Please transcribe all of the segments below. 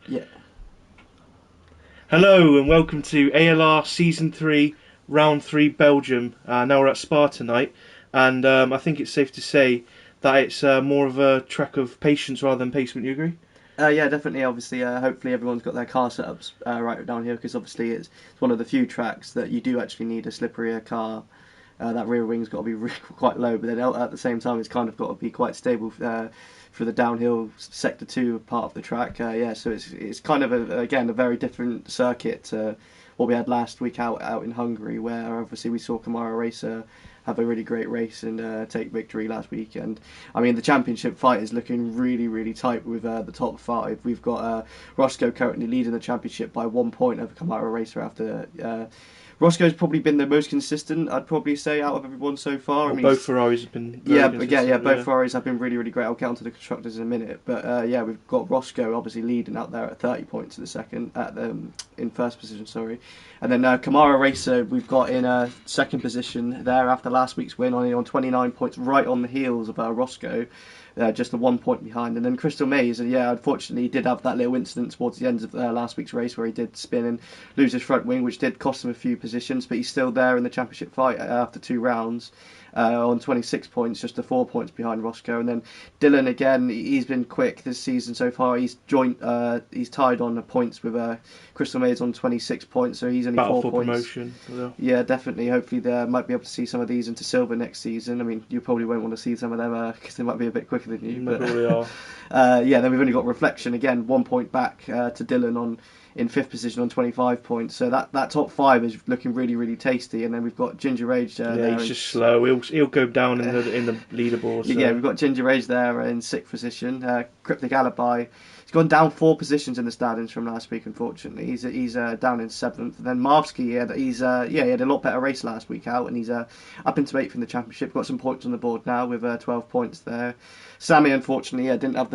Yeah. Hello and welcome to ALR Season 3, Round 3 Belgium. Now we're at Spa tonight, and I think it's safe to say that it's more of a track of patience rather than pace. Would you agree? Yeah, definitely. Obviously, hopefully everyone's got their car setups right down here because obviously it's one of the few tracks that you do actually need a slipperier car. That rear wing's got to be quite low, but then at the same time it's kind of got to be quite stable for the downhill sector 2 part of the track. Yeah, so it's kind of again a very different circuit to what we had last week out in Hungary, where obviously we saw Kamara Racer have a really great race and take victory last week. And I mean, the championship fight is looking really, really tight with the top 5. We've got Roscoe currently leading the championship by 1 point over Kamara Racer after. Roscoe's probably been the most consistent, I'd probably say, out of everyone so far. Well, I mean, both Ferraris have been very consistent, both Ferraris have been really, really great. I'll get onto the constructors in a minute, but yeah, we've got Roscoe obviously leading out there at 30 points in first position, sorry, and then Kamara Racer we've got in second position there after last week's win, on 29 points, right on the heels of Roscoe. Just a 1 point behind, and then Crystal Maze, and yeah, unfortunately, he did have that little incident towards the end of last week's race where he did spin and lose his front wing, which did cost him a few positions, but he's still there in the championship fight after 2 rounds. On 26 points, just a 4 points behind Roscoe, and then Dylan again. He's been quick this season so far. He's tied on the points with Crystal Maze on 26 points, so he's only battle 4 for points. promotion. Yeah, definitely. Hopefully, they might be able to see some of these into silver next season. I mean, you probably won't want to see some of them because they might be a bit quicker than you. They probably are. Yeah, then we've only got Reflection again, 1 point back to Dylan in 5th position on 25 points. So that top 5 is looking really, really tasty. And then we've got Ginger Rage there. He's just slow. He'll go down in the leaderboard. So. Yeah, we've got Ginger Rage there in 6th position. Cryptic Alibi. He's gone down 4 positions in the standings from last week, unfortunately. He's down in 7th. And then Marvsky, he had a lot better race last week out, and he's up into 8th in the championship. Got some points on the board now with 12 points there. Sammy, unfortunately, didn't have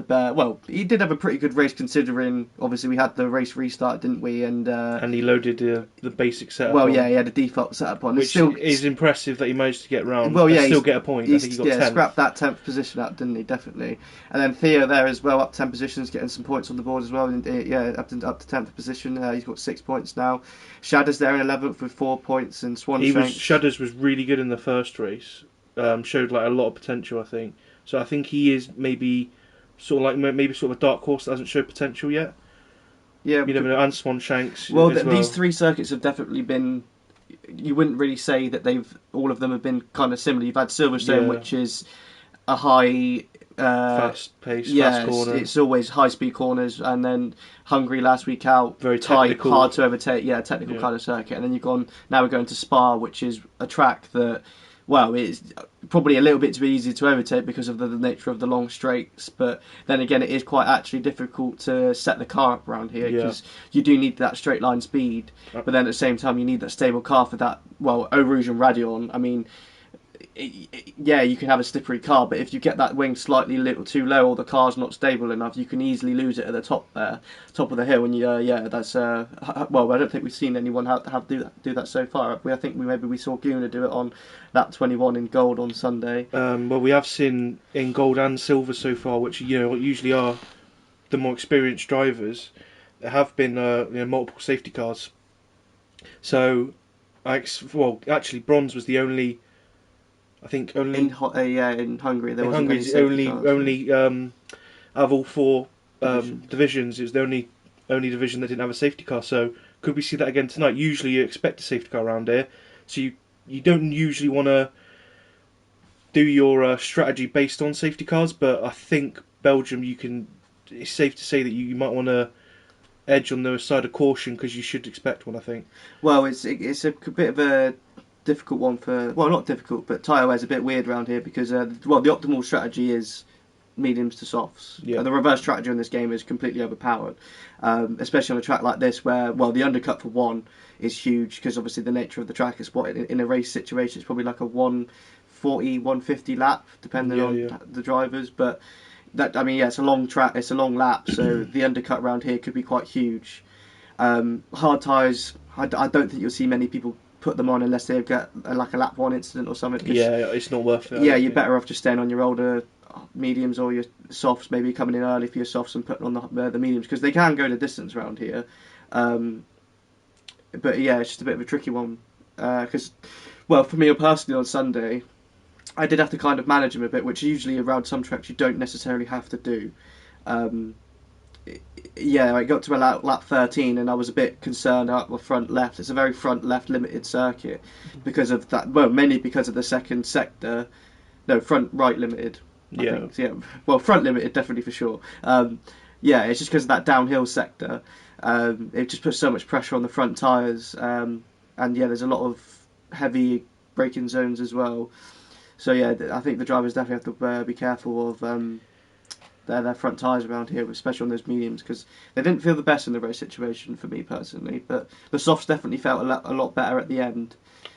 he did have a pretty good race considering, obviously, we had the race restart, didn't we? And he loaded the basic setup. Well, yeah, he had a default setup on. Which is impressive that he managed to get round. Well, yeah, still get a point. I think he got 10th. Scrapped that 10th position up, didn't he? Definitely. And then Theo there as well, up 10 positions, getting some points on the board as well. And, up to 10th position. He's got 6 points now. Shadders there in 11th with 4 points, and Shadders was really good in the first race. Showed like a lot of potential, I think. So I think he is maybe sort of a dark horse that hasn't showed potential yet. Yeah, you never know. And Swanshanks. Well, these 3 circuits have definitely been. You wouldn't really say that all of them have been kind of similar. You've had Silverstone, which is a high fast pace, fast corner. It's always high speed corners, and then Hungary last week out, very tight, technical, hard to overtake. Yeah, technical kind of circuit. And then now we're going to Spa, which is a track that. Well, it's probably a little bit too easy to overtake because of the nature of the long straights, but then again, it is quite actually difficult to set the car up around here because you do need that straight line speed, but then at the same time, you need that stable car for that. Well, Eau Rouge and Radeon, I mean, yeah, you can have a slippery car, but if you get that wing slightly a little too low or the car's not stable enough, you can easily lose it at the top of the hill. And that's well, I don't think we've seen anyone have do that so far. I think maybe we saw Guna do it on lap 21 in gold on Sunday. Well, we have seen in gold and silver so far, which usually are the more experienced drivers. There have been multiple safety cars. So, actually, bronze was the only. I think only in Hungary there wasn't any only cars. Only out of all 4 divisions, it was the only division that didn't have a safety car. So could we see that again tonight? Usually you expect a safety car around here, so you don't usually want to do your strategy based on safety cars. But I think Belgium, it's safe to say that you might want to edge on the side of caution because you should expect one. I think. Well, it's a bit of a difficult one not difficult, but tyre wear's a bit weird around here because the optimal strategy is mediums to softs. Yeah. And the reverse strategy on this game is completely overpowered, especially on a track like this where the undercut for one is huge because obviously the nature of the track is in a race situation it's probably like a 140, 150 lap depending on the drivers, but it's a long track, it's a long lap, so the undercut around here could be quite huge. Hard tyres, I don't think you'll see many people put them on unless they've got like a lap 1 incident or something. Yeah, it's not worth it. Yeah, you're better off just staying on your older mediums or your softs, maybe coming in early for your softs and putting on the mediums, because they can go the distance around here. But yeah, it's just a bit of a tricky one because, well, for me personally on Sunday, I did have to kind of manage them a bit, which usually around some tracks you don't necessarily have to do. Yeah, I got to about lap 13 and I was a bit concerned out the front left. It's a very front left limited circuit because of that. Well, mainly because of the second sector. No, front right limited. I think. So, yeah, well, front limited definitely for sure. Yeah, it's just because of that downhill sector. It just puts so much pressure on the front tyres, and yeah, there's a lot of heavy braking zones as well. So yeah, I think the drivers definitely have to be careful of their front tyres around here, especially on those mediums, because they didn't feel the best in the race situation for me personally. But the softs definitely felt a lot better at the end.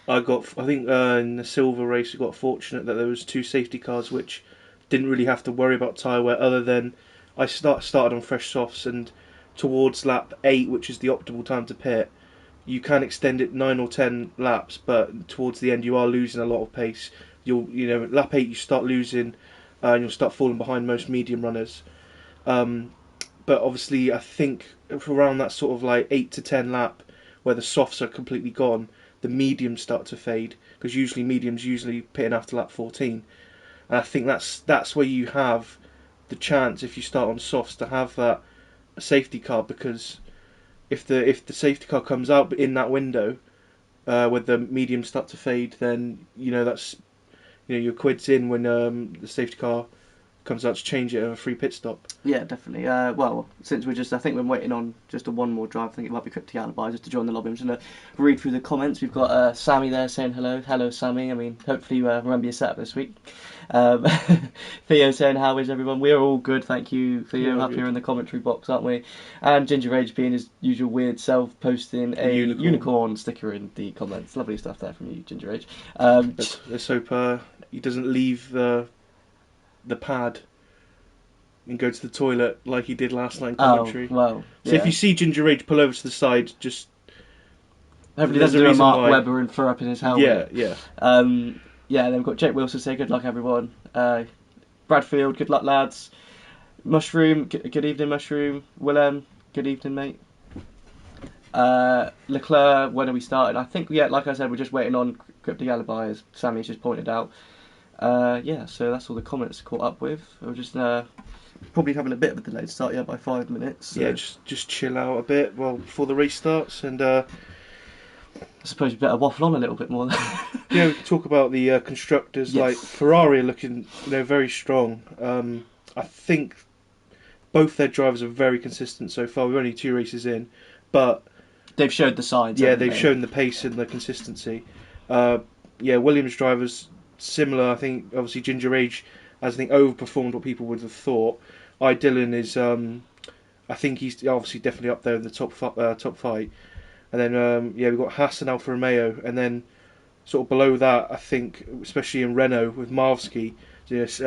I think in the silver race, we got fortunate that there was 2 safety cars, which didn't really have to worry about tyre wear. Other than I started on fresh softs, and towards lap 8, which is the optimal time to pit, you can extend it 9 or 10 laps, but towards the end you are losing a lot of pace. Lap 8 you start losing, and you'll start falling behind most medium runners. But obviously, I think around that sort of like 8 to 10 lap, where the softs are completely gone, the mediums start to fade, because mediums pitting after lap 14. And I think that's where you have the chance, if you start on softs, to have that safety car, because if the safety car comes out in that window where the mediums start to fade, then that's your quid's in when the safety car comes out to change it at a free pit stop. Yeah, definitely. Well, since I think we're waiting on just one more drive. I think it might be Cryptic Alibi just to join the lobby. I'm just going to read through the comments. We've got Sammy there saying hello. Hello, Sammy. I mean, hopefully you remember your setup this week. Theo saying, how is everyone? We're all good, thank you, Theo. Yeah, up here in the commentary box, aren't we? And Ginger Rage being his usual weird self, posting a unicorn sticker in the comments. Lovely stuff there from you, Ginger Rage. Let's hope he doesn't leave the pad and go to the toilet like he did last night in commentary. Oh, well, yeah. So if you see Ginger Rage pull over to the side, just hopefully he doesn't do a Mark Webber and throw up in his helmet. Yeah. Yeah, then we've got Jake Wilson say good luck everyone. Bradfield, good luck lads. Mushroom, good evening Mushroom. Willem, good evening mate. Leclerc, when are we starting? I think, yeah, like I said, we're just waiting on Cryptic Alibi, as Sammy's just pointed out. Yeah, so that's all the comments caught up with. We're just probably having a bit of a delayed start, by 5 minutes. So. Yeah, just chill out a bit before the race starts, and I suppose we better waffle on a little bit more. Yeah, we can talk about the constructors. Yes. Like Ferrari are looking, very strong. I think both their drivers are very consistent so far. We're only 2 races in, but they've showed the signs. Yeah, they've shown the pace and the consistency. Williams drivers similar. I think obviously Ginger Age has overperformed what people would have thought. Dylan is, I think he's obviously definitely up there in the top 5. And then we've got Haas and Alfa Romeo, and then sort of below that, I think, especially in Renault with Marvsky, just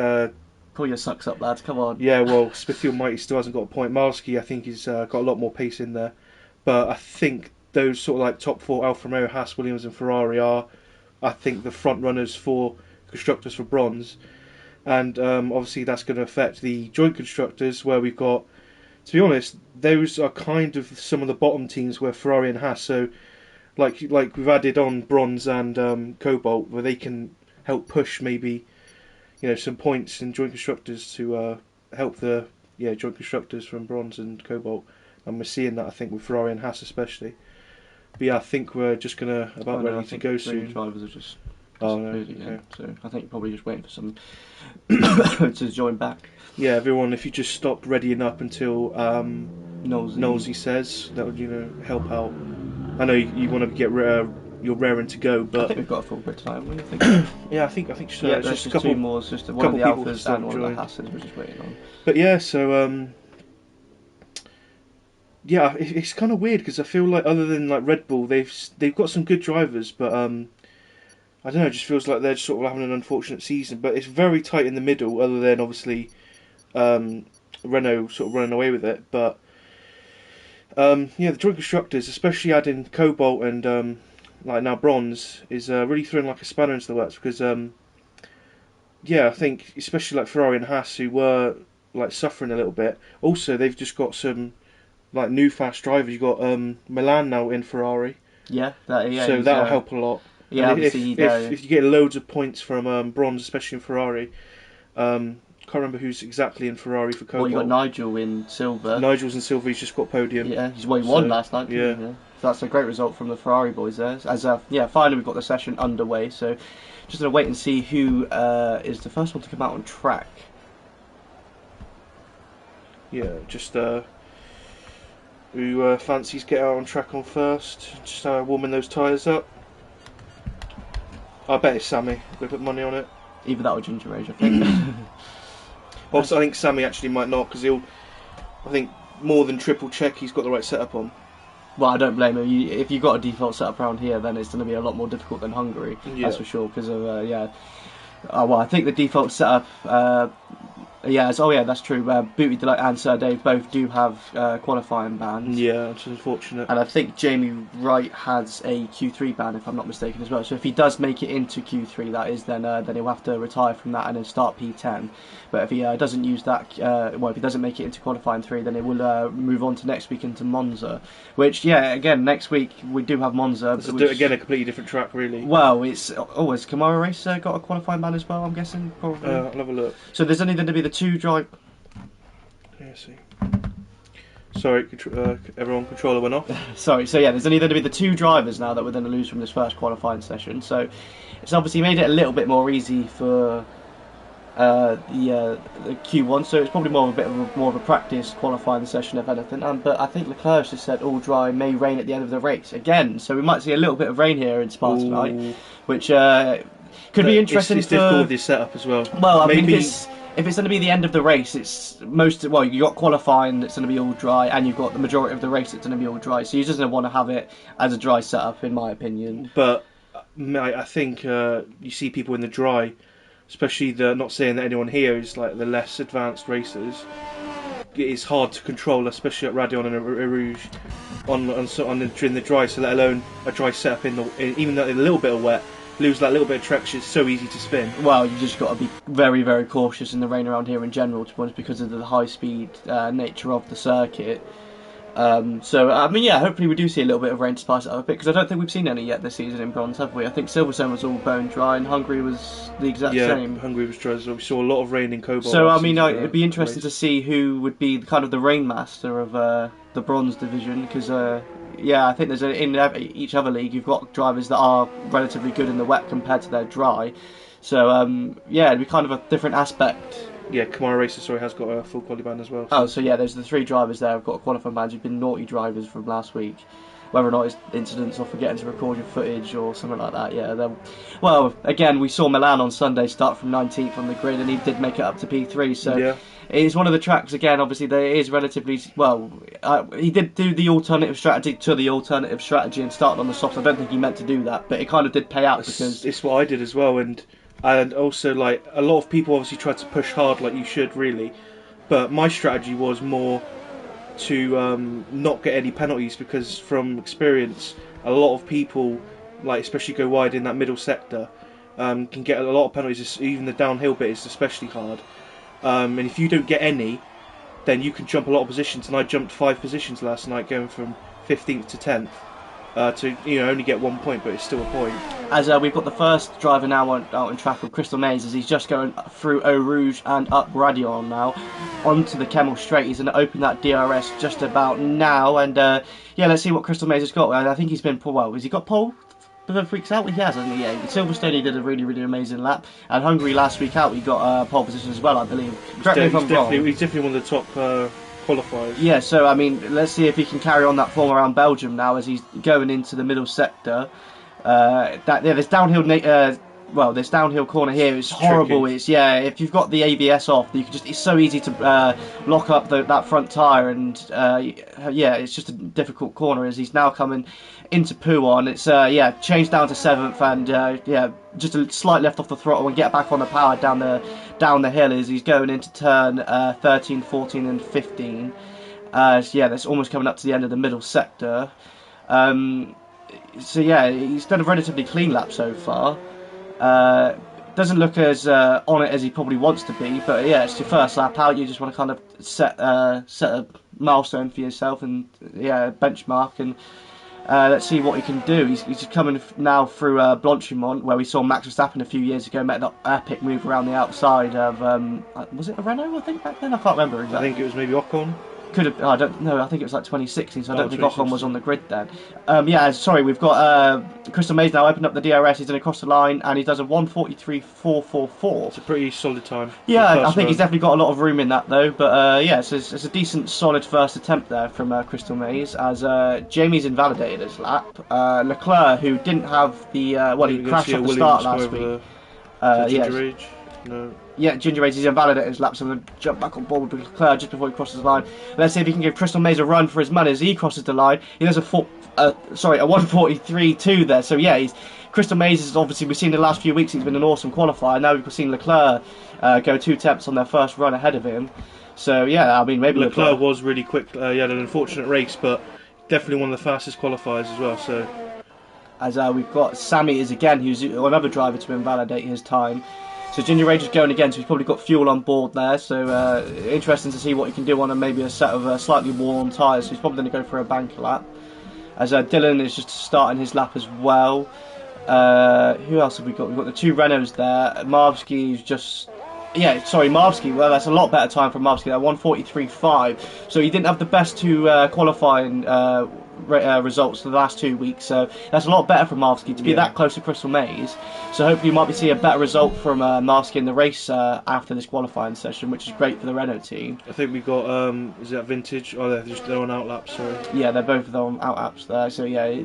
pull your socks up, lads. Come on. Yeah, well, Smithfield Mighty still hasn't got a point. Marvsky, I think, he's got a lot more pace in there, but I think those sort of like top 4, Alfa Romeo, Haas, Williams, and Ferrari are, I think, the front runners for constructors for bronze. And obviously that's going to affect the joint constructors, where we've got, to be honest, those are kind of some of the bottom teams where Ferrari and Haas, so like we've added on bronze and COBALT, where they can help push maybe some points in joint constructors to help the joint constructors from bronze and COBALT, and we're seeing that I think with Ferrari and Haas especially. But yeah, I think we're just gonna ready to go soon. Drivers are just okay. So I think you're probably just waiting for some to join back. Yeah, everyone, if you just stopped readying up until Nosey says, that would help out. I know you want to get you're raring to go, but I think we've got a full grid time. What do you think? Yeah, I think so. Yeah, there's just a couple, 2 more. It's just one of the Alphas and one of the Hasses we're just waiting on. But yeah, so yeah, it's kind of weird because I feel like other than like Red Bull, they've got some good drivers, but I don't know. It just feels like they're just sort of having an unfortunate season. But it's very tight in the middle, other than obviously Renault sort of running away with it. But the joint constructors, especially adding COBALT and like now bronze, is really throwing like a spanner into the works, because I think especially like Ferrari and Haas, who were like suffering a little bit. Also, they've just got some like new fast drivers. You got Milan now in Ferrari, Yeah, so that'll help a lot. Yeah, And obviously if you get loads of points from bronze, especially in Ferrari, can't remember who's exactly in Ferrari for Cobalt. Well, you got Nigel in silver. Nigel's in silver. He's just got podium. Yeah, he won last night. Yeah. So that's a great result from the Ferrari boys there. As finally we've got the session underway. So just gonna wait and see who is the first one to come out on track. Yeah, just who fancies get out on track on first? Just warming those tyres up. I bet it's Sammy. We'll put money on it. Either that or Ginger Rage, I think. Also, I think Sammy actually might not, because I think more than triple check he's got the right setup on. Well, I don't blame him. If you've got a default setup around here, then it's going to be a lot more difficult than Hungary. Yeah. That's for sure. Because of well, I think the default setup. That's true. Booty Delight and Sir Dave both do have qualifying bans. Yeah, it's unfortunate. And I think Jamie Wright has a Q3 ban, if I'm not mistaken, as well. So if he does make it into Q3, that is, then he'll have to retire from that and then start P10. But if he doesn't use that, if he doesn't make it into qualifying 3, then it will move on to next week into Monza. Which, again, next week we do have Monza. It's again a completely different track, really. Well, has Kamara Race got a qualifying ban as well? I'm guessing probably. I'll have a look. So there's only going to be the 2 drive. Yeah, see. Sorry, everyone, controller went off. Sorry, so there's only going to be the 2 drivers now that we're going to lose from this first qualifying session. So it's obviously made it a little bit more easy for the Q1. So it's probably more of a practice qualifying session, if anything. But I think Leclerc just said all dry, may rain at the end of the race again. So we might see a little bit of rain here in Spa tonight, which could be interesting. It's difficult with this setup as well. Well, I mean, if it's going to be the end of the race, you got qualifying that's going to be all dry, and you've got the majority of the race that's going to be all dry. So you just don't want to have it as a dry setup, in my opinion. But I think you see people in the dry, especially not saying that anyone here is like the less advanced racers. It is hard to control, especially at Radion and Rouge, in the dry. So let alone a dry setup even though a little bit of wet. Lose that little bit of traction, it's so easy to spin. Well, you just got to be very, very cautious in the rain around here in general, to be honest, because of the high-speed nature of the circuit. Hopefully we do see a little bit of rain to spice it up a bit, because I don't think we've seen any yet this season in bronze, have we? I think Silverstone was all bone dry, and Hungary was the exact same. Yeah, Hungary was dry as well. We saw a lot of rain in Cobalt. So, it'd be interesting to see who would be kind of the rainmaster of the bronze division, because I think in each other league you've got drivers that are relatively good in the wet compared to their dry. So it'd be kind of a different aspect. Yeah, Kamara Racer has got a full quality ban as well. So there's the 3 drivers there who've got qualifying bans who've been naughty drivers from last week. Whether or not it's incidents or forgetting to record your footage or something like that, well, again, we saw Milan on Sunday start from 19th on the grid, and he did make it up to P3, so it is one of the tracks, again, obviously, that is relatively, he did do the alternative strategy and started on the softs. I don't think he meant to do that, but it kind of did pay out, because it's what I did as well, and also, like, a lot of people obviously tried to push hard like you should, really, but my strategy was more to not get any penalties, because from experience a lot of people, like especially go wide in that middle sector, can get a lot of penalties. Even the downhill bit is especially hard, and if you don't get any, then you can jump a lot of positions, and I jumped 5 positions last night, going from 15th to 10th, to only get 1 point, but it's still a point. As we've got the first driver now out on track with Crystal Maze, as he's just going through Eau Rouge and up Radion now onto the Kemmel Straight. He's going to open that DRS just about now, and let's see what Crystal Maze has got. I think he's been has he got pole? Freaks out, he has, hasn't he? Yeah, Silverstone, he did a really, really amazing lap, and Hungary last week out, he got pole position as well, I believe. Correct me if I'm wrong. He's definitely one of the top qualifiers. Yeah, so let's see if he can carry on that form around Belgium now, as he's going into the middle sector. This downhill this downhill corner here is horrible. Tricky. It's if you've got the ABS off, it's so easy to lock up that front tyre, and it's just a difficult corner, as he's now coming into Pouon. It's changed down to 7th, and just a slight left off the throttle and get back on the power down the hill as he's going into turn 13, 14 and 15. That's almost coming up to the end of the middle sector. He's done a relatively clean lap so far. doesn't look as on it as he probably wants to be, but yeah, it's your first lap out. You just want to kind of set a milestone for yourself and benchmark, and let's see what he can do. He's coming now through Blanchimont, where we saw Max Verstappen a few years ago make that epic move around the outside of was it a Renault? I think back then I can't remember exactly. I think it was maybe Ocon. Could have, I don't know. I think it was like 2016, so I don't think Ocon was on the grid then. Sorry, we've got Crystal Maze now opened up the DRS. He's in across the line, and he does a 1:43.444. It's a pretty solid time. Yeah, I think he's definitely got a lot of room in that though. But it's a decent, solid first attempt there from Crystal Maze. As Jamie's invalidated his lap. Leclerc, who didn't have the he crashed at the start last week. No. Yeah, Ginger Rage, he's invalidated his lap, so I'm going to jump back on board with Leclerc just before he crosses the line. Let's see if he can give Crystal Maze a run for his money as he crosses the line. He does a 1:43.2 there, so yeah, Crystal Maze is obviously, we've seen in the last few weeks, he's been an awesome qualifier. Now we've seen Leclerc go 2 attempts on their first run ahead of him. So yeah, I mean, maybe Leclerc was really quick. He had an unfortunate race, but definitely one of the fastest qualifiers as well. So as we've got Sammy is again, who's another driver to invalidate his time. So Ginger Rage is going again, so he's probably got fuel on board there. So interesting to see what he can do on maybe a set of slightly worn tyres. So he's probably going to go for a bank lap. As Dylan is just starting his lap as well. Who else have we got? We've got the 2 Renaults there. Marvsky's just... Marvsky. Well, that's a lot better time for Marvsky. 1:43.5. So he didn't have the best 2 qualifying results for the last 2 weeks. So that's a lot better for Marvsky to be that close to Crystal Maze. So hopefully you might be seeing a better result from Marvsky in the race after this qualifying session, which is great for the Renault team. I think we've got, is that Vintage? Oh, they're on out laps, sorry. Yeah, they're both on out laps there. So yeah,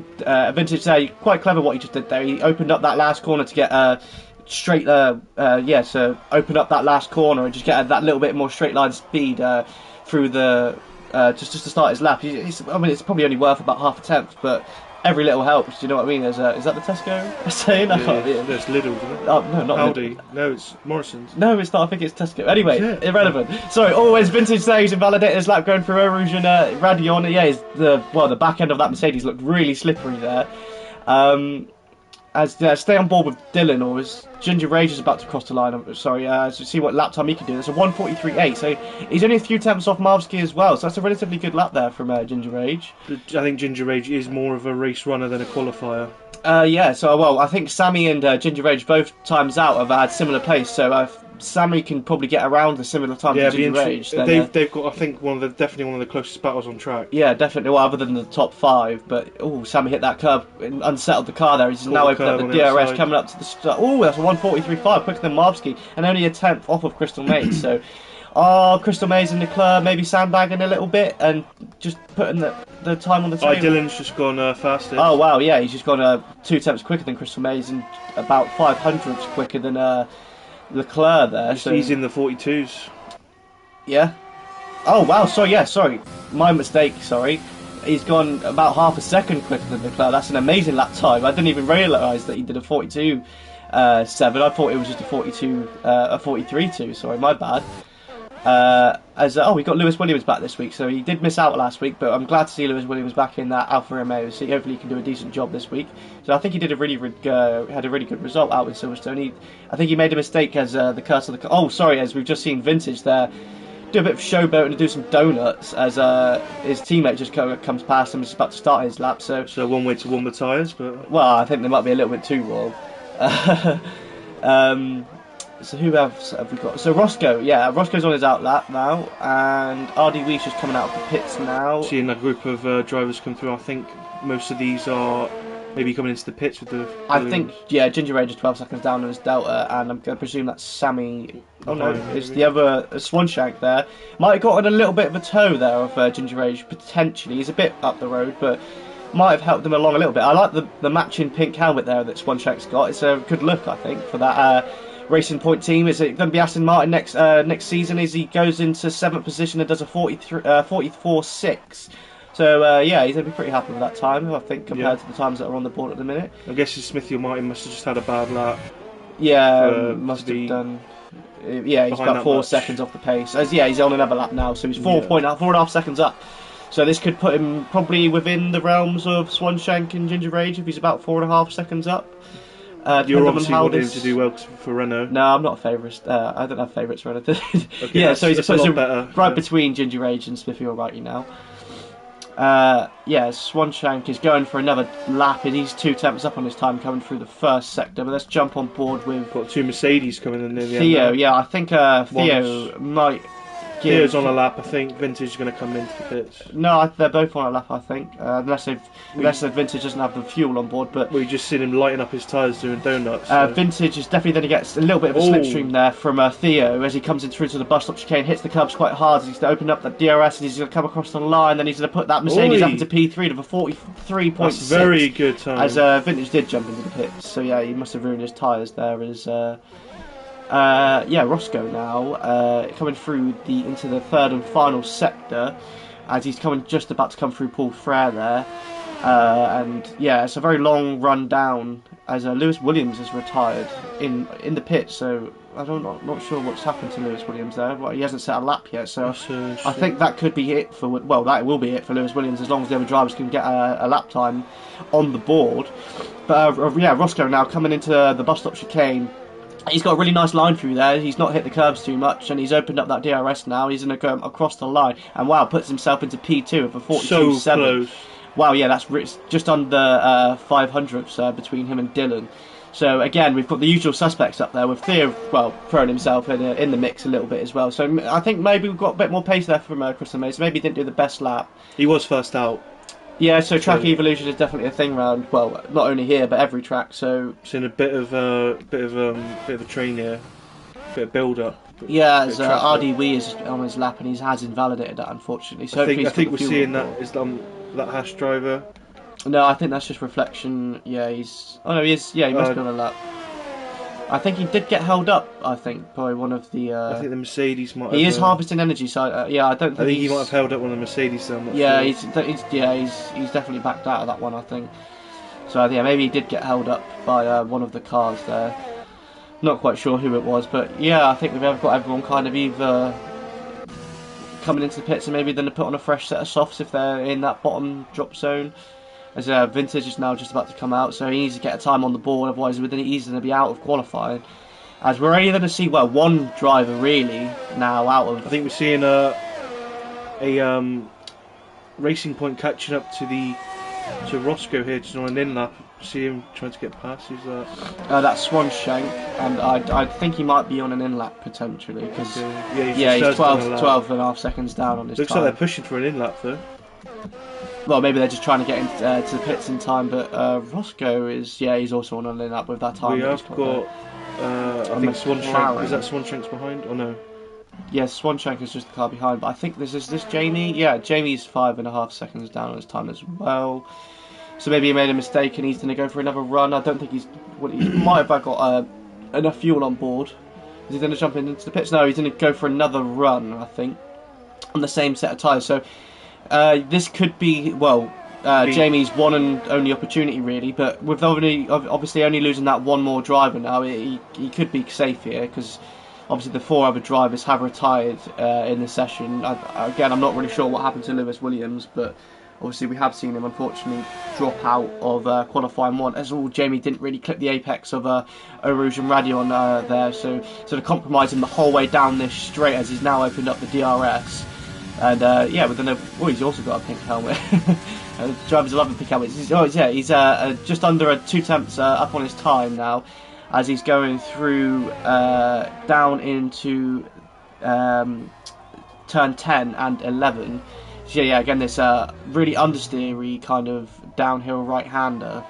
Vintage there, quite clever what he just did there. He opened up that last corner to get... straight so open up that last corner and just get that little bit more straight line speed through the just to start his lap. It's probably only worth about half a tenth, but every little helps. Do you know what I mean? Is that the Tesco saying? There's Lidl, isn't it? Oh no, not Aldi. Lidl. No, it's Morrison's. No, it's not. I think it's Tesco. Anyway, irrelevant. Sorry. Always Vintage there. He's invalidated his lap going through Eau Rouge and Radion. Yeah, the back end of that Mercedes looked really slippery there. Stay on board with Dylan, or is Ginger Rage is about to cross the line. So see what lap time he can do. That's a 1:43.8. So he's only a few tenths off Marvsky as well. So that's a relatively good lap there from Ginger Rage. I think Ginger Rage is more of a race runner than a qualifier. I think Sammy and Ginger Rage both times out have had similar pace. So Sammy can probably get around a similar time to Ginger Rage. They've got, I think, definitely one of the closest battles on track. Yeah, definitely. Well, other than the top 5, but Sammy hit that curb and unsettled the car there. He's now opened up the DRS coming up to the start. That's a 1:43.5, quicker than Marvsky, and only a tenth off of Crystal Maze. So, Crystal Maze and Leclerc maybe sandbagging a little bit and just putting the time on the table. Dylan's just gone fastest. Oh wow, yeah, he's just gone 2 tenths quicker than Crystal Maze and about 500ths quicker than Leclerc there. So he's in the 42s. Yeah. Oh wow, sorry. My mistake, sorry. He's gone about half a second quicker than Leclerc. That's an amazing lap time. I didn't even realise that he did a 42.7. I thought it was just a 43.2. Sorry, my bad. We got Lewis Williams back this week, so he did miss out last week, but I'm glad to see Lewis Williams back in that Alfa Romeo. So hopefully he can do a decent job this week. So I think he did had a really good result out with Silverstone. I think he made a mistake as the curse of the... as we've just seen Vintage there do a bit of showboating and do some donuts as his teammate just comes past him and is about to start his lap. So one way to warm the tyres, but... Well, I think they might be a little bit too warm. So who else have we got? So Roscoe, Roscoe's on his out lap now, and RD Weiss just coming out of the pits now. Seeing a group of drivers come through, I think most of these are maybe coming into the pits with the... Ginger Rage is 12 seconds down on his Delta, and I'm going to presume that's Sammy... it's the other Swanshank there. Might have gotten a little bit of a toe there of Ginger Rage, potentially. He's a bit up the road, but... might have helped them along a little bit. I like the matching pink helmet there that Swanshank's got. It's a good look, I think, for that Racing Point team. Is it going to be Aston Martin next season as he goes into 7th position and does a 44.6? So he's going to be pretty happy with that time, I think, compared to the times that are on the board at the minute. I'm guessing Smithy or Martin must have just had a bad lap. Yeah, must have done. Yeah, he's got 4 seconds off the pace. He's on another lap now, so he's 4.5 seconds up. So this could put him probably within the realms of Swanshank and Ginger Rage if he's about 4.5 seconds up. You're Depends on obviously how wanting him this. to do well for Renault. No, I'm not a favourite. I don't have favourites or anything. Okay, Yeah, so he's that's a lot better. right Yeah. between Ginger Age and Spiffy Alrighty now. Yeah, Swanshank is going for another lap, and he's 2 tenths up on his time coming through the first sector. But let's jump on board with Got 2 Mercedes coming in near the end. Theo. Now. Yeah, I think Theo might. Theo's on a lap, I think. Vintage is going to come into the pits. No, they're both on a lap, I think. Unless Vintage doesn't have the fuel on board. But we just seen him lighting up his tyres doing donuts. So. Vintage is definitely going to get a little bit of a slipstream there from Theo as he comes in through to the bus stop chicane, hits the curbs quite hard. He's going to open up that DRS and he's going to come across the line. Then he's going to put that Mercedes up into P3 to a 43.6. That's very good time. As Vintage did jump into the pits. So yeah, he must have ruined his tyres there. Roscoe now coming through into the third and final sector as he's just about to come through Paul Frere there. It's a very long run down as Lewis Williams has retired in the pit. So not sure what's happened to Lewis Williams there. Well, he hasn't set a lap yet, so I think that could be it for. Well, that will be it for Lewis Williams as long as the other drivers can get a lap time on the board. But Roscoe now coming into the bus stop chicane. He's got a really nice line through there. He's not hit the curbs too much, and he's opened up that DRS now. He's going to go across the line, and puts himself into P2 with a 42.7. So close. Wow, yeah, that's just under 500 between him and Dylan. So again, we've got the usual suspects up there with Theo, throwing himself in the mix a little bit as well. So I think maybe we've got a bit more pace there from Crystal Maze. Maybe he didn't do the best lap. He was first out. Yeah, so track evolution is definitely a thing around. Well, not only here but every track. So it's in a bit of a train here, bit of build up. Yeah, as RD Wee is on his lap and he has invalidated that unfortunately. So I think we're seeing that is that Hash driver. No, I think that's just reflection. Yeah, he's. Oh no, he is. Yeah, he must be on a lap. I think he did get held up. I think by one of the. I think the Mercedes might. He is harvesting energy, so I don't think. I think he might have held up one of the Mercedes. So I'm not sure. He's definitely backed out of that one. I think. So maybe he did get held up by one of the cars there. Not quite sure who it was, but yeah, I think we've got everyone kind of either coming into the pits and maybe then to put on a fresh set of softs if they're in that bottom drop zone. As Vintage is now just about to come out, so he needs to get a time on the board, otherwise he's going to be out of qualifying. As we're only going to see one driver really now out of. I think we're seeing a Racing Point catching up to Roscoe here, just on an in lap. See him trying to get past. Who's that? That's Swanshank, and I think he might be on an in lap potentially because he's 12 and a half seconds down on his. Looks time. like they're pushing for an in lap though. Well, maybe they're just trying to get to the pits in time, but Roscoe is, he's also on an in lap with that time. We have got, I think Swanshank, is that Swanshank's behind, or no? Yes, Swanshank is just the car behind, but I think is this Jamie? Yeah, Jamie's 5.5 seconds down on his time as well. So maybe he made a mistake and he's going to go for another run. I don't think he might have got enough fuel on board. Is he going to jump into the pits? No, he's going to go for another run, I think, on the same set of tyres. So this could be, Jamie's one and only opportunity really, but with obviously only losing that one more driver now, he could be safe here because obviously the 4 other drivers have retired in the session. Again, I'm not really sure what happened to Lewis Williams, but obviously we have seen him unfortunately drop out of qualifying 1 as Jamie didn't really clip the apex of Rouge and Radion there, so sort of compromising the whole way down this straight as he's now opened up the DRS. And he's also got a pink helmet. Drivers love a pink helmet. He's just under 2 tenths up on his time now, as he's going through down into turn 10 and 11. So again, this really understeery kind of downhill right-hander.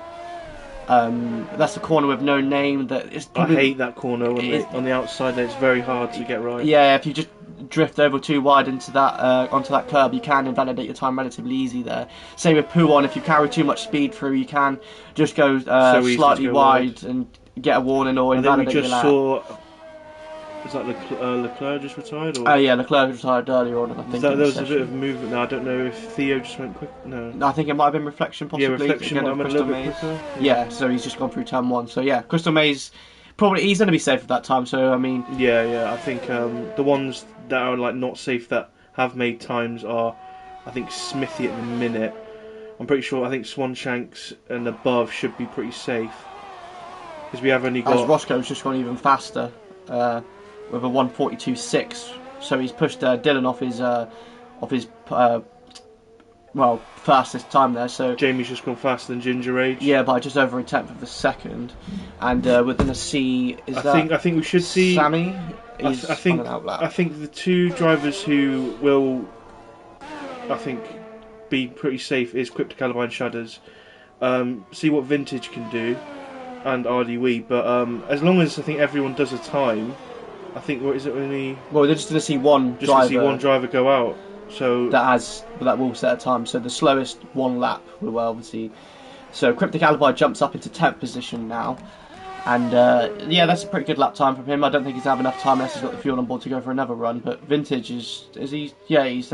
That's the corner with no name. I hate that corner on the outside. There, it's very hard to get right. Yeah, if you just drift over too wide into that onto that curb, you can invalidate your time relatively easy there. Same with Pouon. If you carry too much speed through, you can just go slightly wide and get a warning or invalidate your lap. Is that Leclerc just retired? Oh yeah, Leclerc retired earlier on. I think there was a bit of movement now. I don't know if Theo just went quick. No, I think it might have been reflection possibly. Yeah, reflection might have been a little bit quicker. Yeah, so he's just gone through turn 1. So yeah, Crystal Maze probably he's going to be safe at that time. So I mean, yeah, I think the ones that are like not safe that have made times are, I think Smithy at the minute. I'm pretty sure. I think Swanshanks and above should be pretty safe. because we have only as got. Roscoe's just gone even faster with a 1:42.6. So he's pushed Dylan off his fastest time there. So Jamie's just gone faster than Ginger Age. yeah, by just over a tenth of a second. And we're going to see. I think we should see Sammy. I think the two drivers who will, I think, be pretty safe is Cryptic Alibi and Shadows. See what Vintage can do, and RDW. But as long as I think everyone does a time, I think what is it only? Well, they're just going to see one driver go out. So that will set a time. So the slowest one lap will obviously. So Cryptic Alibi jumps up into 10th position now, and yeah, that's a pretty good lap time from him. I don't think he's have enough time unless he's got the fuel on board to go for another run. But Vintage is he? Yeah, he's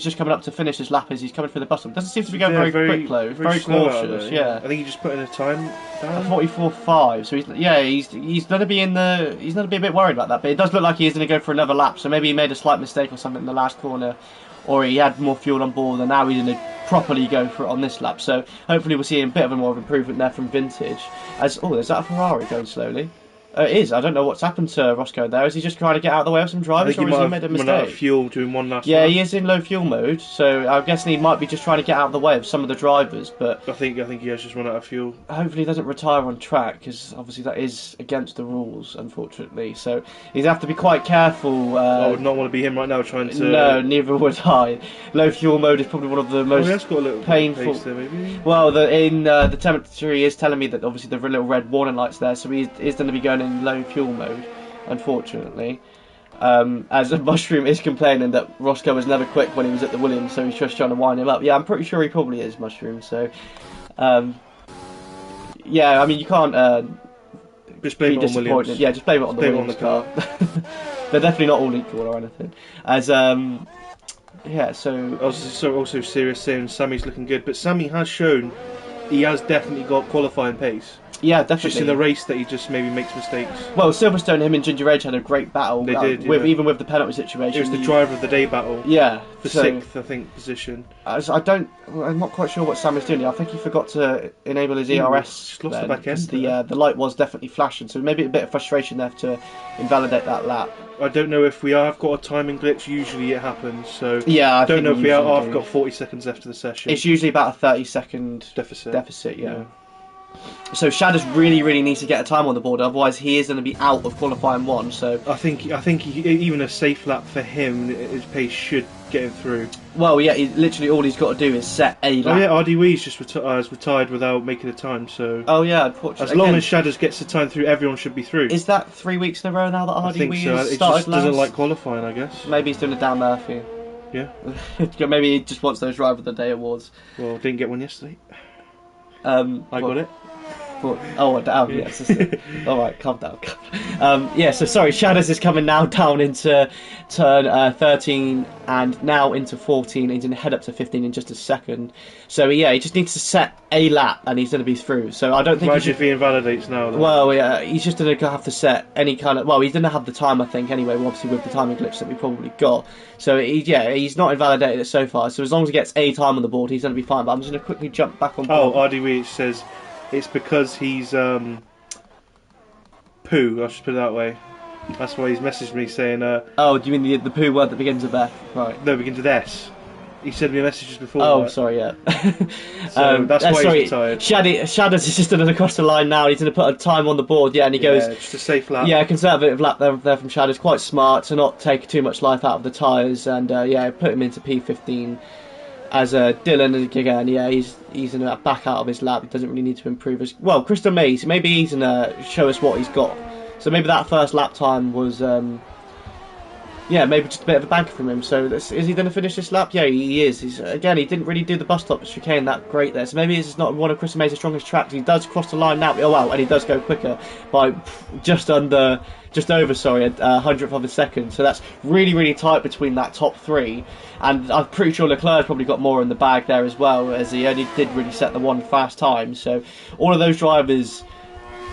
just coming up to finish his lap as he's coming through the bus stop. Doesn't seem to be going very quick though. Very cautious. Yeah. I think he just put in a time down. 44.5. So he's going to be he's going to be a bit worried about that. But it does look like he is going to go for another lap. So maybe he made a slight mistake or something in the last corner, or he had more fuel on board, and now he's going to properly go for it on this lap. So hopefully we'll see a bit of a more of improvement there from Vintage. Is that a Ferrari going slowly? It is. I don't know what's happened to Roscoe there. Is he just trying to get out of the way of some drivers, or has he made a mistake? Run out of fuel doing one last lap. lap. He is in low fuel mode, so I'm guessing he might be just trying to get out of the way of some of the drivers. But I think he has just run out of fuel. Hopefully he doesn't retire on track, because obviously that is against the rules, unfortunately. So he'd have to be quite careful. I would not want to be him right now trying to... No, neither would I. Low fuel mode is probably one of the most he has got a little painful... pace there, maybe. Well, the temperature is telling me that obviously the little red warning lights there, so he is going to be going in low fuel mode, unfortunately. As Mushroom is complaining that Roscoe was never quick when he was at the Williams, so he's just trying to wind him up. Yeah, I'm pretty sure he probably is, Mushroom. So, yeah, I mean, you can't just blame be it on Williams. Yeah, just blame it on the Williams car. They're definitely not all equal or anything. As yeah, so also serious saying Sammy's looking good, but Sammy has shown he has definitely got qualifying pace. Yeah, definitely. Just in the race that he just maybe makes mistakes. Well, Silverstone, him and Ginger Edge had a great battle. They did, even with the penalty situation. It was the driver of the day battle. Yeah, for 6th, I think, position. I'm not quite sure what Sam is doing. I think he forgot to enable his ERS. Just lost the back end. The light was definitely flashing, so maybe a bit of frustration there to invalidate that lap. I don't know if we have got a timing glitch. Usually it happens. So yeah, I don't know if we are. I've got 40 seconds left of the session. It's usually about a 30-second deficit. Yeah. So Shadows really needs to get a time on the board, otherwise he is going to be out of qualifying one. So I think even a safe lap for him, his pace should get him through. Well, yeah, literally all he's got to do is set a lap. Oh yeah, RDW's just retired without making a time. So oh yeah, unfortunately. As long as Shadows gets the time through, everyone should be through. Is that 3 weeks in a row now that RDW I think so. has started it just doesn't like qualifying, I guess. Maybe he's doing a Dan Murphy. Yeah. Maybe he just wants those Driver of the Day awards. Well, didn't get one yesterday. Got it. Oh, down, yes. Alright, calm down. Yeah, so sorry, Shadows is coming now down into turn 13 and now into 14. He's going to head up to 15 in just a second. So yeah, he just needs to set a lap and he's going to be through. So I don't think if he invalidates now, though. Well, yeah, he's just going to have to set any kind of... Well, he's going to have the time, I think, anyway, obviously with the timing glitch that we probably got. So he's not invalidated it so far. So as long as he gets a time on the board, he's going to be fine. But I'm just going to quickly jump back on board. Oh, RDW says... It's because he's poo. I'll just put it that way. That's why he's messaged me saying. Oh, do you mean the poo word that begins with F? Right. No, begins with S. He sent me messages before. Oh, sorry, yeah. So that's why he's retired. Shadows is just done across the line now. He's going to put a time on the board. Yeah, and he goes. Just a safe lap. Yeah, conservative lap there from Shadows. Quite smart to not take too much life out of the tyres, and put him into P15. As Dylan again, yeah, he's going to back out of his lap. He doesn't really need to improve his... Well, Crystal Maze, maybe he's going to show us what he's got. So maybe that first lap time was... maybe just a bit of a banker from him. So is he going to finish this lap? Yeah, he is. Again, he didn't really do the bus stop chicane that great there. So maybe this is not one of Crystal Maze's strongest tracks. He does cross the line now. Oh, wow, and he does go quicker by just over, a hundredth of a second. So that's really tight between that top three. And I'm pretty sure Leclerc probably got more in the bag there as well, as he only did really set the one fast time. So all of those drivers,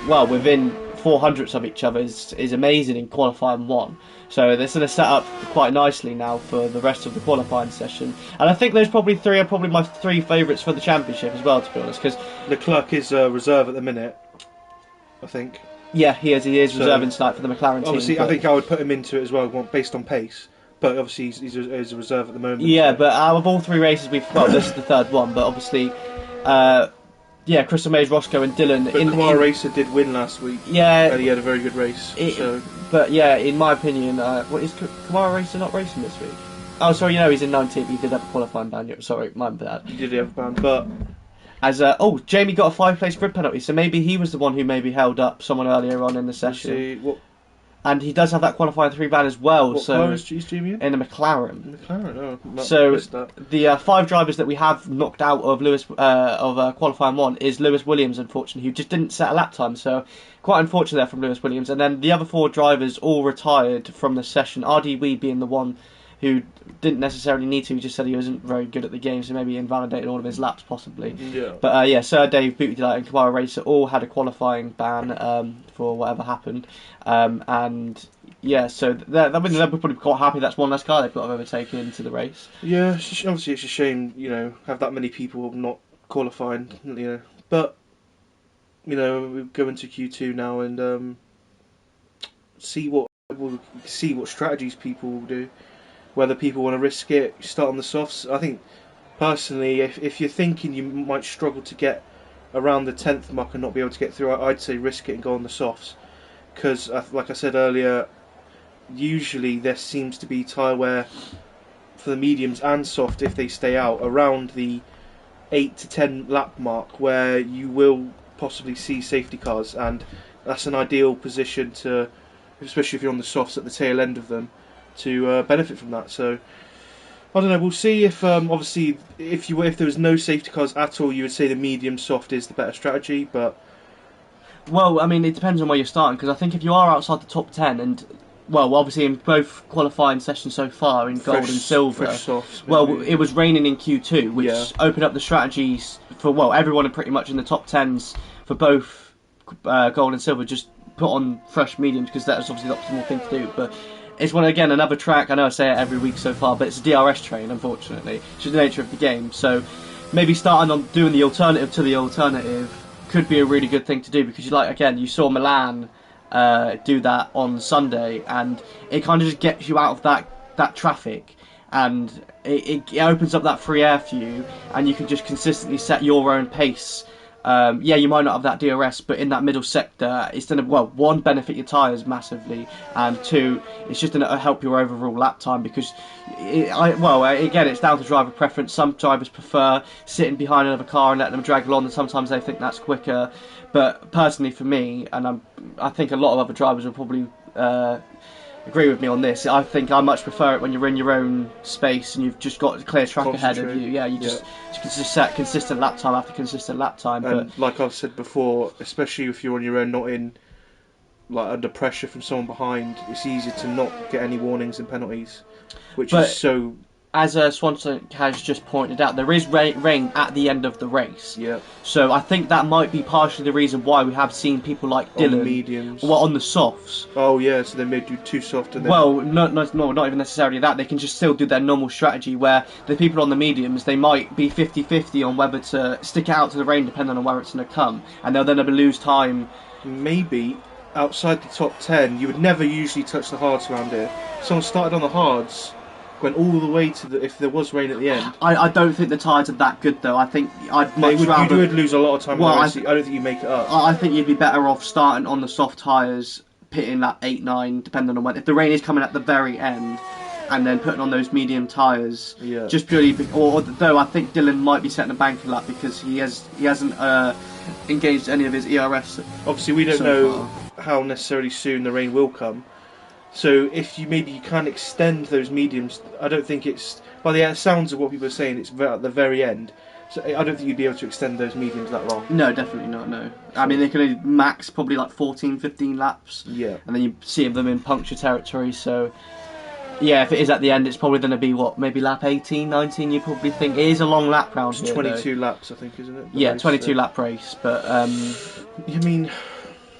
well, within 400ths of each other is amazing in qualifying one. So they're sort of set up quite nicely now for the rest of the qualifying session. And I think those three are probably my three favourites for the championship as well, to be honest. Because Leclerc is reserve at the minute. I think. Yeah, he is. He is So, reserving tonight for the McLaren team. Obviously, I but- think I would put him into it as well, based on pace. But obviously, he's a reserve at the moment. Yeah, so. but out of all 3 races this is the 3rd one, but obviously, yeah, Crystal Maze, Roscoe and Dylan. But Kamara Racer did win last week. Yeah. And he had a very good race. So. But yeah, in my opinion, what is Kamara Racer not racing this week? Oh, sorry, he's in 19th. He did have a qualifying ban. Sorry, my bad. He did have a ban, but... Jamie got a 5-place grid penalty, so maybe he was the one who maybe held up someone earlier on in the session. And he does have that qualifying 3 ban as well. What car is Jamie in? In a McLaren. So the 5 drivers that we have knocked out of qualifying 1 is Lewis Williams, unfortunately, who just didn't set a lap time. So quite unfortunate there from Lewis Williams. And then the other 4 drivers all retired from the session. RD Weed being the one who didn't necessarily need to. He just said he wasn't very good at the game, so maybe invalidated all of his laps possibly. Yeah. But Sir Dave, Booty Delight and Kamara Racer all had a qualifying ban for whatever happened. And yeah, so they're probably quite happy that's one less car they've got to overtake into the race. Yeah, obviously it's a shame, have that many people not qualifying, But, we go into Q2 now and see what strategies people will do. Whether people want to risk it, start on the softs. I think, personally, if you're thinking you might struggle to get around the 10th mark and not be able to get through, I'd say risk it and go on the softs. Because, like I said earlier, usually there seems to be tyre wear for the mediums and soft, if they stay out, around the 8 to 10 lap mark, where you will possibly see safety cars, and that's an ideal position to, especially if you're on the softs at the tail end of them, to benefit from that. So I don't know. We'll see if obviously if there was no safety cars at all, you would say the medium soft is the better strategy. But well, I mean, it depends on where you're starting, because I think if you are outside the top 10 and obviously in both qualifying sessions so far in gold and silver, softs, it was raining in Q2, which opened up the strategies for everyone pretty much in the top 10s for both gold and silver. Just put on fresh mediums, because that was obviously the optimal thing to do. But it's another track. I know I say it every week so far, but it's a DRS train, unfortunately. It's just the nature of the game. So maybe starting on doing the alternative to the alternative could be a really good thing to do, because you saw Milan do that on Sunday, and it kind of just gets you out of that traffic, and it opens up that free air for you, and you can just consistently set your own pace. You might not have that DRS, but in that middle sector, it's going to, one, benefit your tyres massively, and 2, it's just going to help your overall lap time, because, again, it's down to driver preference. Some drivers prefer sitting behind another car and letting them drag along, and sometimes they think that's quicker. But personally, for me, and I think a lot of other drivers will probably agree with me on this, I think I much prefer it when you're in your own space and you've just got a clear track ahead of you. You just set consistent lap time after consistent lap time. And like I've said before, especially if you're on your own, not in under pressure from someone behind, it's easier to not get any warnings and penalties, which is so. As Swanson has just pointed out, there is rain at the end of the race. Yeah. So I think that might be partially the reason why we have seen people like Dylan on the mediums. On the softs. Oh yeah, so they may do too soft. And then... not even necessarily that. They can just still do their normal strategy, where the people on the mediums, they might be 50-50 on whether to stick it out to the rain, depending on where it's going to come, and they'll then lose time. Maybe outside the top 10, you would never usually touch the hards around here. Someone started on the hards, went all the way to if there was rain at the end. I don't think the tyres are that good, though. I think I'd much rather... You would lose a lot of time. I don't think you make it up. I think you'd be better off starting on the soft tyres, pitting that 8-9, depending on when... If the rain is coming at the very end, and then putting on those medium tyres, just purely... Though I think Dylan might be setting a banker lap, because he hasn't engaged any of his ERS. Obviously, we don't know how necessarily soon the rain will come. So if you can extend those mediums, I don't think it's, by the sounds of what people are saying, it's at the very end. So I don't think you'd be able to extend those mediums that long. No, definitely not, no. I mean, they can only max probably 14, 15 laps. Yeah. And then you see them in puncture territory, so... Yeah, if it is at the end, it's probably going to be, maybe lap 18, 19, you probably think. It is a long lap round here, 22 laps, I think, isn't it? Yeah, 22 lap race, but...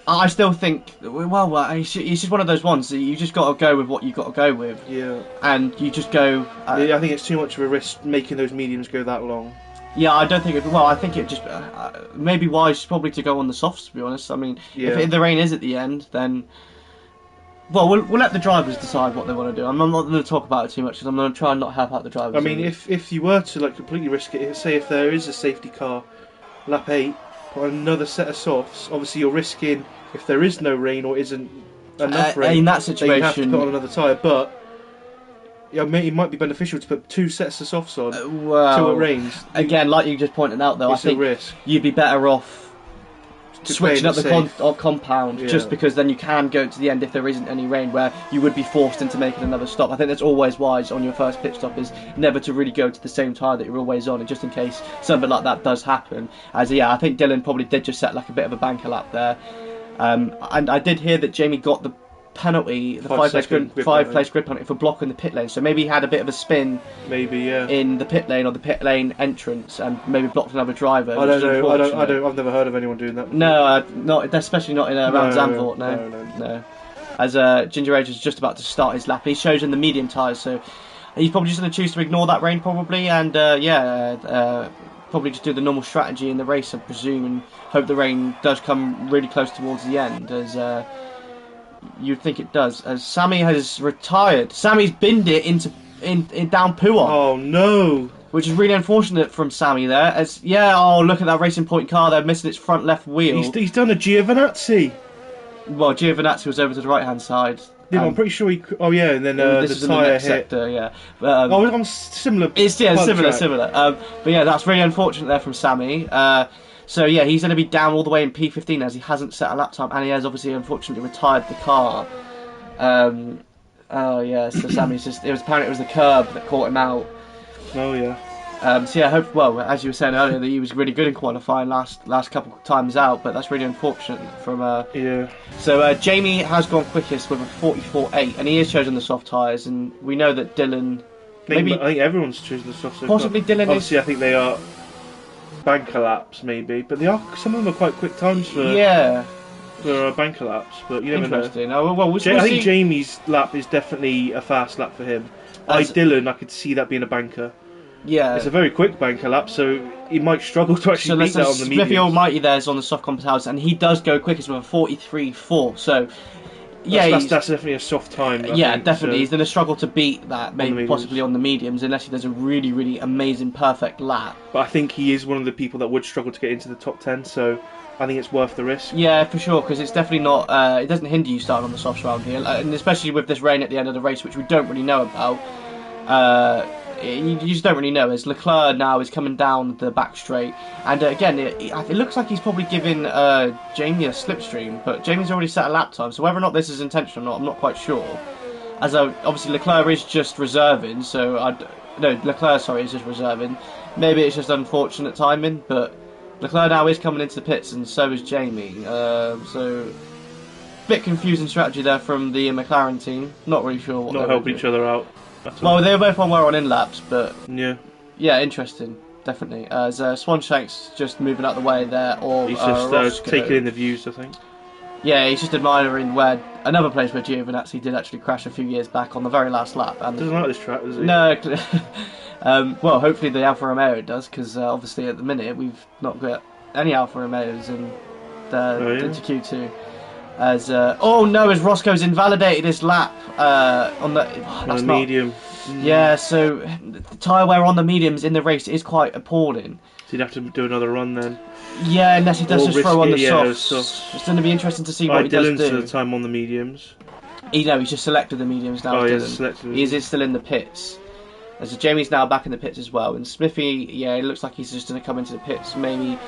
I still think, it's just one of those ones that you just got to go with what you got to go with. Yeah. And you just go... I think it's too much of a risk making those mediums go that long. Yeah, I don't think it. Well, I think it just maybe wise probably to go on the softs. To be honest, I mean, Yeah. if the rain is at the end, then we'll let the drivers decide what they want to do. I'm not going to talk about it too much because I'm going to try and not help out the drivers. I mean, if you were to like completely risk it, say if there is a safety car, lap 8, put another set of softs. Obviously, you're risking if there is no rain or isn't enough rain. In that then situation, you have to put on another tyre, but. Yeah, it might be beneficial to put 2 sets of softs on till it rains. Again, like you just pointed out, though, It's I think a risk. you'd be better off switching up the compound, just because then you can go to the end if there isn't any rain, where you would be forced into making another stop. I think that's always wise on your first pit stop, is never to really go to the same tyre that you're always on, and just in case something like that does happen. As I think Dylan probably did just set like a bit of a banker lap there, and I did hear that Jamie got the penalty, the 5-place grid penalty for blocking the pit lane. So maybe he had a bit of a spin, in the pit lane or the pit lane entrance, and maybe blocked another driver. I don't know. I've never heard of anyone doing that before. No, not especially not in around Zandvoort. No. As Ginger Age is just about to start his lap, he shows in the medium tyres, so he's probably just going to choose to ignore that rain probably, and probably just do the normal strategy in the race, I presume, and hope the rain does come really close towards the end, as you'd think it does, as Sammy has retired. Sammy's binned it in down Puon. Oh no! Which is really unfortunate from Sammy there. Look at that Racing Point car. They're missing its front left wheel. He's done a Giovinazzi. Well, Giovinazzi was over to the right hand side. Yeah, I'm pretty sure he. Oh yeah, and then the tyre hit. Sector, yeah. I'm similar. It's similar. But yeah, that's really unfortunate there from Sammy. So yeah, he's going to be down all the way in P15 as he hasn't set a lap time, and he has obviously unfortunately retired the car. So Sammy's just. Apparently it was the curb that caught him out. Oh yeah. I hope. Well, as you were saying earlier, that he was really good in qualifying last couple of times out, but that's really unfortunate from. Yeah. So Jamie has gone quickest with a 44.8, and he is chosen the soft tyres, and we know that Dylan. I think everyone's chosen the soft. Possibly Dylan. Obviously, I think they are banker laps, maybe, but some of them are quite quick times for banker laps. But you never know. Interesting. We'll I think Jamie's lap is definitely a fast lap for him. Dylan, I could see that being a banker. Yeah, it's a very quick banker lap, so he might struggle to actually beat that on the mediums. Smithy Almighty there is on the soft comp tires, and he does go quickest with a 43.4. So that's definitely a soft time. I think, definitely. He's going to struggle to beat that, maybe possibly on the mediums, unless he does a really, really amazing, perfect lap. But I think he is one of the people that would struggle to get into the top 10, so I think it's worth the risk. Yeah, for sure, because it's definitely not. It doesn't hinder you starting on the softs around here, and especially with this rain at the end of the race, which we don't really know about. You just don't really know, as Leclerc now is coming down the back straight, and again it looks like he's probably giving Jamie a slipstream, but Jamie's already set a lap time, so whether or not this is intentional or not, I'm not quite sure, as obviously Leclerc is just reserving, Leclerc is just reserving. Maybe it's just unfortunate timing, but Leclerc now is coming into the pits, and so is Jamie, so bit confusing strategy there from the McLaren team, not really sure what not helping each other out. Well, they were both on where on in laps, but yeah, interesting, definitely. As Swanshank's just moving out the way there, or he's just taking in the views, I think. Yeah, he's just admiring another place where Giovinazzi did actually crash a few years back on the very last lap. And doesn't like this track, does he? No. Well, hopefully the Alfa Romeo does, because obviously at the minute we've not got any Alfa Romeos into Q2. As as Roscoe's invalidated his lap on the medium. Yeah, so the tyre wear on the mediums in the race is quite appalling. So he'd have to do another run then. Yeah, unless he does just throw on the softs. It's going to be interesting to see what he does do. Dylan's the time on the mediums. He's just selected the mediums now. He is still in the pits. As Jamie's now back in the pits as well, and Smithy, it looks like he's just going to come into the pits maybe.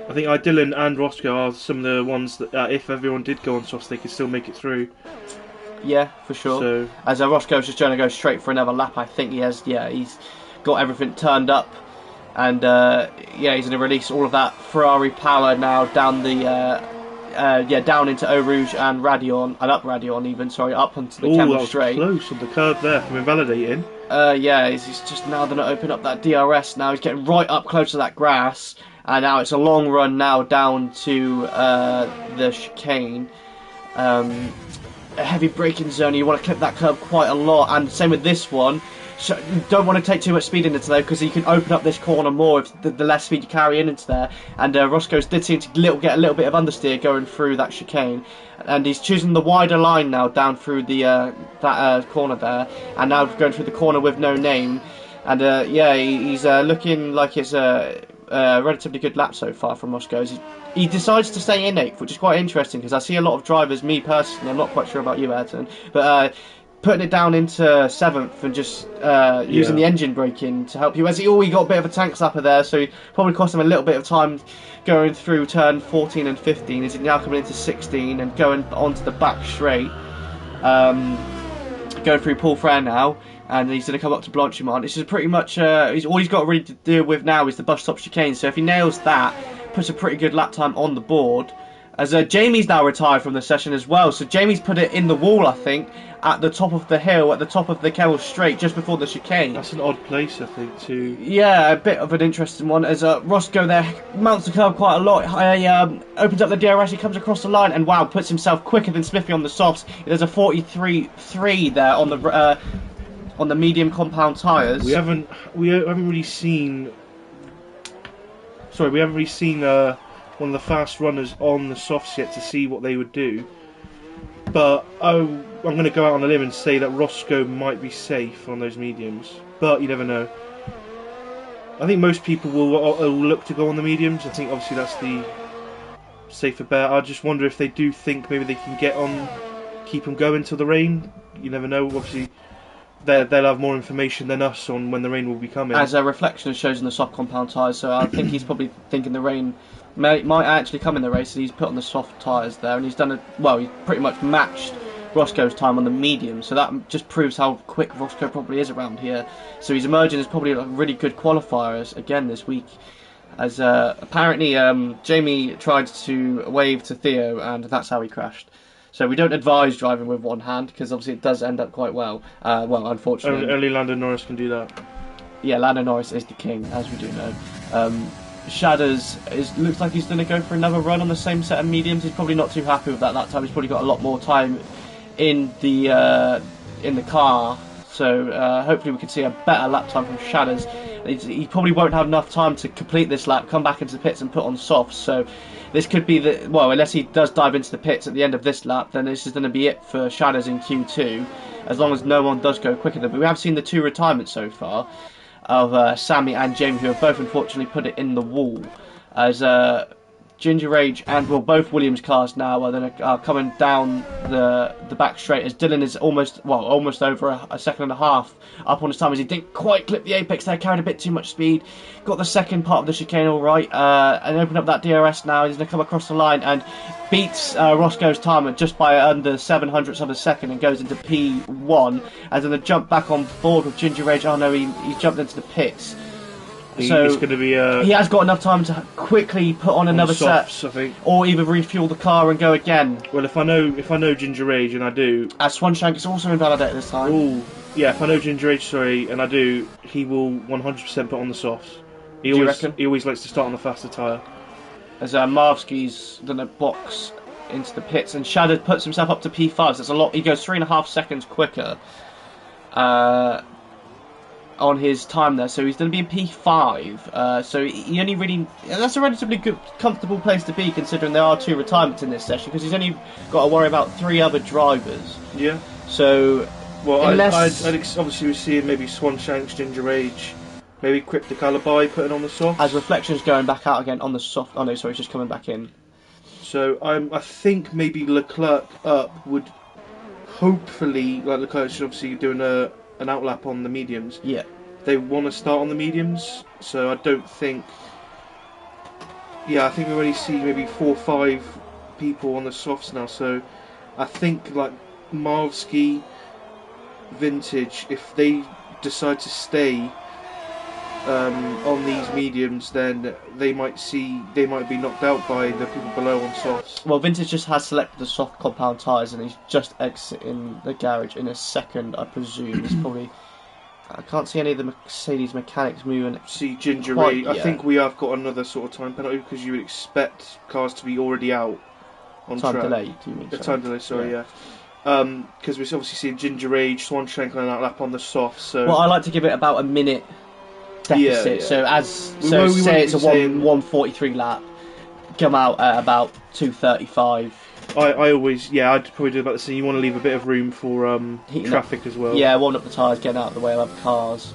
I think Dylan and Roscoe are some of the ones that, if everyone did go on softs, they could still make it through. Yeah, for sure. So, as Roscoe's just trying to go straight for another lap, I think he has. Yeah, he's got everything turned up, and he's going to release all of that Ferrari power now down down into Eau Rouge and Radion, and up Radion even. Sorry, up onto the Camel straight. Close on the curb there from invalidating. He's just now going to open up that DRS. Now he's getting right up close to that grass. And now it's a long run now down to the chicane. A heavy braking zone, you want to clip that curb quite a lot. And same with this one. So you don't want to take too much speed into there because you can open up this corner more if the less speed you carry into there. And Roscoe's did seem to get a little bit of understeer going through that chicane, and he's choosing the wider line now down through the that corner there, and now going through the corner with no name. And yeah, he's looking like it's a relatively good lap so far from Roscoe's. He decides to stay in 8th, which is quite interesting because I see a lot of drivers, me personally, I'm not quite sure about you, Ayrton, but putting it down into 7th and just using the engine braking to help you. As he got a bit of a tank slapper there, so it probably cost him a little bit of time going through turn 14 and 15. Is he now coming into 16 and going onto the back straight, going through Paul Frere now. And he's going to come up to Blanchimont. This is pretty much all he's got really to deal with now is the bus stop chicane. So if he nails that, puts a pretty good lap time on the board. As Jamie's now retired from the session as well. So Jamie's put it in the wall, I think, at the top of the hill, at the top of the Kennel Straight, just before the chicane. That's an odd place, I think, too. Yeah, a bit of an interesting one. As Roscoe there mounts the curve quite a lot. Opens up the DRS, he comes across the line, and wow, puts himself quicker than Smithy on the softs. There's a 43.3 there on the medium compound tyres. We haven't really seen. Sorry, we haven't really seen one of the fast runners on the softs yet to see what they would do. But I'm going to go out on a limb and say that Roscoe might be safe on those mediums. But you never know. I think most people will look to go on the mediums. I think obviously that's the safer bet. I just wonder if they do think maybe they can keep them going till the rain. You never know. Obviously, they'll have more information than us on when the rain will be coming. As a reflection shows in the soft compound tyres, so I think he's probably thinking the rain might actually come in the race, and he's put on the soft tyres there, and he's he's pretty much matched Roscoe's time on the medium, so that just proves how quick Roscoe probably is around here. So he's emerging as probably a really good qualifier again this week. As apparently Jamie tried to wave to Theo, and that's how he crashed. So we don't advise driving with one hand, because obviously it does end up quite well. Unfortunately. Only Lando Norris can do that. Yeah, Lando Norris is the king, as we do know. Shadders looks like he's going to go for another run on the same set of mediums. He's probably not too happy with that time. He's probably got a lot more time in the car. So hopefully we can see a better lap time from Shadders. He probably won't have enough time to complete this lap, come back into the pits and put on softs. So this could be unless he does dive into the pits at the end of this lap, then this is going to be it for Shadders in Q2, as long as no one does go quicker than. But we have seen the 2 retirements so far of Sammy and Jamie, who have both unfortunately put it in the wall. As Ginger Rage and both Williams cars now are coming down the back straight, as Dylan is almost over a second and a half up on his time, as he didn't quite clip the apex there, carried a bit too much speed, got the second part of the chicane all right, and opened up that DRS now. He's going to come across the line and beats Roscoe's time just by under 700ths of a second and goes into P1, as in the jump back on board with Ginger Rage. Oh no, he jumped into the pits. So it's going to be. He has got enough time to quickly put on another softs, set, I think, or either refuel the car and go again. Well, if I know Ginger Rage, and I do, Swanshank is also invalidated this time. Ooh, yeah. If I know Ginger Rage, and I do, he will 100% put on the softs. He always likes to start on the faster tyre. As Marvsky's done a box into the pits, and Shadow puts himself up to P5. So that's a lot. He goes 3.5 seconds quicker on his time there, so he's going to be in P5. So he only really, that's a relatively good, comfortable place to be, considering there are 2 retirements in this session, because he's only got to worry about 3 other drivers. Yeah. So, I'd obviously we see maybe Swanshanks, Ginger Rage, maybe Cryptic Alibi putting on the soft. As Reflection's going back out again on the soft. Oh no, sorry, he's just coming back in. So I think maybe Leclerc up would hopefully, like Leclerc's obviously doing an outlap on the mediums. Yeah. They want to start on the mediums, so I don't think. Yeah, I think we already see maybe 4 or 5 people on the softs now. So I think like Marvsky, Vintage, if they decide to stay on these mediums, then they might be knocked out by the people below on softs. Well, Vintage just has selected the soft compound tyres, and he's just exiting the garage in a second, I presume. It's probably, I can't see any of the Mercedes mechanics moving. See Ginger Ray, I think we have got another sort of time penalty, because you would expect cars to be already out on time track. delay, do you mean? Time delay, sorry, yeah. because we're obviously seeing Ginger Age, Swanshank on that lap on the soft. So Well, I like to give it about a minute deficit. Yeah. So say it's a 1:43 lap, come out at about 2:35. I'd probably do about the same. You want to leave a bit of room for traffic as well. Yeah, warming up the tyres, getting out of the way of other cars.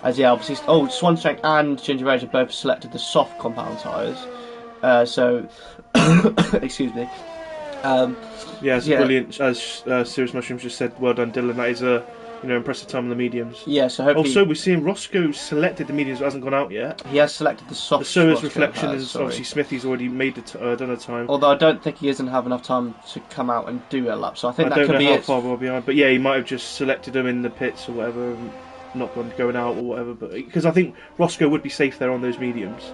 As obviously, Swanshank and Ginger Age have both selected the soft compound tyres. Excuse me. Brilliant. As Serious Mushrooms just said, well done, Dylan. That is a impressive time on the mediums. Yeah, so hopefully... Also, we're seeing Roscoe selected the mediums, but hasn't gone out yet. He has selected the soft. So has Reflection, and obviously Smithy's already made done a time. Although I don't think he doesn't have enough time to come out and do a lap, so I think that could be it. I don't know how far we're behind, but yeah, he might have just selected them in the pits or whatever, and not going out or whatever. But because I think Roscoe would be safe there on those mediums.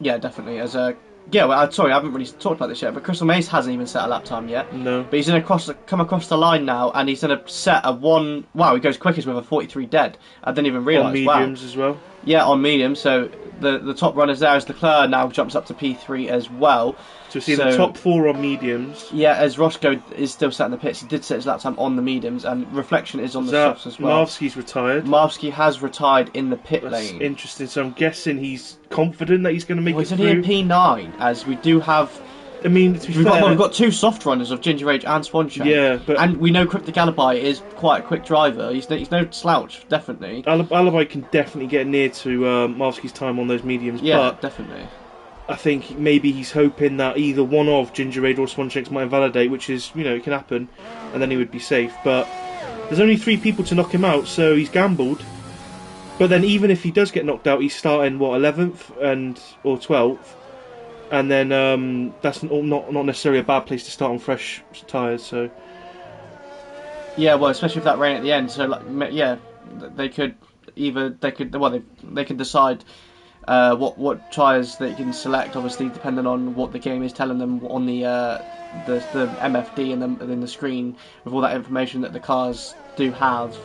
Yeah, definitely. Sorry, I haven't really talked about this yet, but Crystal Maze hasn't even set a lap time yet. No. But he's going to come across the line now, and he's going to set a one... Wow, he goes quickest with a 43 dead. I didn't even realise. On mediums as well? Yeah, on mediums. So the top runners there is Leclerc now jumps up to P3 as well. So we're seeing the top 4 on mediums. Yeah, as Roscoe is still sat in the pits, he did set his lap time on the mediums, and Reflection is on the softs as well. Marvsky's retired. Marvsky has retired in the pit lane. Interesting. So I'm guessing he's confident that he's going to make it through. He's only in P9, as we do have... I mean, to be fair... We've got 2 soft runners of Ginger Age and Swanshank. Yeah, but... And we know Cryptic Alibi is quite a quick driver. He's no slouch, definitely. Alibi can definitely get near to Marvsky's time on those mediums. Yeah, but definitely. I think maybe he's hoping that either one of Ginger Age or Swanshanks might invalidate, which is, it can happen, and then he would be safe. But there's only 3 people to knock him out, so he's gambled. But then even if he does get knocked out, he's starting, 11th or 12th? And then that's not necessarily a bad place to start on fresh tyres, so... Yeah, well, especially with that rain at the end, so, they can decide... what tyres they can select, obviously depending on what the game is telling them on the MFD and then the screen with all that information that the cars do have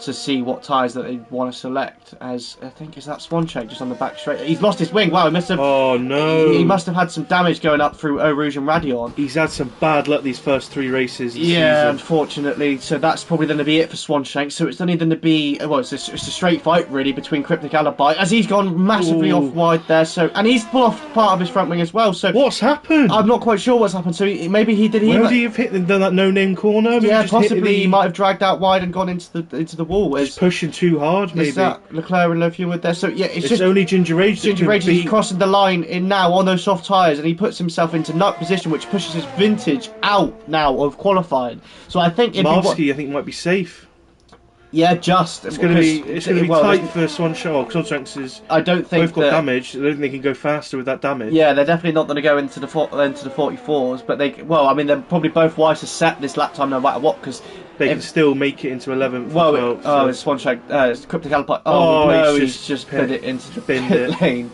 to see what tyres that they want to select. As I think is that Swanshank just on the back straight. He's lost his wing. Wow, he must have. Oh no! He must have had some damage going up through Eau Rouge and Radion. He's had some bad luck these first 3 races. Yeah, unfortunately. So that's probably going to be it for Swanshank. So it's only going to be it's a straight fight really between Cryptic Alibi as he's gone massively off wide there. So and he's pulled off part of his front wing as well. So what's happened? I'm not quite sure what's happened. So maybe he did. Would he have hit that no-name corner? Yeah, possibly. He might have dragged out wide and gone into the wall. Just pushing too hard, maybe. Is that Leclerc and Lothian with there? So yeah, it's just only Ginger Age. Ginger Age is crossing the line in now on those soft tyres, and he puts himself into nut position, which pushes his vintage out now of qualifying. So I think Marvsky, I think, might be safe. Yeah, just it's going to be tight for Swanshank. Swanshanks is. I don't think both got damage. I don't think they can go faster with that damage. Yeah, they're definitely not going to go into the 44s, but they're probably both wise to set this lap time no matter what because they can still make it into 11th. It's Swanshank. It's Cryptic Alibi. Oh no, he's just put it into the pit lane.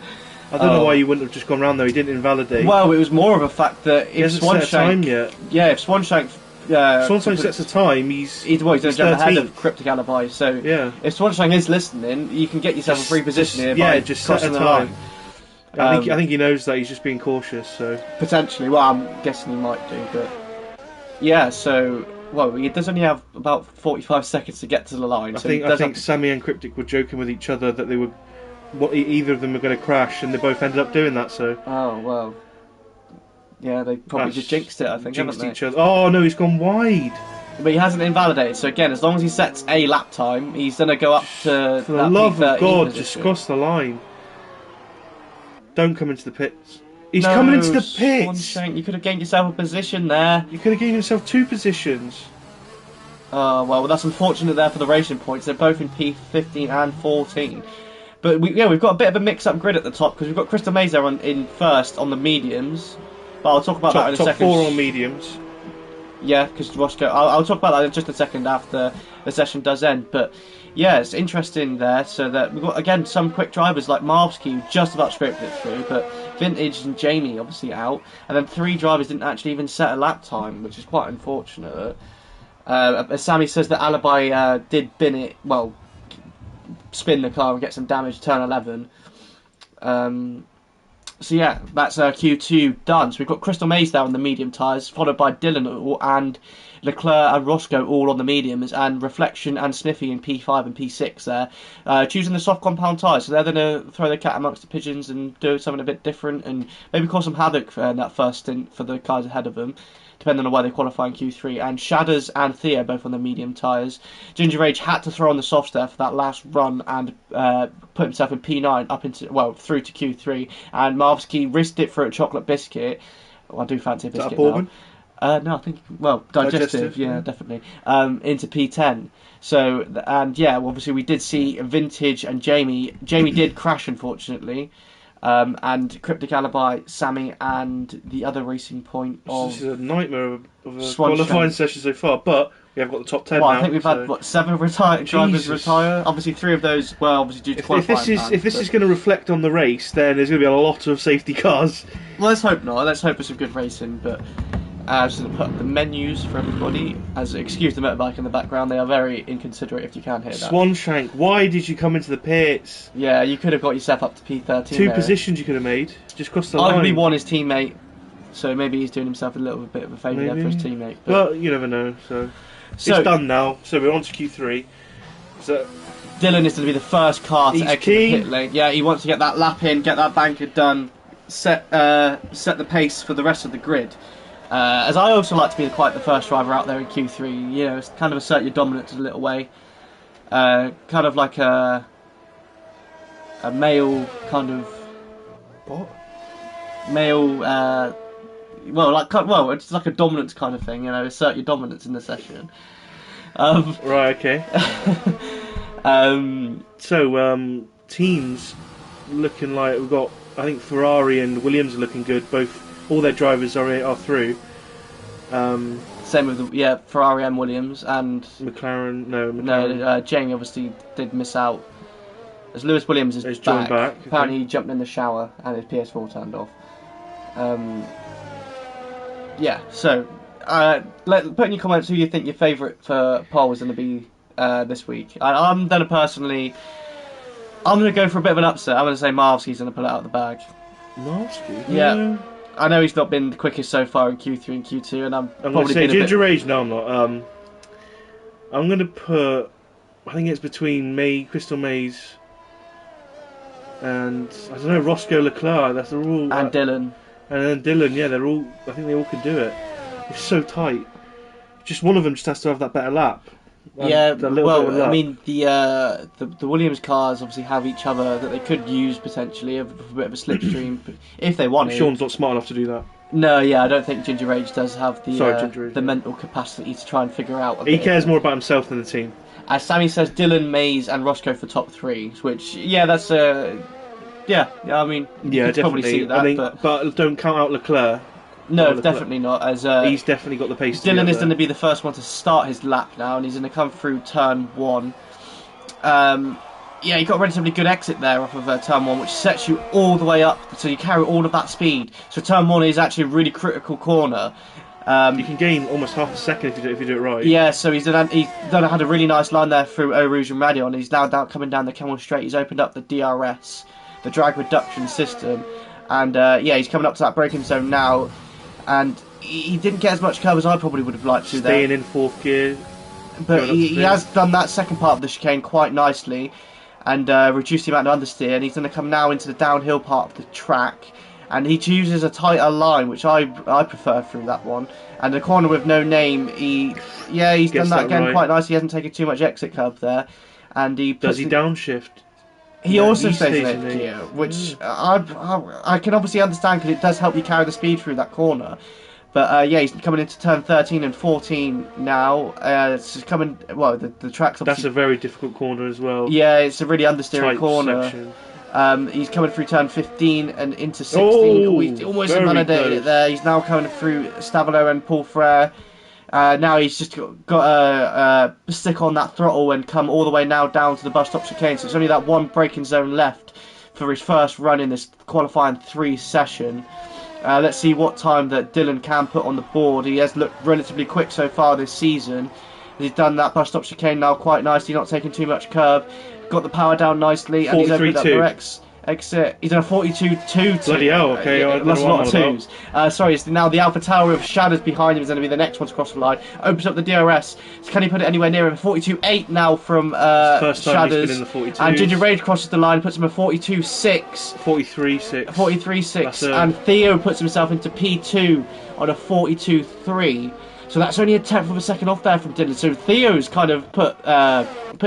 I don't know why you wouldn't have just gone round though. He didn't invalidate. Well, it was more of a fact that if Swanshank set a time yet. Yeah, if Swanshank. Swanshank sets a time. He's going to jump ahead of Cryptic Alibi. So yeah. If Swanshank is listening, you can get yourself a free position here. Yeah, just set a time. I think he knows that he's just being cautious. So potentially, well, I'm guessing he might do, but yeah. So he does only have about 45 seconds to get to the line. I think Sammy and Cryptic were joking with each other that they were, either of them were going to crash, and they both ended up doing that. So well. Yeah, they probably just jinxed it, I think, jinxed each other. Oh, no, he's gone wide. But he hasn't invalidated, so again, as long as he sets a lap time, he's going to go up to For the love of God, position. just cross the line. Don't come into the pits. He's coming into the pits! Swanshank, you could have gained yourself a position there. You could have gained yourself 2 positions. Well, that's unfortunate there for the racing points. They're both in P15 and 14. But we've got a bit of a mix-up grid at the top, because we've got Crystal Maze there in first on the mediums. But I'll talk about that in a second. Top 4 on mediums. Yeah, because Roscoe. I'll talk about that in just a second after the session does end. But yeah, it's interesting there. So that we've got again some quick drivers like Marvsky who just about scraped it through, but Vintage and Jamie obviously out, and then 3 drivers didn't actually even set a lap time, which is quite unfortunate. Sammy says that Alibi did spin the car and get some damage, turn 11. So yeah, that's Q2 done. So we've got Crystal Maze there on the medium tyres, followed by Dylan and Leclerc and Roscoe all on the mediums, and Reflection and Sniffy in P5 and P6 there, choosing the soft compound tyres. So they're going to throw their cat amongst the pigeons and do something a bit different and maybe cause some havoc in that first stint for the guys ahead of them, depending on where they qualify in Q3. And Shadders and Thea both on the medium tyres. Ginger Rage had to throw on the softs there for that last run and put himself in P9 up into, well, through to Q3. And Marvsky risked it for a chocolate biscuit. I do fancy a biscuit now. No, I think, well, digestive, yeah, definitely. Into P10. So, and yeah, obviously we did see Vintage and Jamie. Jamie did crash, unfortunately. And Cryptic Alibi, Sammy, and the other Racing Point of... This is a nightmare of a qualifying session so far, but we have got the top 10 now. I think we've had, 7 drivers retire? Obviously 3 of those were obviously due to qualifying. If this is going to reflect on the race, then there's going to be a lot of safety cars. Well, let's hope not. Let's hope for some good racing, but... just going to put up the menus for everybody. Excuse the motorbike in the background, they are very inconsiderate if you can't hear that. Swanshank, why did you come into the pits? Yeah, you could have got yourself up to P13. 2 positions you could have made. Just crossed the line. Arguably one his teammate, so maybe he's doing himself a little bit of a favour there for his teammate. But you never know, so it's done now. So we're on to Q3. So Dylan is going to be the first car to exit the pit lane. Yeah, he wants to get that lap in, get that banker done, set the pace for the rest of the grid. As I also like to be quite the first driver out there in Q3, you know, it's kind of assert your dominance in a little way. Kind of like a male kind of... What? Male, it's like a dominance kind of thing, you know, assert your dominance in the session. Right, okay. So, teams looking like we've got, I think Ferrari and Williams are looking good, all their drivers are through. Same with Ferrari and Williams and McLaren. No, Jamie obviously did miss out. As Lewis Williams is back. Apparently he jumped in the shower and his PS4 turned off. So put in your comments who you think your favourite for pole is going to be this week. I'm going to go for a bit of an upset. I'm going to say Marvsky's going to pull it out of the bag. Marvsky? Yeah. I know he's not been the quickest so far in Q3 and Q2, and I'm going to say Ginger Rage. No, I'm not. I'm going to put. I think it's between Crystal Maze, and I don't know, Roscoe Leclerc. That's all. And Dylan. And then Dylan. Yeah, they're all. I think they all can do it. It's so tight. Just one of them just has to have that better lap. Yeah, well, I mean, the Williams cars obviously have each other that they could use potentially a bit of a slipstream if they wanted. Sean's not smart enough to do that. No, yeah, I don't think Ginger Rage does have the mental capacity to try and figure out. He cares more about himself than the team. As Sammy says, Dylan, Maze, and Roscoe for top 3, which that's I mean, you could probably see that, but don't count out Leclerc. No, definitely not. As he's definitely got the pace. Dylan is going to be the first one to start his lap now, and he's going to come through turn 1. He got a relatively good exit there off of turn 1, which sets you all the way up, so you carry all of that speed. So turn 1 is actually a really critical corner. You can gain almost half a second if you do it right. Yeah, so he's had a really nice line there through Eau Rouge and Radion. He's now coming down the Camel Straight. He's opened up the DRS, the drag reduction system, and he's coming up to that braking zone now. And he didn't get as much curve as I probably would have liked to there. Staying in 4th gear. But he has done that second part of the chicane quite nicely and reduced the amount of understeer. And he's going to come now into the downhill part of the track. And he chooses a tighter line, which I prefer through that one. And the corner with no name, he's done that again quite nicely. He hasn't taken too much exit curve there. And does he downshift? He also stays in 8th gear, which I can obviously understand because it does help you carry the speed through that corner. But he's coming into turn 13 and 14 now. It's coming. Well, the track's obviously. That's a very difficult corner as well. Yeah, it's a really understeering corner. He's coming through turn 15 and into 16. He almost invalidated it there. He's now coming through Stavelo and Paul Frere. Now he's just got to stick on that throttle and come all the way now down to the bus stop chicane. So it's only that one braking zone left for his first run in this qualifying 3 session. Let's see what time that Dylan can put on the board. He has looked relatively quick so far this season. He's done that bus stop chicane now quite nicely, not taking too much curb. Got the power down nicely, and he's opened up the Rex. exit. He's in a 42-2. Bloody hell, okay, I don't know That's a what lot of I'm on twos. Sorry, it's now the Alpha Tower of Shadows behind him is going to be the next one to cross the line. Opens up the DRS. So can he put it anywhere near him? 42-8 now from First time Shadows. he's been in the 42s. And Ginger Rage crosses the line, puts him at 42-6. 43-6. 43-6. And Theo puts himself into P2 on a 42-3. So that's only a tenth of a second off there from Dylan. So Theo's kind of put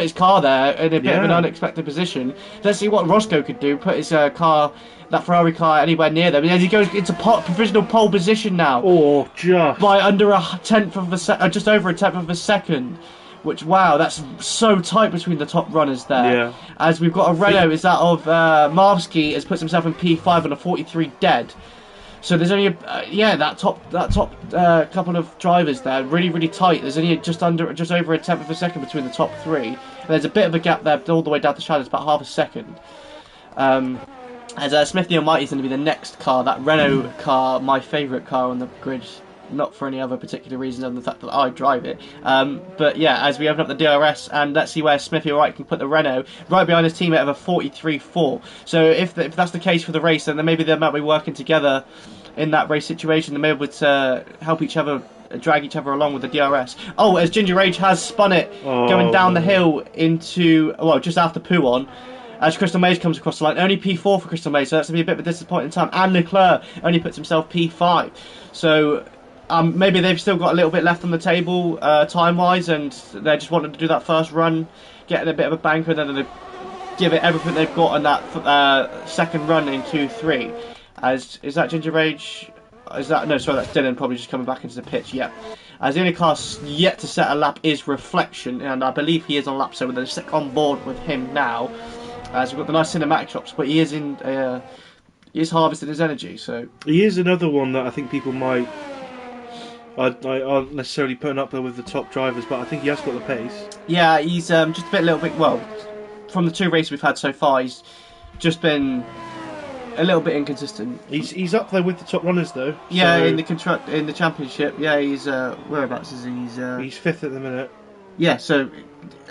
his car there in a bit of an unexpected position. Let's see what Roscoe could do. Put his car, that Ferrari car, anywhere near them. And he goes into provisional pole position now. Oh, just by under a tenth of a just over a tenth of a second. Which, wow, that's so tight between the top runners there. Yeah. As we've got a Renault, is that of Marvsky, has puts himself in P5 on a 43 dead. So there's only that top couple of drivers there, really tight. There's only just over a tenth of a second between the top three. And there's a bit of a gap there all the way down to Shadows, about half a second. As Smithy and Mighty's going to be the next car, that Renault car, my favourite car on the grid. Not for any other particular reason other than the fact that I drive it. But yeah, as we open up the DRS, and let's see where Smithy or Wright can put the Renault right behind his teammate of a 43-4. So if that's the case for the race, then maybe they might be working together in that race situation. They may be able to help each other, drag each other along with the DRS. Oh, as Ginger Rage has spun it, going down the hill into, just after Pouon. As Crystal Maze comes across the line, only P4 for Crystal Maze, so that's going to be a bit of a disappointing time. And Leclerc only puts himself P5. So maybe they've still got a little bit left on the table time-wise, and they just wanted to do that first run, get a bit of a banker, and then they give it everything they've got on that second run in Q3. Is that Ginger Rage? That's Dylan probably just coming back into the pitch. Yeah. As the only car yet to set a lap is Reflection, and I believe he is on lap, so we're going to stick on board with him now. As we've got the nice cinematic shots, but he is harvesting his energy. So he is another one that I think people might. I aren't necessarily putting up there with the top drivers, but I think he has got the pace. Yeah, he's just a little bit. Well, from the two races we've had so far, he's just been a little bit inconsistent. He's up there with the top runners though. Yeah, so in the championship. Yeah, he's whereabouts is he? He's fifth at the minute. Yeah, so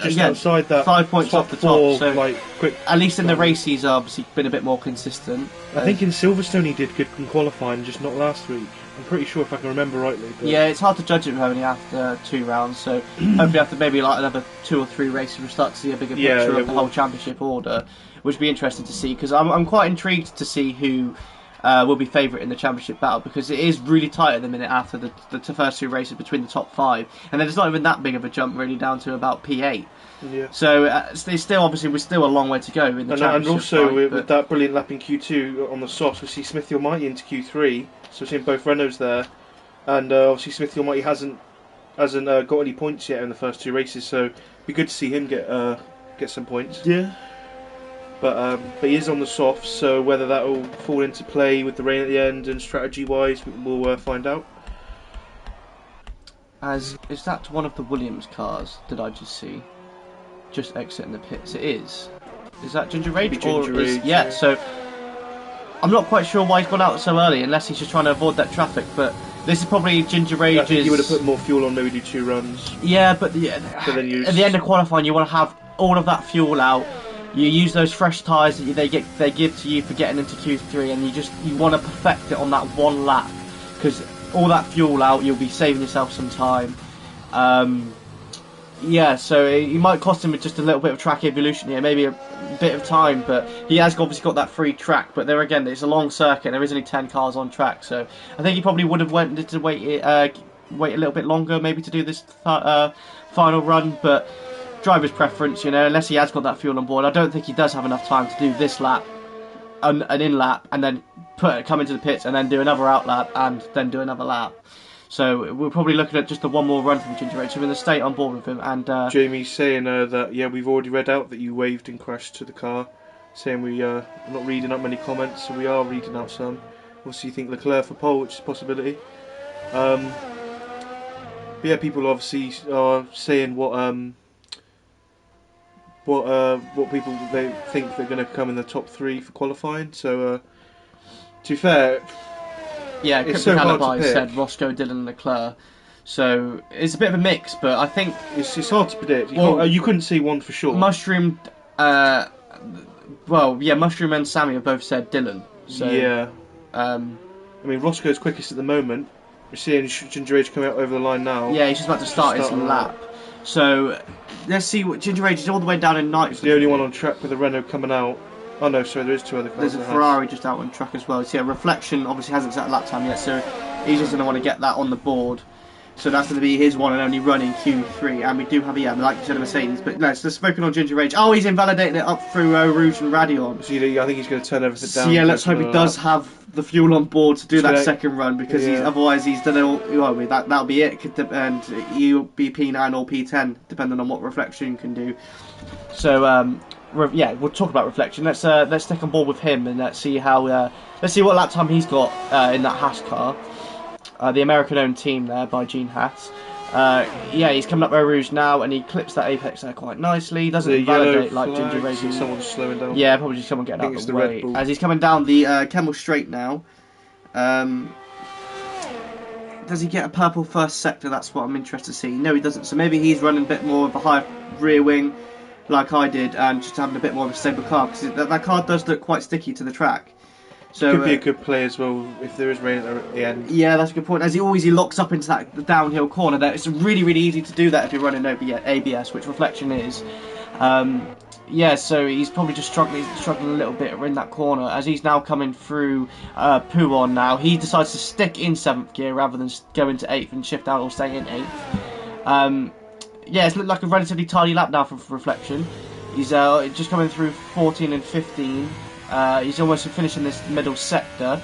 just outside that 5 points off the top. So quick. At least in the race, he's obviously been a bit more consistent. I think in Silverstone he did good in qualifying, just not last week. I'm pretty sure if I can remember rightly. But yeah, it's hard to judge it only after 2 rounds. So hopefully after maybe like another 2 or 3 races, we'll start to see a bigger picture of the whole championship order, which will be interesting to see. Because I'm quite intrigued to see who will be favourite in the championship battle, because it is really tight at the minute after the first 2 races between the top 5, and then it's not even that big of a jump really down to about P8. Yeah. So it's still we're still a long way to go in the championship. And also with that brilliant lap in Q2 on the softs, we see Smithy Almighty into Q3, so we're seeing both Renaults there, and obviously Smithy Almighty hasn't got any points yet in the first 2 races, so it'd be good to see him get some points. Yeah. But he is on the softs, so whether that will fall into play with the rain at the end and strategy-wise, we'll find out. Is that one of the Williams cars? Did I just see? Just exiting the pits. It is. Is that Ginger Rage? Yeah. So I'm not quite sure why he's gone out so early, unless he's just trying to avoid that traffic. But this is probably Ginger Rage's. I think you would have put more fuel on, maybe do 2 runs. Yeah, but then at the end of qualifying, you want to have all of that fuel out. You use those fresh tyres that they give to you for getting into Q3, and you want to perfect it on that one lap, because all that fuel out, you'll be saving yourself some time. Yeah, so it might cost him just a little bit of track evolution here, maybe a bit of time, but he has obviously got that free track. But there again, it's a long circuit. There is only 10 cars on track, so I think he probably would have wanted to wait a little bit longer, maybe to do this final run, but. Driver's preference, unless he has got that fuel on board. I don't think he does have enough time to do this lap, an in lap, and then come into the pits, and then do another out lap, and then do another lap. So we're probably looking at just the one more run from Ginger Rage. So we're going to stay on board with him. And Jamie's saying that we've already read out that you waved and crashed to the car, saying we are not reading up many comments, so we are reading out some. Obviously, you think Leclerc for pole, which is a possibility. But yeah, people obviously are saying what people they think they're going to come in the top 3 for qualifying. So to be fair, yeah, it's so hard to pick. Said Roscoe, Dylan, Leclerc. So it's a bit of a mix, but I think it's hard to predict. You couldn't see one for sure. Mushroom Well, yeah, Mushroom and Sammy have both said Dylan. So, yeah. Um, I mean, Roscoe's quickest at the moment. We're seeing Ginger Age coming out over the line now. yeah, he's just about to start his lap. So, let's see what Ginger Age is all the way down in ninth. He's the only one on track with a Renault coming out. Oh no, sorry, there is 2 other cars. There's a Ferrari just out on track as well. So, yeah, Reflection obviously hasn't set a lap time yet, so he's just going to want to get that on the board. So that's going to be his one and only run in Q3. And we do have, like you said, a Mercedes. But no, so spoken on Ginger Age. Oh, he's invalidating it up through Rouge and Radion. So I think he's going to turn everything down. So yeah, let's hope he does have the fuel on board to do that second run, because yeah. otherwise he's done it all. Well, that'll be it. And he'll be P9 or P10, depending on what Reflection can do. So yeah, we'll talk about Reflection. Let's stick on board with him and let's see how. Let's see what lap time he's got in that Haas car. The American-owned team there by Gene Haas. Yeah, he's coming up Eau Rouge now, and he clips that apex there quite nicely. He doesn't validate like Ginger Racing. Someone's slowing down. Yeah, probably just someone getting out of the way. As he's coming down the Kemmel Straight now. Does he get a purple first sector? That's what I'm interested to see. No, he doesn't. So maybe he's running a bit more of a high rear wing, like I did, and just having a bit more of a stable car, because that car does look quite sticky to the track. So could be a good play as well if there is rain at the end. Yeah, that's a good point. As he locks up into the downhill corner there. It's really, really easy to do that if you're running ABS, which Reflection is. Yeah, so he's probably just struggling a little bit in that corner as he's now coming through Pouon now. He decides to stick in 7th gear rather than go into 8th and shift out or stay in 8th. Yeah, it's looked like a relatively tidy lap now for Reflection. He's just coming through 14 and 15. He's almost finishing this middle sector.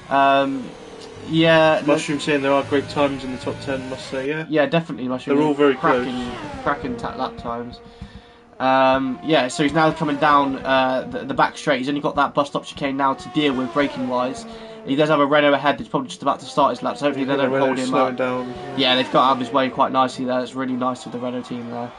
Yeah, Mushroom saying there are great times in the top 10, must say, yeah? Yeah, definitely, Mushroom. They're all very cracking lap times. Yeah, so he's now coming down the back straight. He's only got that bus stop chicane now to deal with braking-wise. He does have a Renault ahead that's probably just about to start his lap, so hopefully they don't hold him up. Down. Yeah, they've got out of his way quite nicely there. It's really nice with the Renault team there.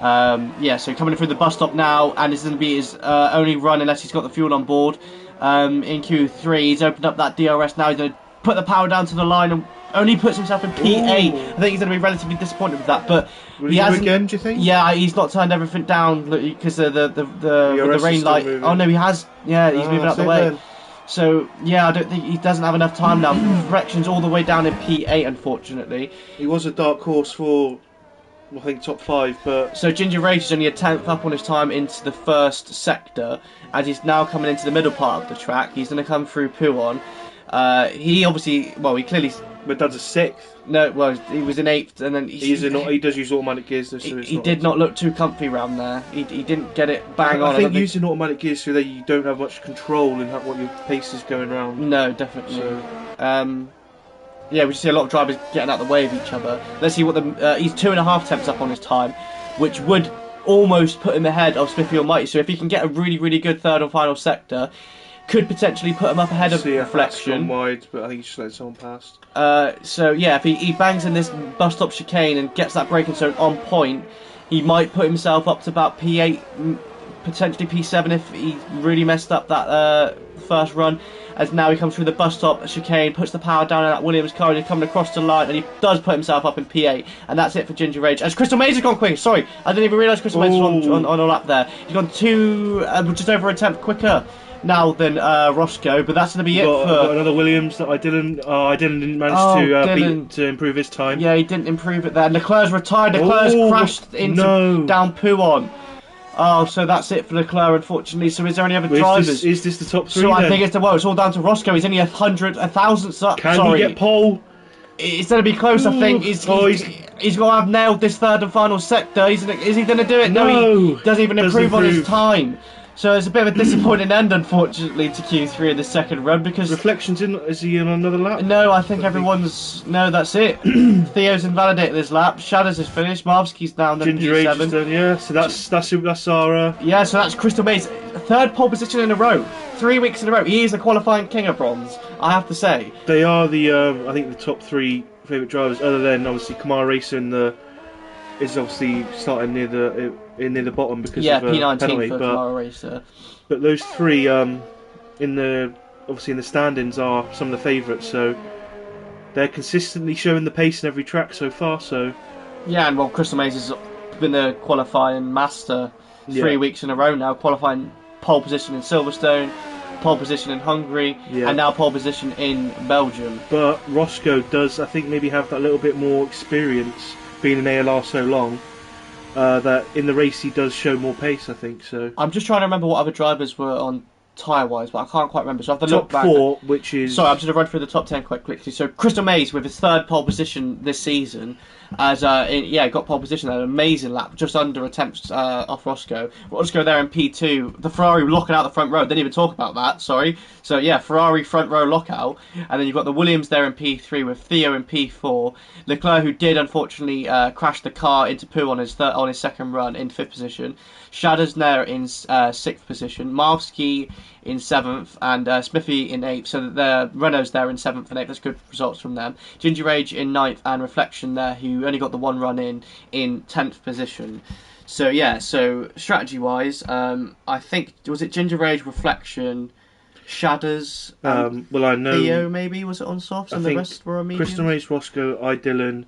Yeah, so coming through the bus stop now, and this is going to be his only run unless he's got the fuel on board. In Q3, he's opened up that DRS now. He's going to put the power down to the line and only puts himself in P8. I think he's going to be relatively disappointed with that, but will he hasn't. Again, do you think? Yeah, he's not turned everything down because the rain light. Moving. Oh no, he has. Yeah, he's moving out the way. Then. So yeah, I don't think he doesn't have enough time now. Reflection's all the way down in P8, unfortunately. He was a dark horse for, I think, top 5, but... So Ginger Rage is only a 10th up on his time into the first sector, as he's now coming into the middle part of the track. He's going to come through Pouon. He obviously, well, he clearly... But that's a 6th. No, well, he was in 8th, and then... He does use automatic gears, though, so he did not look too comfy around there. He didn't get it bang on. I think using automatic gears so that you don't have much control in what your pace is going around. No, definitely. So. Yeah, we see a lot of drivers getting out of the way of each other. Let's see what he's 2.5 tenths up on his time, which would almost put him ahead of Smithy Almighty. So if he can get a really, really good third and final sector, could potentially put him up ahead of Reflection. Wide, but I think he just let someone past. So yeah, if he bangs in this bus stop chicane and gets that braking zone on point, he might put himself up to about P8, potentially P7 if he really messed up that first run. As now he comes through the bus stop chicane, puts the power down in that Williams car, and he's coming across the line, and he does put himself up in P8, and that's it for Ginger Rage. As Crystal Maze has gone quick, sorry, I didn't even realise Crystal Maze was on a lap there. He's gone just over a tenth quicker now than Roscoe, but that's going to be got another Williams that I didn't manage to improve his time. Yeah, he didn't improve it there. Leclerc's retired. Leclerc's crashed into down Pouon. Oh, so that's it for Leclerc, unfortunately. So is there any other drivers? Is this the top 3 So I think it's all down to Roscoe. He's only 1,000th up. Can he get pole? It's going to be close, I think. He's got to have nailed this third and final sector. Is he going to do it? No, he doesn't even improve on his time. So it's a bit of a disappointing end, unfortunately, to Q3 in the second run because Reflection's in. Is he in another lap? No, I think everyone's. No, that's it. Theo's invalidated this lap. Shadows is finished. Marvsky's down. Ginger Age is done. Yeah, so that's our. Yeah, so that's Crystal Maze, third pole position in a row, 3 weeks in a row. He is a qualifying king of bronze, I have to say. They are the I think the top 3 favourite drivers, other than obviously Kamara Racer is obviously starting near the bottom because of P19 penalty, for Kamara Racer. But those 3 in the standings are some of the favourites, so they're consistently showing the pace in every track so far. So yeah, and Crystal Maze has been the qualifying master 3 weeks in a row now, qualifying pole position in Silverstone, pole position in Hungary, Yeah. and now pole position in Belgium. But Roscoe does, I think, maybe have that little bit more experience being in ALR so long. That in the race he does show more pace, I think. So I'm just trying to remember what other drivers were on tyre-wise, but I can't quite remember. So I have to look top back. 4, which is Sorry, I'm just going to run through the top 10 quite quickly. So Crystal Mays with his 3rd pole position this season, as got pole position, an amazing lap, just under attempts off Roscoe. Roscoe there in P2, the Ferrari locking out the front row. Didn't even talk about that. Sorry. So yeah, Ferrari front row lockout, and then you've got the Williams there in P3 with Theo in P4. Leclerc, who did unfortunately crash the car into poo on his second run, in 5th position. Shadders there in 6th position. Marvsky in 7th, and Smithy in 8th. So the Renault's there in 7th and 8th. That's good results from them. Ginger Age in 9th, and Reflection there, who only got the one run in 10th position. So yeah, so strategy wise, I think, was it Ginger Age, Reflection, Shadders, well, I know Theo maybe was it on softs, and the rest were on mediums? Crystal Mays, Roscoe, Dylan,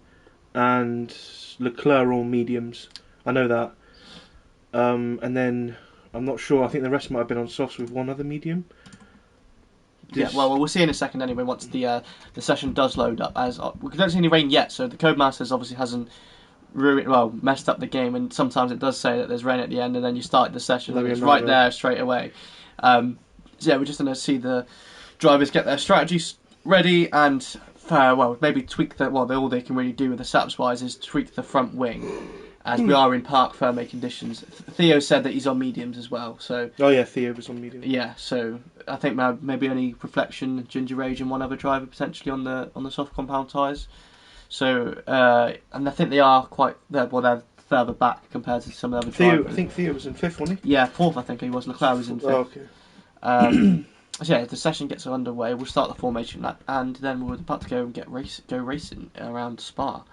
and Leclerc are all mediums. I know that. And then I'm not sure. I think the rest might have been on softs with one other medium. Yeah, well, we'll see in a second anyway. Once the session does load up, as we don't see any rain yet, so the Codemasters obviously hasn't messed up the game, and sometimes it does say that there's rain at the end, and then you start the session and it's right there straight away. So yeah, we're just going to see the drivers get their strategies ready and maybe tweak all they can really do with the SAPs wise is tweak the front wing, as we are in park Ferme conditions. Theo said that he's on mediums as well, so Theo was on mediums. Yeah, so I think maybe only Reflection, Ginger Rage, and one other driver potentially on the soft compound tyres. So and I think they are they're further back compared to some of the other drivers. I think Theo was in 5th, wasn't he? Yeah, 4th I think he was. Leclerc was in 5th. Oh, okay. So yeah, the session gets underway. We'll start the formation lap, and then we're about to go and go racing around Spa.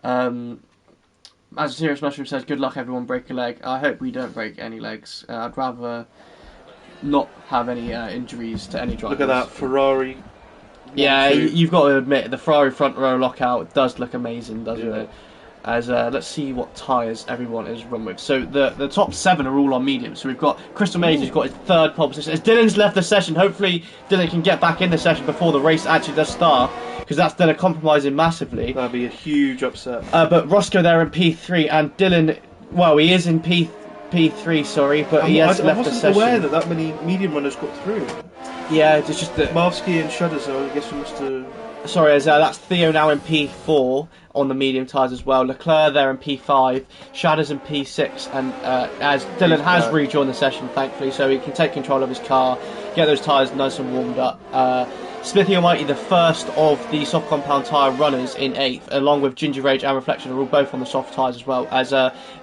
As a Serious Mushroom says, good luck everyone, break a leg. I hope we don't break any legs. I'd rather not have any injuries to any drivers. Look at that, Ferrari. Yeah, you've got to admit, the Ferrari front row lockout does look amazing, doesn't it? As let's see what tyres everyone is run with. So the top 7 are all on medium. So we've got Crystal Mays, who's got his 3rd pole position. As Dylan's left the session, hopefully Dylan can get back in the session before the race actually does start, because that's going to compromise him massively. That'd be a huge upset. But Roscoe there in P3, and Dylan, he is in P3, sorry, but he has left the session. I wasn't aware that many medium runners got through. Yeah, it's just that Marvsky and Shudders, I guess we must have... Sorry, that's Theo now in P4 on the medium tyres as well. Leclerc there in P5, Shadders in P6, and as Dylan has rejoined the session, thankfully, so he can take control of his car, get those tyres nice and warmed up. Smithy Almighty, the first of the soft compound tyre runners in 8th, along with Ginger Rage and Reflection, are all both on the soft tyres as well. As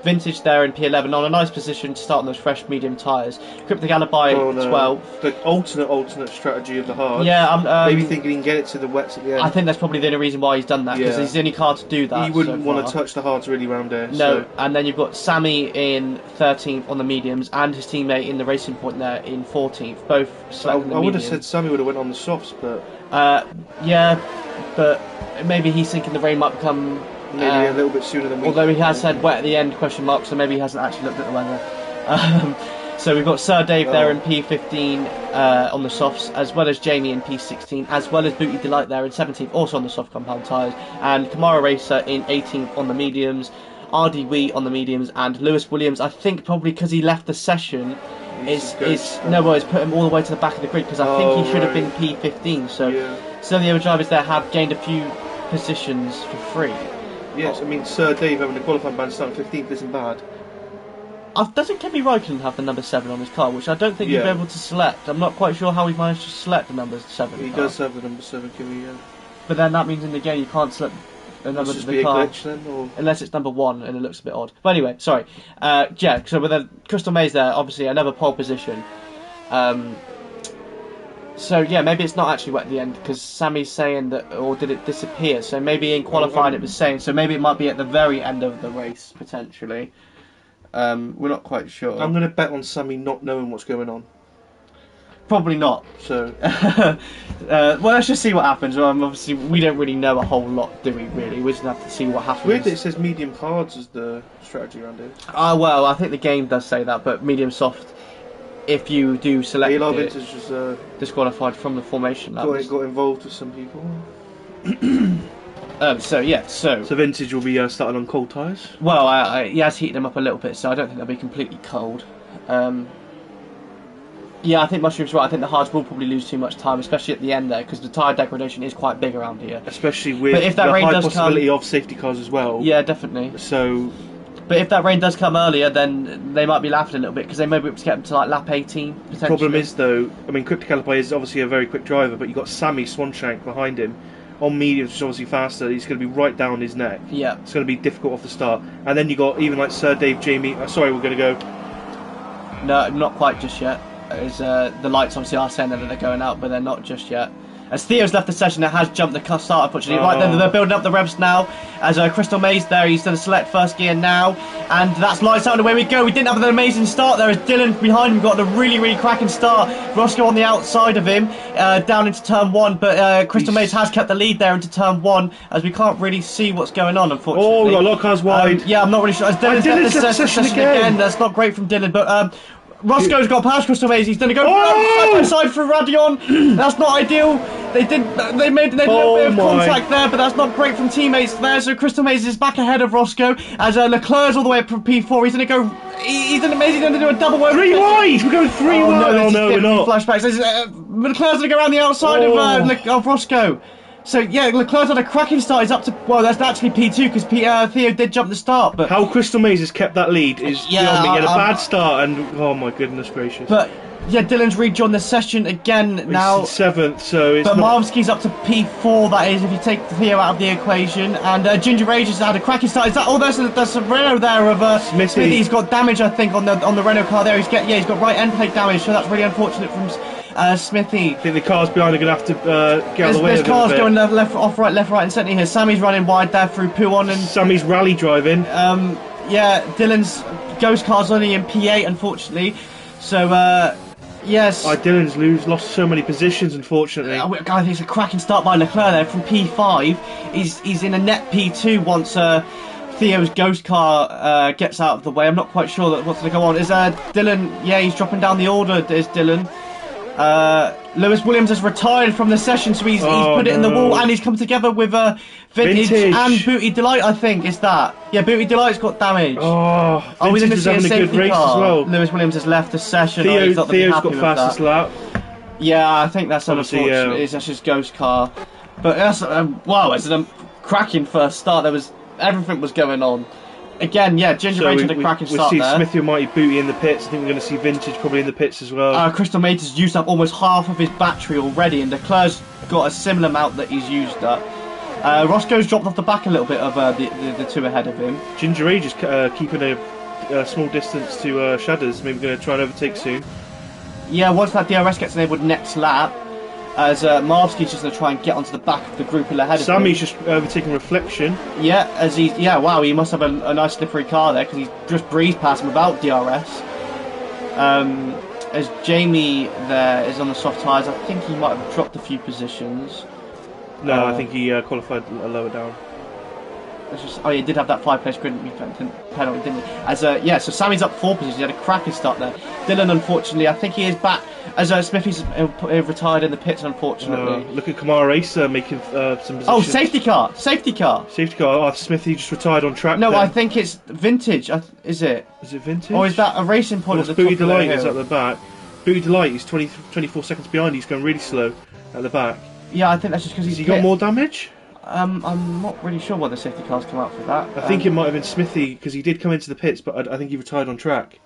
Vintage there in P11, on a nice position to start on those fresh medium tyres. Cryptic Alibi 12. The alternate strategy of the hard. Yeah, maybe thinking he can get it to the wets at the end. I think that's probably the only reason why he's done that, because he's the only car to do that. He wouldn't want to touch the hards really round there. No, and then you've got Sammy in 13th on the mediums, and his teammate in the Racing Point there in 14th, both selecting the mediums. I would have said Sammy would have went on the softs, but... but maybe he's thinking the rain might become... maybe a little bit sooner than we... Although he has said wet at the end, question mark, so maybe he hasn't actually looked at the weather. So we've got Sir Dave there in P15 on the softs, as well as Jamie in P16, as well as Booty Delight there in 17th, also on the soft compound tyres, and Kamara Racer in 18th on the mediums, RD Wee on the mediums, and Lewis Williams, I think probably because he left the session... it's put him all the way to the back of the grid, because I think he should have been P15. So some of the other drivers there have gained a few positions for free. Yes, I mean Sir Dave having a qualifying ban starting 15th isn't bad. Doesn't Kimi Raikkonen have the number 7 on his car, which I don't think he'd be able to select? I'm not quite sure how he managed to select the number 7. He does have the number 7, Kimi. Yeah. But then that means in the game you can't select a number to the car. Glitch, then, or... unless it's number 1 and it looks a bit odd. But anyway, sorry. So with the Crystal Maze there, obviously another pole position. So yeah, maybe it's not actually wet at the end, because Sammy's saying that, or did it disappear? So maybe in qualifying it was saying, so maybe it might be at the very end of the race, potentially. We're not quite sure. I'm going to bet on Sammy not knowing what's going on. Probably not. So, well, let's just see what happens. Obviously, we don't really know a whole lot, do we? Really, we just have to see what happens. Weird that it says medium hards as the strategy around here. Well, I think the game does say that, but medium soft if you do select ALR it, Vintage was disqualified from the formation lap. got involved with some people. So Vintage will be starting on cold tyres. well, he has heated them up a little bit, so I don't think they'll be completely cold. Yeah, I think Mushroom's right. I think the hards will probably lose too much time, especially at the end there, because the tyre degradation is quite big around here. Especially with But if that the rain high does possibility of safety cars as well. Yeah, definitely. So, but if that rain does come earlier, then they might be laughing a little bit, because they may be able to get them to like lap 18 potentially. problem is though, I mean, Crypticalipi is obviously a very quick driver, but you've got Sammy Swanshank behind him on mediums, which is obviously faster. He's going to be right down his neck. Yeah. It's going to be difficult off the start. And then you got even like Sir Dave Jamie. Sorry, we're going to go. No, not quite just yet. As the lights obviously are saying that they're going out, but they're not just yet. As Theo's left the session, it has jumped the start, unfortunately. Right then, they're building up the revs now. As Crystal Maze there, he's going to select first gear now. And that's lights out, and away we go. We didn't have an amazing start there, as Dylan behind him got a really, really cracking start. Roscoe on the outside of him, down into turn 1. But Crystal Maze has kept the lead there into turn 1, as we can't really see what's going on, unfortunately. Oh, we got a lot of cars wide. Yeah, I'm not really sure. As Dylan's left the session again. That's not great from Dylan, but... Roscoe's got past Crystal Maze. He's going to go side by side for Radion. That's not ideal. They made a little bit of contact there, but that's not great from teammates there. So Crystal Maze is back ahead of Roscoe as Leclerc's all the way up from P4. He's going to go. He's amazing. He's going to do a double over. 3 wide. We're going 3 wide. No, we're not. Flashbacks. Leclerc's going to go around the outside of Roscoe. So yeah, Leclerc's had a cracking start. He's up to, well, that's actually P2 because Theo did jump the start. But how Crystal Maze has kept that lead is beyond me. He had a bad start, and oh my goodness gracious. But yeah, Dylan's rejoined the session again now. He's 7th, so it's. But Marvsky's up to P4. That is, if you take Theo out of the equation, and Ginger Rage has had a cracking start. Is that? Oh, there's a Renault there of Smithy. He's got damage, I think, on the Renault car there. He's got right end plate damage, so that's really unfortunate from Smithy. I think the cars behind are going to have to get out of the way. There's cars going left, right, and centre here. Sammy's running wide there through Puon and Sammy's rally driving. Yeah, Dylan's ghost car's only in P8, unfortunately. So. Yes. Dylan's lost so many positions, unfortunately. I think it's a cracking start by Leclerc there from P5. He's in a net P2 once Theo's ghost car gets out of the way. I'm not quite sure what's going to go on. Is Dylan? Yeah, he's dropping down the order. Is Dylan? Lewis Williams has retired from the session, so he's put it in the wall, and he's come together with Vintage and Booty Delight, I think, is that. Yeah, Booty Delight's got damage. We didn't see a safety car. As well. Lewis Williams has left the session. Theo's got fastest lap. Yeah, I think that's unfortunate. That's his ghost car. But that's wow, it's a cracking first start. Everything was going on. Again, yeah, Ginger Rage had a cracking start there. We'll see Smithy and Mighty Booty in the pits. I think we're going to see Vintage probably in the pits as well. Crystal Maze has used up almost half of his battery already, and Leclerc's got a similar amount that he's used up. Roscoe's dropped off the back a little bit of the two ahead of him. Ginger Rage is keeping a small distance to Shadows. Maybe going to try and overtake soon. Yeah, once that DRS gets enabled next lap, as Marvsky's just going to try and get onto the back of the group ahead of him. Sammy's just overtaking Reflection. Yeah, wow, he must have a nice slippery car there because he's just breezed past him without DRS. As Jamie there is on the soft tyres, I think he might have dropped a few positions. No, I think he qualified lower down. He did have that 5-place grid penalty, didn't he? So Sammy's up 4 positions. He had a cracking start there. Dylan, unfortunately, I think he is back as Smithy's retired in the pits, unfortunately. Look at Kamara Racer making some positions. Oh, safety car! Smithy just retired on track. No, I think it's Vintage. Is it? Is it Vintage? Or is that a racing point at the Booty top of the Delight hill? is at the back. Booty Delight is 24 seconds behind. He's going really slow at the back. Yeah, I think that's just because he's got more damage. I'm not really sure why the safety cars come out for that. I think it might have been Smithy because he did come into the pits, but I think he retired on track.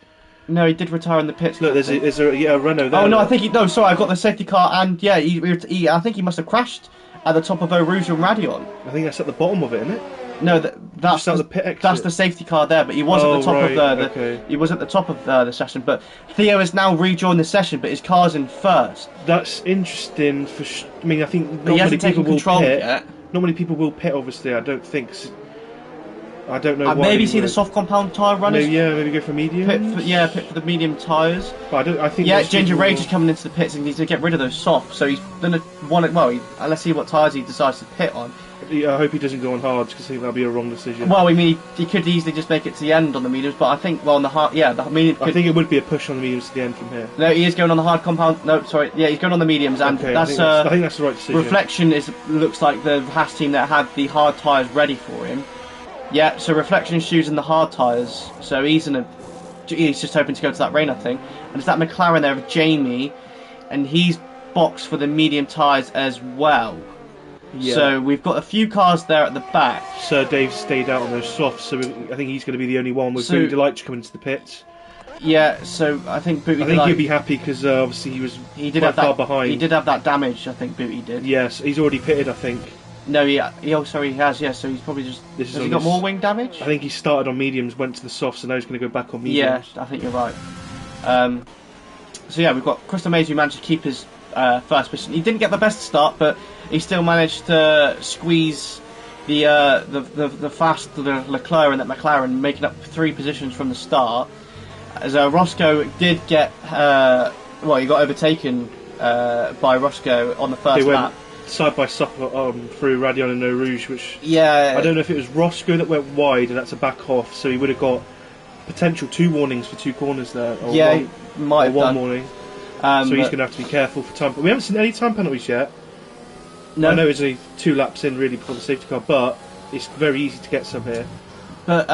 No, he did retire in the pits. Look, there's a Renault there. Oh no, I think sorry, I got the safety car, and yeah, I think he must have crashed at the top of Eau Rouge and Radion. I think that's at the bottom of it, isn't it? No, that's the pit exit. That's the safety car there, but he was at the top of he was at the top of the session. But Theo has now rejoined the session, but his car's in first. That's interesting. I mean, I think not many people will pit. Yet. Not many people will pit, obviously. I don't think. I don't know. Maybe see the soft compound tyre runners. Maybe go for medium. Pit for the medium tyres. But I think. Yeah, Ginger Rage is coming into the pits and he needs to get rid of those soft. So he's gonna want it. Well, let's see what tyres he decides to pit on. I hope he doesn't go on hards because I think that'll be a wrong decision. Well, I mean, he could easily just make it to the end on the mediums, but I think, well, on the hard, yeah, the medium. I think it would be a push on the mediums to the end from here. No, he is going on the hard compound. No, sorry, yeah, he's going on the mediums, and Okay, that's. I think that's the right decision. Reflection looks like the Haas team that had the hard tyres ready for him. Yeah, so Reflection is choosing the hard tyres, so he's just hoping to go to that rain, I think. And it's that McLaren there of Jamie, and he's boxed for the medium tyres as well. Yeah. So we've got a few cars there at the back. Sir Dave stayed out on those softs, so I think he's going to be the only one with Booty Delight coming into the pits. Yeah, so I think Booty Delight... I think he'd be happy because obviously he did quite far behind. He did have that damage, I think Booty did. Yes, he's already pitted, I think. No, he has, yeah, so he's probably just... Has he got more wing damage? I think he started on mediums, went to the softs, and now he's going to go back on mediums. Yeah, I think you're right. So yeah, we've got Crystal Maze who managed to keep his first position. He didn't get the best start, but he still managed to squeeze the Leclerc and that McLaren, making up 3 positions from the start. As Roscoe did get, he got overtaken by Roscoe on the first lap. Side by side through Radion and Eau Rouge, which I don't know if it was Roscoe that went wide and that's a back off, so he would have got potential 2 warnings for 2 corners there. Or he might have one done. warning. So he's going to have to be careful for time. But we haven't seen any time penalties yet. No. I know it's only 2 laps in really before the safety car, but it's very easy to get some here. But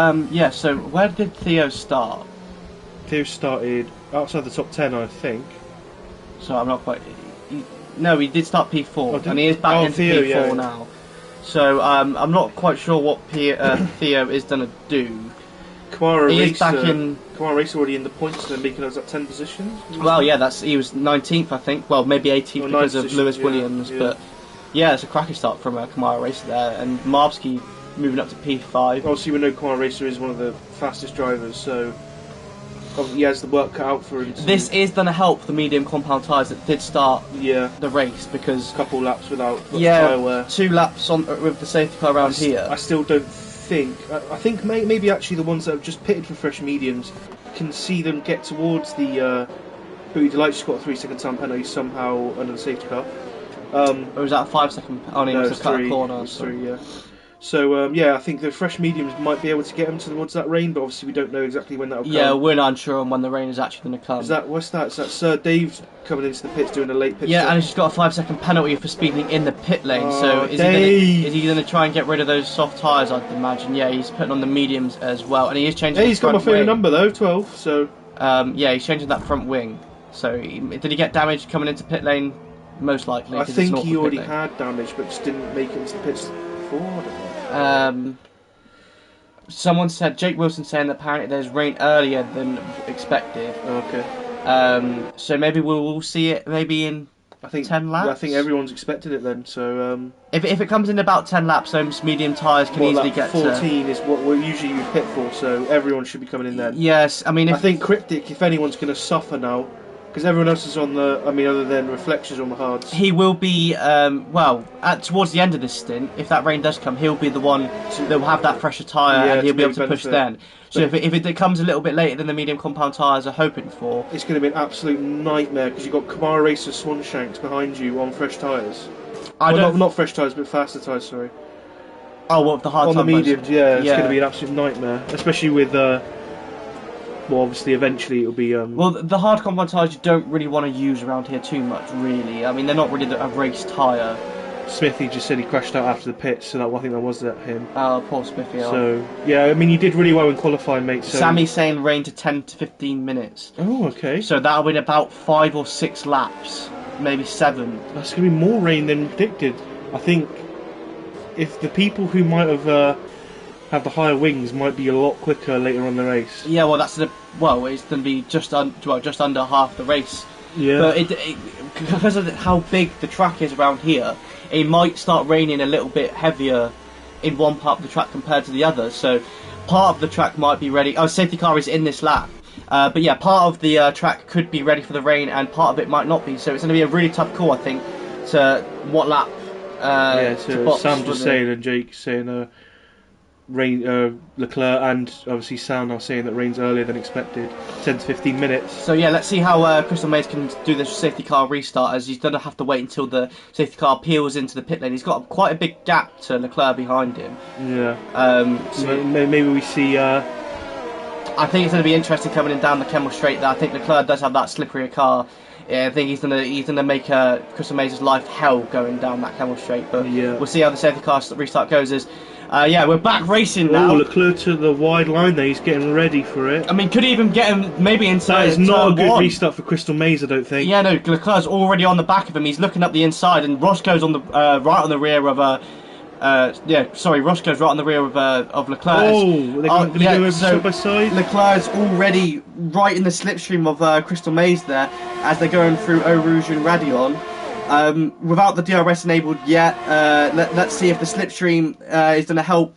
so where did Theo start? Theo started outside the top 10, I think. So I'm not quite. No, he did start P4, and he is back into Theo, P4 now. So I'm not quite sure what Theo is going to do. Kamara Racer already in the points and making us at 10 positions. Well, yeah, he was 19th, I think. Well, maybe 18th because of Lewis Williams, but yeah, it's a cracking start from Kamara Racer there, and Marbsky moving up to P5. Obviously, we know Kamara Racer is one of the fastest drivers, so he has the work cut out for him. This is going to help the medium compound tyres that did start the race, because a couple laps without tyre wear. 2 laps on with the safety car around here. I still don't think. I think maybe actually the ones that have just pitted for fresh mediums can see them get towards the Booty Delight. Just got a 3-second time penalty somehow under the safety car. Or was that a 5-second? Oh no, it was a cut corner. It was 3, yeah. So I think the fresh mediums might be able to get them towards that rain, but obviously we don't know exactly when that'll come. Yeah, we're not unsure on when the rain is actually going to come. What's that? Is that Sir Dave coming into the pits doing a late pit? Yeah, stop? and he's got a 5-second penalty for speeding in the pit lane. So is he going to try and get rid of those soft tyres? I'd imagine. Yeah, he's putting on the mediums as well, and he is changing. He's got my favourite number though, 12. So he's changing that front wing. So did he get damage coming into pit lane? Most likely. I think he already had damage, but just didn't make it into the pits before. I don't know. Someone said, Jake Wilson saying that apparently there's rain earlier than expected. Okay. So maybe we'll see it maybe in 10 laps. I think everyone's expected it then. So if it comes in about 10 laps, those medium tyres can easily get 14 is what we're usually pit for. So everyone should be coming in then. Yes, I mean, I think Cryptic, if anyone's going to suffer now. Because everyone else is on the, other than Reflections on the hards. He will be, towards the end of this stint, if that rain does come, he'll be the one that will have that fresher tyre and he'll be able to push then. So if it comes a little bit later than the medium compound tyres are hoping for... It's going to be an absolute nightmare because you've got Kamara Racer Swanshanks behind you on fresh tyres. Not fresh tyres, but faster tyres, sorry. Oh, well, the hard on the mediums, it's going to be an absolute nightmare. Especially with... Well, obviously, eventually it'll be... Well, the hard compound tyres you don't really want to use around here too much, really. I mean, they're not really a race tyre. Smithy just said he crashed out after the pits, so I think that was him. Oh, poor Smithy. So, yeah, I mean, he did really well in qualifying, mate. So... Sammy's saying rain to 10 to 15 minutes. Oh, okay. So that'll be in about 5 or 6 laps, maybe 7. That's going to be more rain than predicted. I think if the people who might have the higher wings might be a lot quicker later on in the race. Yeah, well, it's going to be just under half the race. Yeah. But because of how big the track is around here, it might start raining a little bit heavier in one part of the track compared to the other. So part of the track might be ready. Safety car is in this lap. But yeah, part of the track could be ready for the rain and part of it might not be. So it's going to be a really tough call, I think, to what lap to box. Sam just saying and Jake saying... Leclerc and obviously Sam are saying that rain's earlier than expected, 10 to 15 minutes. So yeah, let's see how Crystal Maze can do this safety car restart, as he's going to have to wait until the safety car peels into the pit lane. He's got quite a big gap to Leclerc behind him. Yeah. So maybe we see. I think it's going to be interesting coming in down the Kemmel Straight there. I think Leclerc does have that slipperier car. Yeah, I think he's gonna make Crystal Maze's life hell going down that Kemmel Straight. But we'll see how the safety car restart goes. We're back racing now. Oh, Leclerc to the wide line there. He's getting ready for it. I mean, could he even get him maybe inside? That is not a good restart for Crystal Maze, I don't think. Yeah, no, Leclerc's already on the back of him. He's looking up the inside, and Roscoe's on the right on the rear of Roscoe's right on the rear of Leclerc. Oh, they're going to go over side by side. Leclerc's already right in the slipstream of Crystal Maze there as they're going through Eau Rouge and Radion. Without the DRS enabled yet, let's see if the slipstream is going to help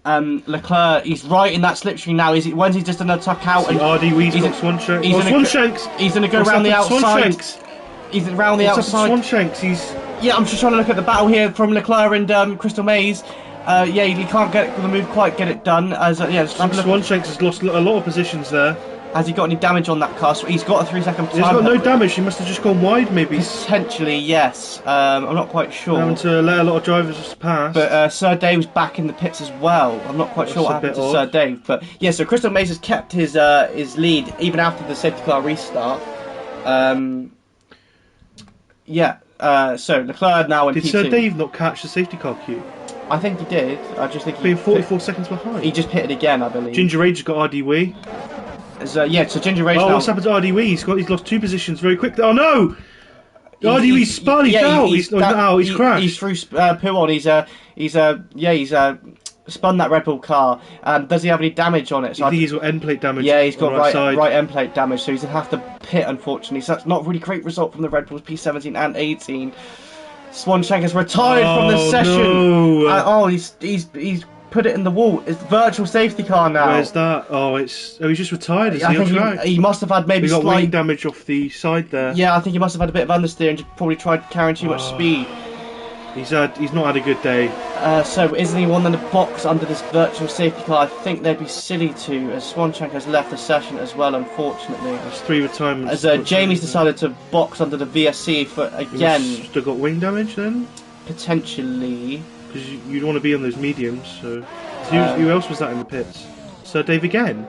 Leclerc. He's right in that slipstream now. When's he just going to tuck out? And RD got Swanshanks. He's going to go around the outside. He's around the outside. Swanshanks. Yeah, I'm just trying to look at the battle here from Leclerc and Crystal Maze. He can't get the move quite get it done. Swanshanks has lost a lot of positions there. Has he got any damage on that car? So he's got a 3 second time. He's got no damage. He must have just gone wide, maybe. Potentially, yes. I'm not quite sure. Having to let a lot of drivers pass. But Sir Dave's back in the pits as well. I'm not quite sure what happened to Sir Dave. But yeah, so Crystal Maze has kept his lead even after the safety car restart. So Leclerc now in P2. Did Sir Dave not catch the safety car queue? I think he did. I just think being 44 seconds behind. He just pitted again, I believe. Ginger Rage has got RDW. So Ginger Rage. Oh, what's happened to RDW? He's lost 2 positions very quickly. Oh no! RDW's spun. He's out. He's not out. He's crashed. He's through Pouon. He's spun that Red Bull car. Does he have any damage on it? So I think he's got end plate damage. Yeah, he's got right end plate damage. So he's gonna have to pit, unfortunately. So that's not a really great result from the Red Bulls P17 and 18. Swanshank has retired from the session. No. He's put it in the wall. It's the virtual safety car now. Where's that? He's just retired. Is he I on think track? he must have had maybe got slight wing damage off the side there. Yeah, I think he must have had a bit of understeer and just probably tried carrying too much speed. He's not had a good day. So isn't he one in the box under this virtual safety car? I think they'd be silly to, as Swanshank has left the session as well, unfortunately. There's 3 retirements. As Jamie's decided to box under the VSC for again. He's still got wing damage then? Potentially. Because you'd want to be on those mediums, so... who else was that in the pits? Sir Dave again?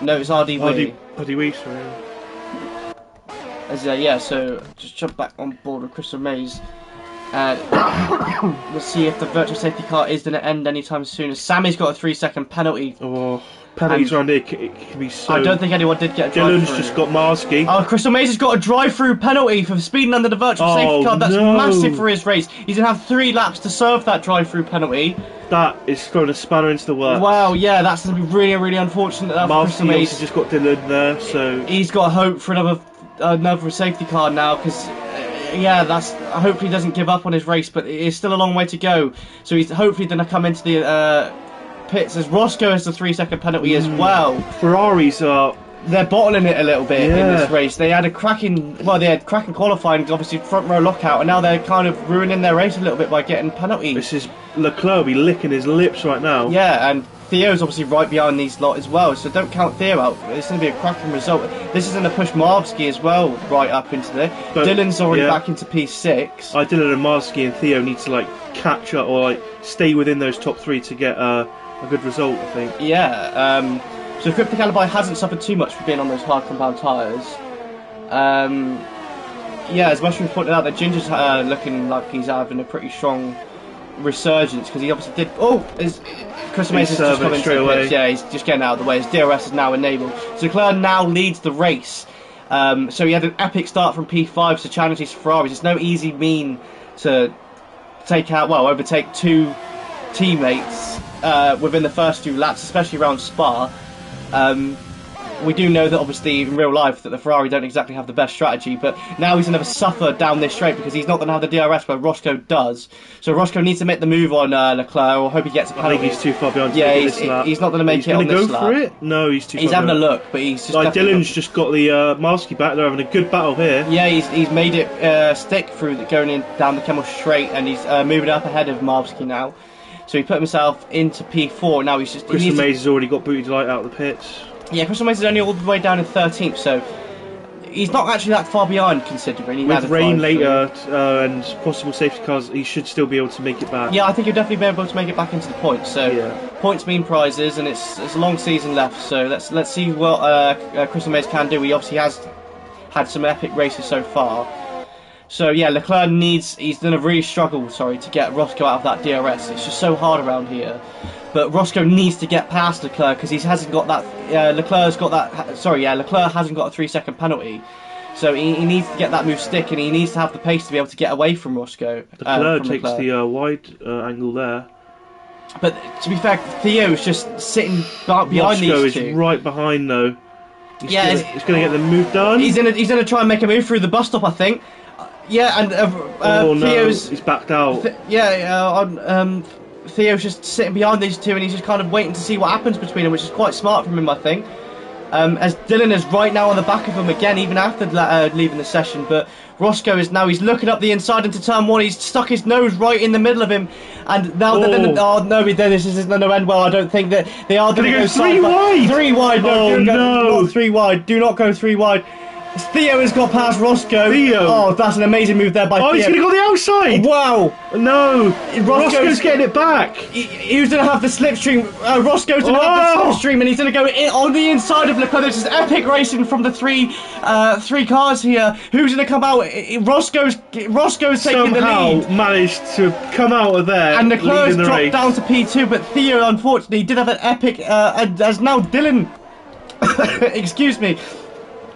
No, it's RDW. RDW, sorry. So just jump back on board with Crystal Maze. We'll see if the virtual safety car is going to end anytime soon. Sammy's got a 3 second penalty. Oh, penalties around here it can be so... I don't think anyone did get a drive-through. Dylan's just got Marsky. Oh, Crystal Maze has got a drive-through penalty for speeding under the virtual safety car. That's massive for his race. He's going to have 3 laps to serve that drive-through penalty. That is throwing a spanner into the works. Wow, yeah, that's going to be really, really unfortunate. Marsky also just got Dylan there, so... He's got hope for another safety car now, because... hopefully he doesn't give up on his race, but it's still a long way to go. So he's hopefully going to come into the pits as Roscoe has the 3 second penalty as well. Ferraris are... They're bottling it a little bit in this race. They had cracking qualifying, obviously front row lockout, and now they're kind of ruining their race a little bit by getting penalties. This is Leclerc will be licking his lips right now. Yeah, and Theo's obviously right behind these lot as well, so don't count Theo out. It's going to be a cracking result. This is going to push Marvsky as well right up into there. But Dylan's already back into P6. Dylan and Marvsky and Theo need to catch up or stay within those top 3 to get a good result, I think. Yeah. So Cryptic Alibi hasn't suffered too much for being on those hard compound tyres. As Mushroom pointed out, that Ginger's looking like he's having a pretty strong resurgence, because he obviously did. Crystal Maze has just come into the pits. Yeah, he's just getting out of the way. His DRS is now enabled. So Leclerc now leads the race. So he had an epic start from P5 to challenge his Ferraris. It's no easy mean to overtake 2 teammates within the first 2 laps, especially around Spa. We do know that obviously in real life that the Ferrari don't exactly have the best strategy, but now he's going to suffer down this straight because he's not going to have the DRS where Roscoe does. So Roscoe needs to make the move on Leclerc, or hope he gets a penalty. I think he's too far behind. Yeah, he's not going to make it on this lap. He's going to go for it? No, he's too far. He's having a look, but he's just... Dylan's just got the Marsky back. They're having a good battle here. Yeah, he's made it stick through going in down the Kemmel Straight, and he's moving up ahead of Marvsky now. So he put himself into P4. Now he's just. Crystal Maze has already got Booty Delight out of the pits. Yeah, Crystal Maze is only all the way down in 13th, so he's not actually that far behind considering. With rain later and possible safety cars, he should still be able to make it back. Yeah, I think he'll definitely be able to make it back into the points. So points mean prizes, and it's a long season left. So let's see what Crystal Maze can do. He obviously has had some epic races so far. So yeah, Leclerc he's done a really struggle, to get Roscoe out of that DRS. It's just so hard around here. But Roscoe needs to get past Leclerc because he hasn't got that. Leclerc hasn't got a 3-second penalty. So he needs to get that move stick, and he needs to have the pace to be able to get away from Roscoe. Leclerc takes the wide angle there. But to be fair, Theo is just sitting behind Roscoe these two. is right behind though. He's going to get the move done. He's gonna try and make a move through the bus stop, I think. Yeah, and Theo's he's backed out. Theo's just sitting behind these two, and he's just kind of waiting to see what happens between them, which is quite smart from him, I think. As Dylan is right now on the back of him again, even after leaving the session. But Roscoe he's looking up the inside into turn 1. He's stuck his nose right in the middle of him, and now this isn't going to end well. I don't think that they are going to go 3 wide. 3 wide. No, not 3 wide. Do not go 3 wide. Theo has got past Roscoe. Oh, that's an amazing move there by Theo. Oh, he's going to go the outside. Wow. No. Roscoe's getting it back. He was going to have the slipstream. Roscoe's going to have the slipstream, and he's going to go on the inside of Leclerc. This is epic racing from the three cars here. Who's going to come out? Roscoe's taking the lead. Managed to come out of there. And Leclerc's dropped down to P2, but Theo, unfortunately, did have an epic, and as now Dylan, excuse me,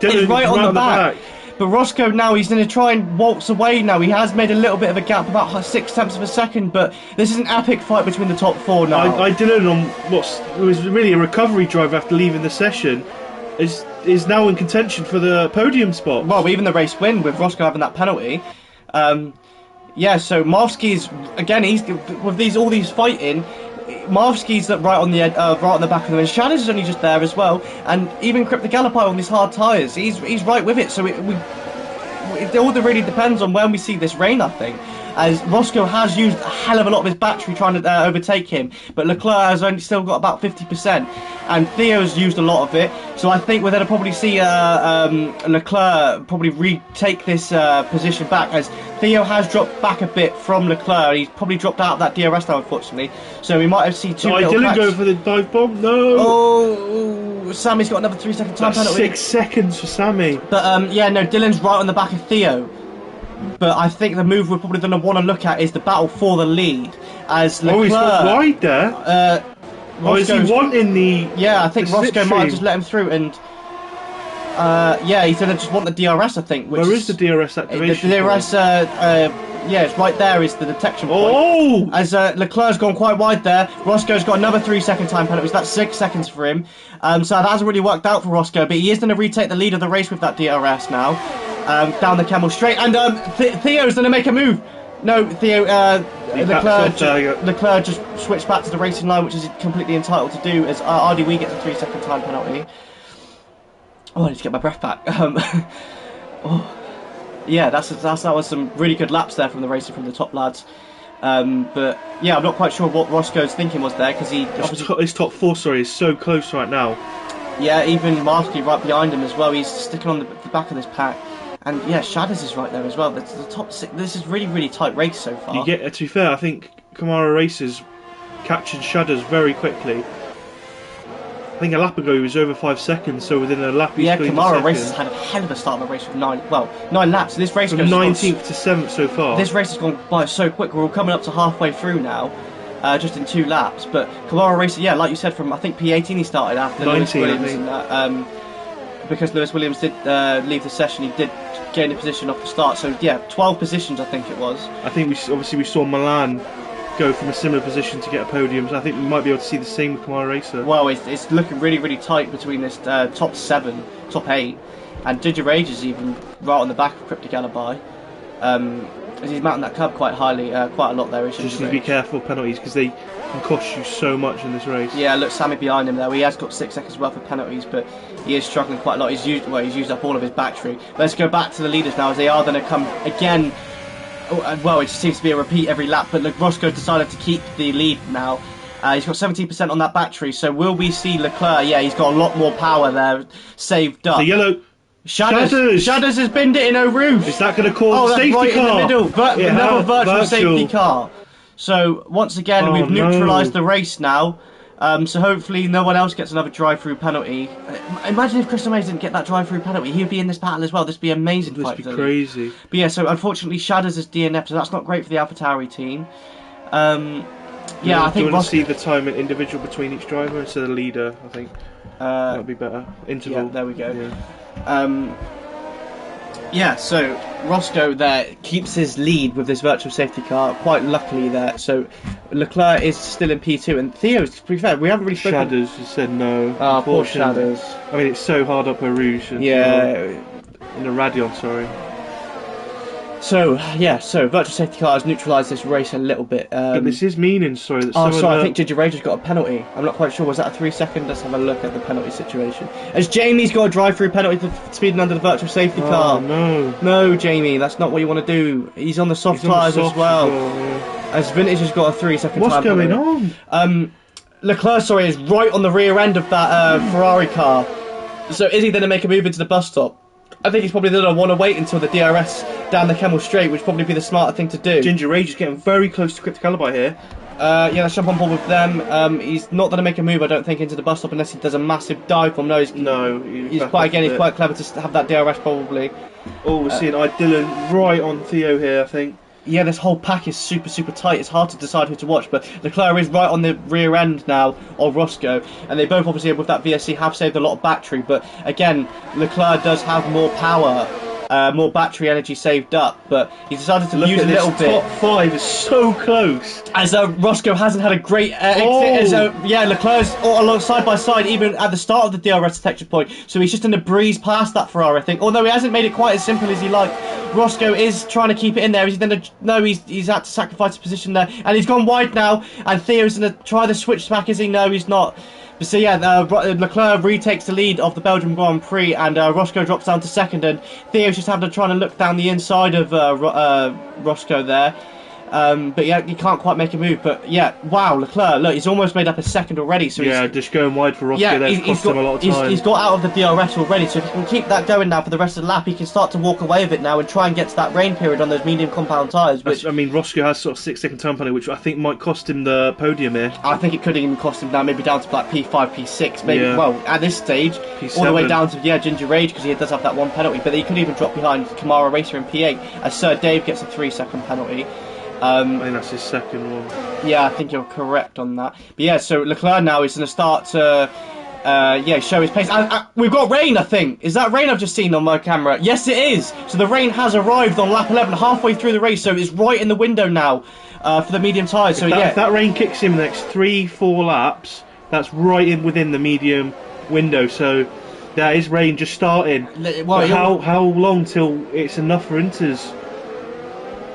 is right on the back. But Roscoe now, he's going to try and waltz away now. He has made a little bit of a gap, about 0.6 of a second, but this is an epic fight between the top 4 now. Dylan, on what was really a recovery drive after leaving the session, is now in contention for the podium spot. Well, even the race win with Roscoe having that penalty. Yeah, so Marvsky's, again, he's with all these fighting. Marvsky's right on the back of them, and Shadows is only just there as well, and even Crypto Gallopy on these hard tyres, he's right with it. So it all really depends on when we see this rain, I think, as Roscoe has used a hell of a lot of his battery trying to overtake him, but Leclerc has only still got about 50%, and Theo's used a lot of it. So I think we're going to probably see Leclerc probably retake this position back, as Theo has dropped back a bit from Leclerc. He's probably dropped out of that DRS now, unfortunately. So we might have seen two little cracks. Go for the dive bomb. No. Oh, Sammy's got another 3-second time penalty. 6 seconds for Sammy. But yeah, no, Dylan's right on the back of Theo. But I think the move we're probably going to want to look at is the battle for the lead. As Leclerc, he's got wide there. Is he wanting the? Yeah, I think Roscoe might have just let him through, and yeah, he's going to just want the DRS. I think. Where is the DRS activation? The DRS, yeah, it's right there. Is the detection point. Oh! As Leclerc's gone quite wide there. Roscoe's got another 3-second time penalty. That's 6 seconds for him. So that hasn't really worked out for Roscoe, but he is going to retake the lead of the race with that DRS now. Down the Camel Straight, and Theo's going to make a move. No, Leclerc just switched back to the racing line, which is completely entitled to do, as RDW gets a 3-second time penalty. Oh, I need to get my breath back. Yeah, that was some really good laps there from the racing from the top lads. But yeah, I'm not quite sure what Roscoe's thinking was there, because his top 4 is so close right now. Yeah, even Marsky right behind him as well. He's sticking on the back of this pack. And yeah, Shadows is right there as well. The top 6. This is really, really tight race so far. To be fair, I think Kamara Racers captured Shadows very quickly. I think a lap ago he was over 5 seconds, so within a lap he's Kamara Racers had a hell of a start of the race with 9 laps. So this race from 19th to 7th so far. This race has gone by so quick. We're all coming up to halfway through now, just in 2 laps. But Kamara Racers, yeah, like you said, from I think P18 he started after 19, Lewis Williams, and that, because Lewis Williams did leave the session, he did gain a position off the start. So yeah, 12 positions I think it was. I think we saw Milan go from a similar position to get a podium. So I think we might be able to see the same with Kamara Racer. Well, it's looking really, really tight between this top 7, top 8, and Ginger Rage is even right on the back of Crypto Gallopy. As he's mounting that curb quite highly, quite a lot there. Just need to be careful of penalties, because they can cost you so much in this race. Yeah, look, Sammy behind him there. He has got 6 seconds worth of penalties, but he is struggling quite a lot. He's used up all of his battery. Let's go back to the leaders now, as they are going to come again. well, it just seems to be a repeat every lap. But Roscoe decided to keep the lead now. He's got 17% on that battery. So will we see Leclerc? Yeah, he's got a lot more power there saved up. The yellow. Shadows has binned it in Eau Rouge. Is that going to cause that's safety right car? in the middle. Another virtual safety car. So once again, we've neutralised the race now. So hopefully no one else gets another drive-through penalty. Imagine if Crystal Maze didn't get that drive-through penalty. He'd be in this battle as well. This would be an amazing fight. This would be crazy. But yeah, so unfortunately Shadows is DNF, so that's not great for the AlphaTauri team. Yeah, I think... Do you want to see the time and individual between each driver instead of the leader, I think? That would be better. Interval. Yeah, there we go. Yeah. Yeah, so Roscoe there keeps his lead with this virtual safety car, quite luckily there. So Leclerc is still in P2, and Theo, to be fair, we haven't really spoken... Shadows has said no. Ah, poor Shadows. I mean, it's so hard up Eau Rouge. Yeah. In the Radion, sorry. So, yeah, so virtual safety car has neutralised this race a little bit. But this is meaning, sorry. That I think Ginger Rage has got a penalty. I'm not quite sure. Was that a 3-second? Let's have a look at the penalty situation. As Jamie's got a drive-through penalty for speeding under the virtual safety car. No. No, Jamie, that's not what you want to do. He's on the soft tyres as well. As Vintage has got a 3-second time. What's going on? Leclerc, sorry, is right on the rear end of that Ferrari car. So is he going to make a move into the bus stop? I think he's probably going to want to wait until the DRS down the Kemmel Straight, which would probably be the smarter thing to do. Ginger Rage is getting very close to Cryptic Alibi here. Yeah, let's jump on board with them. He's not going to make a move, I don't think, into the bus stop unless he does a massive dive for him. No, he's quite clever to have that DRS probably. Oh, we're seeing Dylan right on Theo here, I think. Yeah, this whole pack is super tight. It's hard to decide who to watch, but Leclerc is right on the rear end now of Roscoe, and they both obviously with that VSC have saved a lot of battery, but again, Leclerc does have more power, more battery energy saved up, but he decided to use a little bit. Top 5 is so close. As Roscoe hasn't had a great exit. Leclerc's along side by side, even at the start of the DRS detection point, so he's just in a breeze past that Ferrari, I think, although he hasn't made it quite as simple as he liked. Roscoe is trying to keep it in there. He's had to sacrifice his position there, and he's gone wide now. And Theo's going to try the switch back. Is he? No, he's not. But so yeah, Leclerc retakes the lead of the Belgium Grand Prix, and Roscoe drops down to second. And Theo's just having to try to look down the inside of Roscoe there. But yeah, he can't quite make a move. But yeah, wow, Leclerc, look, he's almost made up a second already. So yeah, just going wide for Roscoe, that's cost him a lot of time. He's got out of the DRS already, so if he can keep that going now for the rest of the lap, he can start to walk away with it now and try and get to that rain period on those medium compound tyres. I mean, Roscoe has sort of 6-second time penalty, which I think might cost him the podium here. I think it could even cost him now, maybe down to like P5, P6, maybe. Yeah. Well, at this stage, P7. all the way down to Ginger Rage, because he does have that one penalty, but he could even drop behind Kamara Racer in P8 as Sir Dave gets a 3-second penalty. I think that's his second one. Yeah, I think you're correct on that. But yeah, so Leclerc now is going to start to show his pace. We've got rain, I think. Is that rain I've just seen on my camera? Yes, it is. So the rain has arrived on lap 11, halfway through the race, so it's right in the window now for the medium tyres. So if that rain kicks in the next 3-4 laps, that's right in within the medium window. So that is rain just starting. Well, how long till it's enough for inters?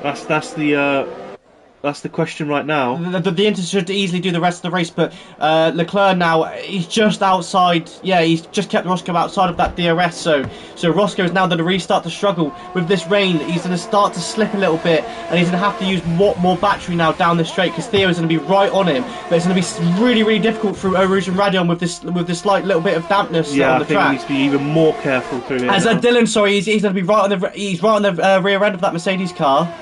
That's the question right now. The Inter should easily do the rest of the race, but Leclerc now, he's just outside. Yeah, he's just kept Roscoe outside of that DRS. So Roscoe is now going to restart to struggle with this rain. He's going to start to slip a little bit, and he's going to have to use more battery now down the straight because Theo is going to be right on him. But it's going to be really difficult through Eau Rouge and Radion with this slight little bit of dampness on the track. Yeah, I think he needs to be even more careful through here. As Dylan, sorry, he's going to be right on the rear end of that Mercedes car.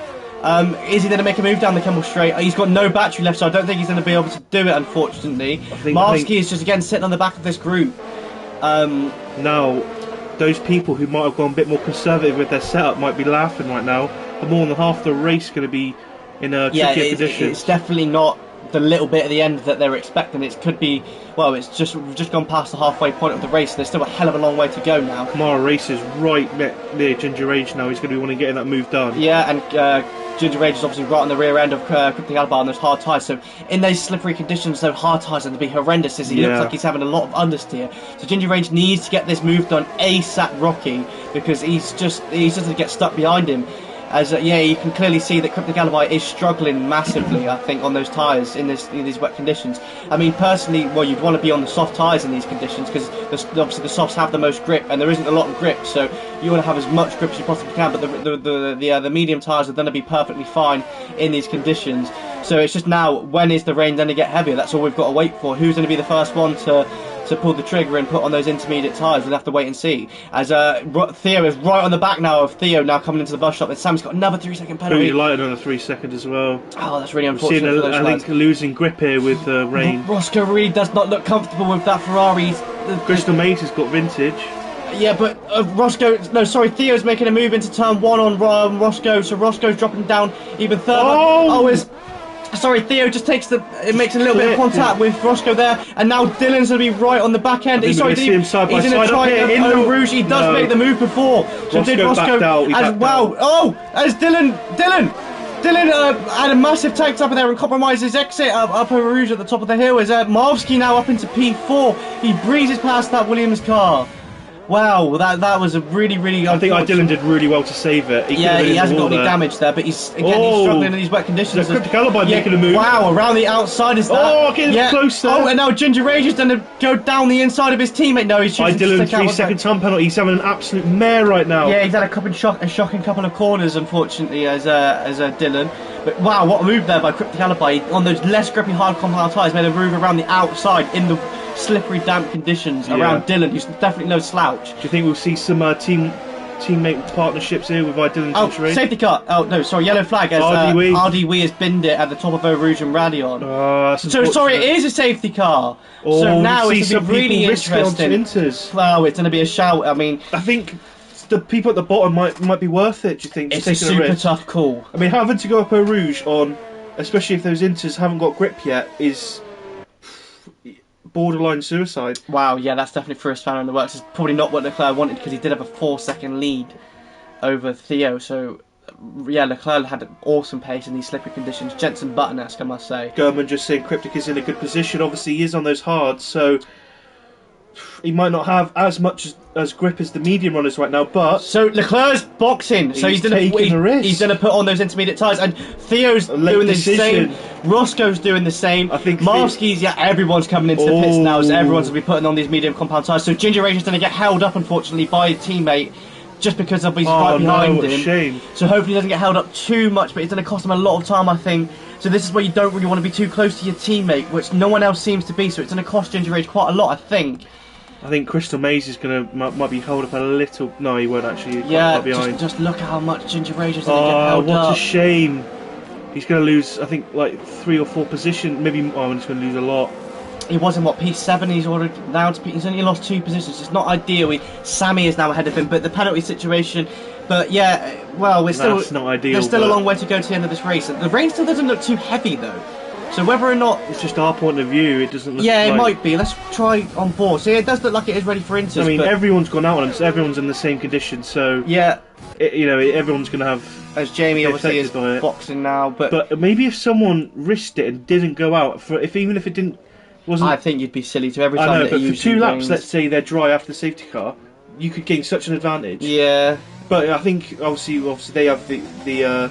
Is he going to make a move down the Kemmel Straight? He's got no battery left, so I don't think he's going to be able to do it, unfortunately. Marsky is just again sitting on the back of this group. Now, those people who might have gone a bit more conservative with their setup might be laughing right now. More than half the race going to be in a trickier position. It's definitely not the little bit at the end that they're expecting. It could be, well, we've just gone past the halfway point of the race. There's still a hell of a long way to go now. Kamara races right near Ginger Rage now. He's going to be wanting to get that move done. Yeah, and Ginger Rage is obviously right on the rear end of Cryptic Alibi on those hard tyres. So in those slippery conditions, those hard tyres are going to be horrendous as he looks like he's having a lot of understeer. So Ginger Rage needs to get this move done ASAP Rocky because he's just going to get stuck behind him. As yeah, you can clearly see that Cryptic Alibi is struggling massively, I think, on those tyres in these wet conditions. I mean, personally, well, you'd want to be on the soft tyres in these conditions because obviously the softs have the most grip, and there isn't a lot of grip, so you want to have as much grip as you possibly can. But the medium tyres are going to be perfectly fine in these conditions. So it's just now, when is the rain going to get heavier? That's all we've got to wait for. Who's going to be the first one to pull the trigger and put on those intermediate tyres? We'll have to wait and see. As Theo is right on the back now of Theo now coming into the bus stop, and Sam's got another 3-second penalty. Pretty light on a 3 second as well. Oh, that's really unfortunate. We've seen I think losing grip here with rain. Roscoe really does not look comfortable with that Ferrari. Crystal Maze has got vintage. Yeah, but Theo's making a move into turn 1 on Roscoe, so Roscoe's dropping down even further. Theo just makes a little bit of contact with Roscoe there, and now Dylan's going to be right on the back end. He's going to try in the Rouge. He does make the move before. So did Roscoe as well. Oh, as Dylan had a massive tank up there and compromised his exit up over Rouge at the top of the hill. As Marvsky now up into P4. He breezes past that Williams car. Wow, that was a really, really. I think Dylan did really well to save it. He hasn't got any damage there, but he's struggling in these wet conditions. Cryptic Alibi making a move. Wow, around the outside is that. Oh, getting close there. Oh, and now Ginger Rage is going to go down the inside of his teammate. No, he's choosing Dylan, 3-second time penalty. He's having an absolute mare right now. Yeah, he's had a shocking couple of corners, unfortunately, as Dylan. But wow, what a move there by Cryptic Alibi on those less grippy hard compound tyres. Made a move around the outside in the slippery, damp conditions around Dylan, who's definitely no slouch. Do you think we'll see some teammate partnerships here with Dylan? Oh, safety car. Oh no, sorry, yellow flag as RD Wee has binned it at the top of Eau Rouge and Radion. So sorry, it is a safety car. So now it's going to be really interesting. Wow, it's going to be a shout. I mean, I think the people at the bottom might be worth it. Do you think? It's a super tough call. I mean, having to go up Eau Rouge on, especially if those Inters haven't got grip yet, is borderline suicide. Wow, yeah, that's definitely for a spanner in the works. It's probably not what Leclerc wanted because he did have a 4-second lead over Theo. So, yeah, Leclerc had an awesome pace in these slippery conditions. Jensen Button-esque, I must say. German just saying Cryptic is in a good position. Obviously, he is on those hards, so he might not have as much as grip as the medium runners right now, but so Leclerc's boxing, so he's going to put on those intermediate tyres, and Theo's doing the same. Roscoe's doing the same. I think Marvsky's, everyone's coming into the pits now, so everyone's going to be putting on these medium compound tyres. So Ginger Rage is going to get held up, unfortunately, by his teammate. Just because he's right behind him. Shame. So hopefully he doesn't get held up too much, but it's going to cost him a lot of time, I think. So this is where you don't really want to be too close to your teammate, which no one else seems to be, so it's going to cost Ginger Rage quite a lot, I think. I think Crystal Maze is might be held up a little. No, he won't actually. Yeah, just look at how much Ginger Rage is going to get held up. What a shame. He's going to lose, I think, like 3 or 4 positions. Maybe, he's going to lose a lot. He was in P7. He's already now he's only lost 2 positions. It's not ideal. Sammy is now ahead of him, but the penalty situation. But yeah, well, that's not ideal. There's still a long way to go to the end of this race. The rain still doesn't look too heavy though. So whether or not it's just our point of view, it doesn't look. Yeah, it might be. Let's try on board. So it does look like it is ready for Inters. I mean, everyone's gone out on them, so everyone's in the same condition. So yeah, everyone's going to have. As Jamie obviously is boxing now, but maybe if someone risked it and didn't go out even if it didn't. I think you'd be silly to every time. I know, that but for 2 laps, let's say they're dry after the safety car, you could gain such an advantage. Yeah. But I think obviously they have the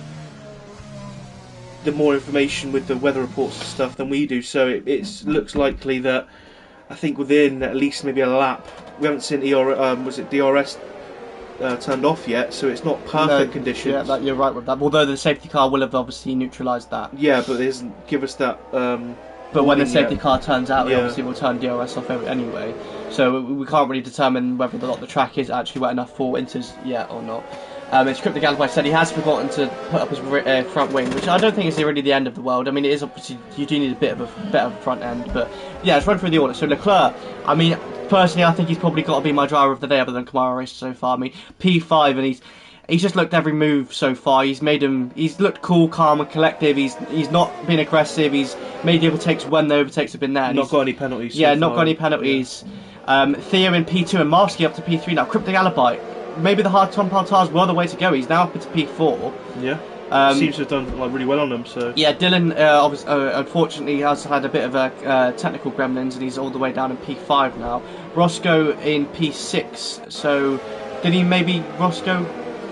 more information with the weather reports and stuff than we do, so it looks likely that I think within at least maybe a lap, we haven't seen DRS turned off yet, so it's not perfect conditions. Yeah, you're right with that. Although the safety car will have obviously neutralised that. Yeah, but it doesn't give us that. But when the safety car turns out, we obviously will turn DRS off anyway. So we can't really determine whether or not the track is actually wet enough for Inters yet or not. It's Cryptic Alibi said he has forgotten to put up his front wing, which I don't think is really the end of the world. I mean, it is obviously, you do need a bit of a better front end, but yeah, let's run through the order. So Leclerc, I mean, personally, I think he's probably got to be my driver of the day other than Kamara race so far. I mean, P5, and he's just looked every move so far. He's looked cool, calm, and collective. He's not been aggressive. He's made the overtakes when the overtakes have been there. Not got any penalties. Yeah, not got any penalties. Yeah. Theo in P2 and Marski up to P3 now. Cryptic Alibi. Maybe the hard compound tires were the way to go. He's now up into P4. Yeah. Seems to have done really well on them. So yeah, Dylan unfortunately has had a bit of a technical gremlins, and he's all the way down in P5 now. Roscoe in P6. So did he maybe Roscoe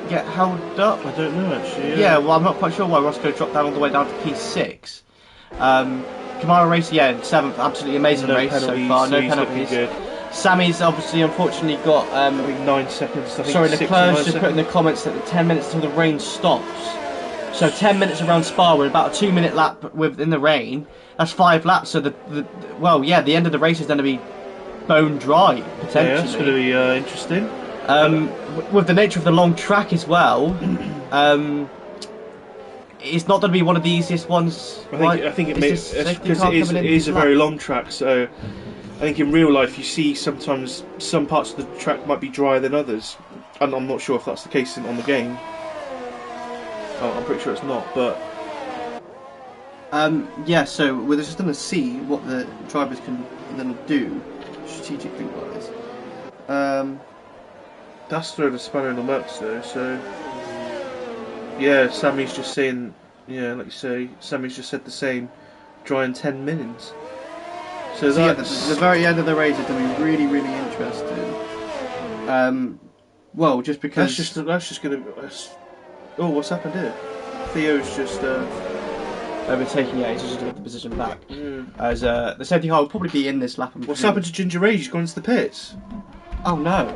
get held up? I don't know actually. Yeah, well, I'm not quite sure why Roscoe dropped down all the way down to P6. Kamara race, yeah, 7th, absolutely amazing race so far, no penalties. Good. Sammy's obviously unfortunately got. I think 9 seconds. I think sorry, 6 or 9 Leclerc's just seconds. put in the comments that the 10 minutes until the rain stops. So 10 minutes around Spa, we're about a 2-minute lap within the rain. That's 5 laps. So the end of the race is going to be bone dry potentially. Yeah, that's going to be interesting. With the nature of the long track as well, it's not going to be one of the easiest ones. I think it makes because it is a very long track. So I think in real life you see sometimes some parts of the track might be drier than others, and I'm not sure if that's the case on the game. Oh, I'm pretty sure it's not, but yeah. So we're just going to see what the drivers can then do strategically wise. that's throwing a spanner in the works though. So yeah, Sammy's just saying, yeah, like you say, Sammy's just said the same. Dry in 10 minutes. So yeah, that's the very end of the race is going to be really, really interesting. Well, just because that's just going to. Oh, what's happened here? Theo's just overtaking. Yeah, he's just got the position back. Yeah. As the safety car will probably be in this lap. What's happened to Ginger Rage? He's gone into the pits. Oh no!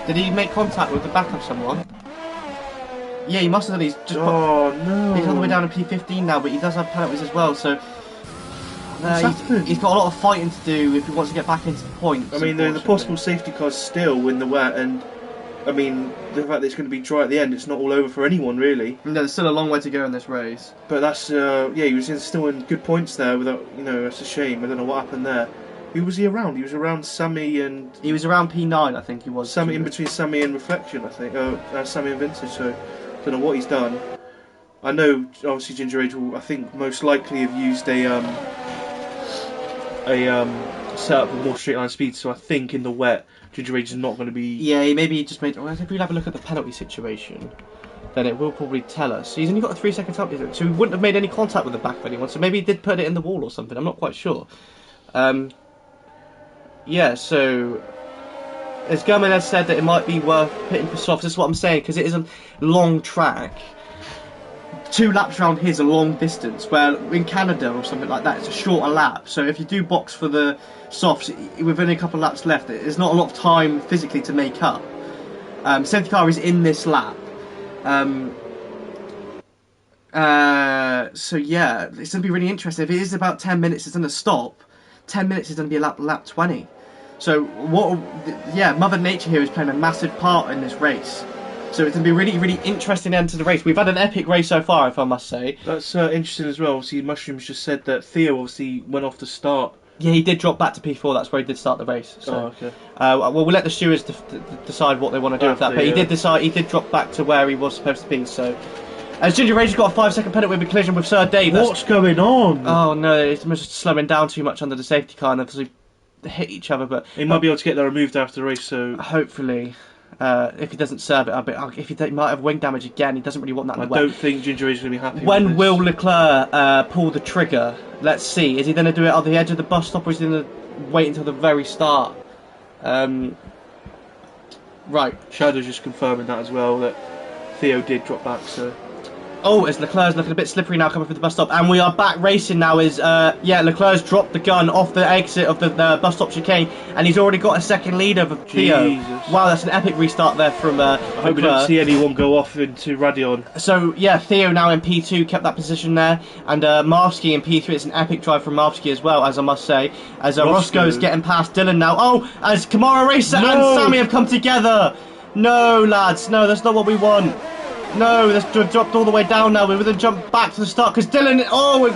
Did he make contact with the back of someone? Yeah, he must have done. He's just. Oh no! He's all the way down to P15 now, but he does have penalties as well. So he's got a lot of fighting to do if he wants to get back into the points. I mean, the possible safety cars still in the wet, and I mean the fact that it's going to be dry at the end. It's not all over for anyone really. No, there's still a long way to go in this race. But that's yeah, he was still in good points there. Without that's a shame. I don't know what happened there. Who was he around? He was around Sammy and. He was around P9, I think he was. Sammy in between Sammy and Reflection, I think. Sammy and Vintage. So don't know what he's done. I know, obviously, Ginger Age will, I think, most likely have used a setup with more straight line speed. So I think in the wet, Ginger Age is not going to be. Yeah, maybe he just made. Well, if we have a look at the penalty situation, then it will probably tell us. He's only got a 3-second penalty, so he wouldn't have made any contact with the back of anyone. So maybe he did put it in the wall or something. I'm not quite sure. Yeah, so as Gurman has said that it might be worth pitting for softs. That's what I'm saying, because it is a long track. 2 laps around here is a long distance, where in Canada or something like that, it's a shorter lap. So if you do box for the softs, with only a couple of laps left, there's not a lot of time physically to make up. Safety car is in this lap. So yeah, it's going to be really interesting. If it is about 10 minutes, it's going to stop. 10 minutes is going to be lap 20. So Mother Nature here is playing a massive part in this race. So it's going to be really, really interesting end to the race. We've had an epic race so far, if I must say. That's interesting as well. Obviously, Mushrooms just said that Theo obviously went off the start. Yeah, he did drop back to P4. That's where he did start the race. So, okay. Well, we'll let the stewards decide what they want to do with that. But he did decide. He did drop back to where he was supposed to be. So, as Ginger Rage has got a 5-second penalty with a collision with Sir Dave. What's going on? Oh no, it's just slowing down too much under the safety car and obviously hit each other. But he might be able to get that removed after the race. So hopefully. If he doesn't serve it a bit, if he might have wing damage again, he doesn't really want that. I don't think Ginger Rage is going to be happy. When with will Leclerc pull the trigger? Let's see. Is he going to do it on the edge of the bus stop, or is he going to wait until the very start? Right. Shadow's just confirming that as well, that Theo did drop back. So. Oh, as Leclerc's looking a bit slippery now coming from the bus stop, and we are back racing now. Leclerc's dropped the gun off the exit of the bus stop chicane, and he's already got a second lead over Theo. Jesus. Wow, that's an epic restart there from I hope we don't see anyone go off into Radion. So yeah, Theo now in P2 kept that position there, and Marvsky in P3. It's an epic drive from Marvsky as well, as I must say. As Roscoe's getting past Dylan now. Oh, as Kamara Racer and Sammy have come together. No, lads, no, that's not what we want. No, that's dropped all the way down now. We're going to jump back to the start because Dylan.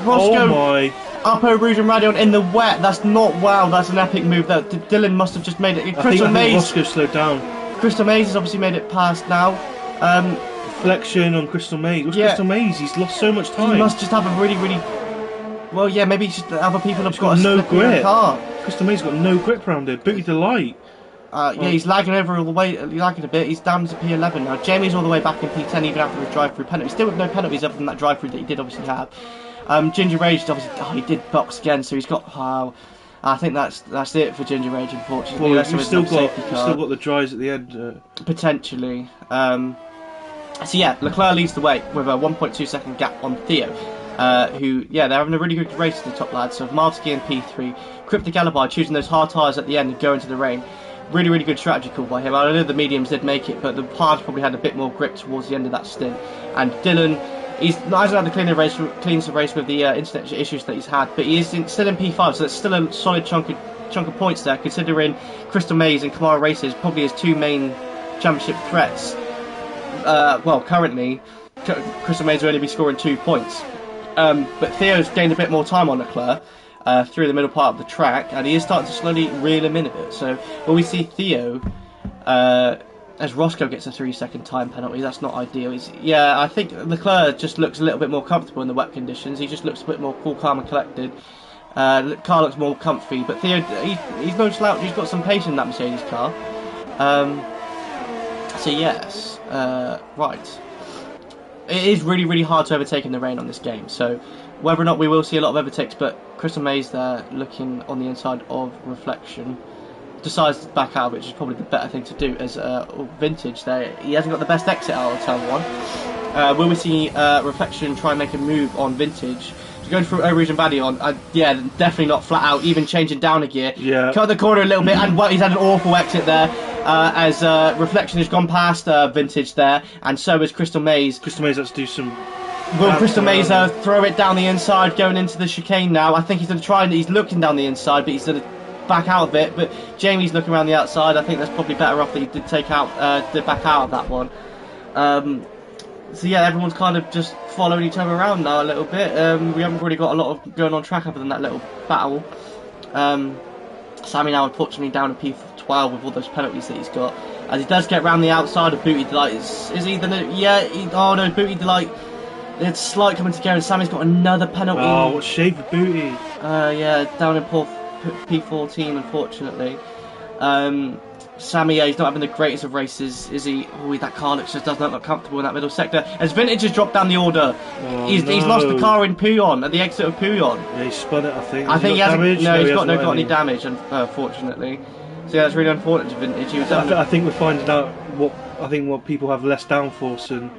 Roscoe up over Rouge and Radion in the wet. That's not wow. That's an epic move. That Dylan must have just made it. I think Roscoe slowed down. Crystal Maze has obviously made it past now. Reflection on Crystal Maze. What's Crystal Maze? He's lost so much time. He must just have a really, really. Well, yeah, maybe just other people have got no grip. Car. Crystal Maze got no grip around it. Booty Delight. Yeah, he's lagging over all the way, lagging a bit. He's down to P11 now. Jamie's all the way back in P10 even after his drive-through penalty. Still with no penalties other than that drive-through that he did obviously have. Ginger Rage obviously, he did box again, so he's got. I think that's it for Ginger Rage, unfortunately. Well, we've still got the dries at the end. Potentially. So yeah, Leclerc leads the way with a 1.2 second gap on Theo, who, yeah, they're having a really good race to the top lads. So Marski in P3, Cryptic Alibi choosing those hard tyres at the end and going to the rain. Really, really good strategy call by him. I know the mediums did make it, but the hards probably had a bit more grip towards the end of that stint. And Dylan, he's not hasn't had the cleanest race with the internet issues that he's had, but he is still in P5, so it's still a solid chunk of points there, considering Crystal Maze and Kamara Races probably his two main championship threats. Well, currently, Crystal Maze will only be scoring 2 points. But Theo's gained a bit more time on Leclerc through the middle part of the track, and he is starting to slowly reel him in a bit. So when we see Theo, as Roscoe gets a 3-second time penalty, that's not ideal. I think Leclerc just looks a little bit more comfortable in the wet conditions. He just looks a bit more cool, calm and collected. The car looks more comfy, but Theo, he's no slouch. He's got some pace in that Mercedes car. So yes, right. It is really, really hard to overtake in the rain on this game. So whether or not we will see a lot of overtakes, but Crystal Maze there looking on the inside of Reflection decides to back out, which is probably the better thing to do as Vintage there. He hasn't got the best exit out of turn 1. Will we see Reflection try and make a move on Vintage? Going through Overage and Badion, yeah, definitely not flat out, even changing down a gear. Yeah. Cut the corner a little bit, and he's had an awful exit there, as Reflection has gone past Vintage there, and so has Crystal Maze. Crystal Maze has to do some... Will Crystal Maze throw it down the inside, going into the chicane now? I think he's going to try, and he's looking down the inside, but he's going to back out of it, but Jamie's looking around the outside. I think that's probably better off that he did back out of that one. So yeah, everyone's kind of just following each other around now a little bit. We haven't really got a lot of going on track other than that little battle. Sammy now unfortunately down to P12 with all those penalties that he's got. As he does get round the outside of Booty Delight. Is he the... Yeah, oh no, Booty Delight. It's slight coming together and Sammy's got another penalty. Oh, what shade for Booty. Yeah, down in P14 unfortunately. Sammy, yeah, he's not having the greatest of races, is he? Oh, that car just does not look comfortable in that middle sector. As Vintage has dropped down the order, he's lost the car in Pouillon, at the exit of Pouillon. Yeah, he spun it, I think. I think he hasn't. Damage? No, he's got any damage, unfortunately. So yeah, that's really unfortunate to Vintage. I think we're finding out what people have less downforce and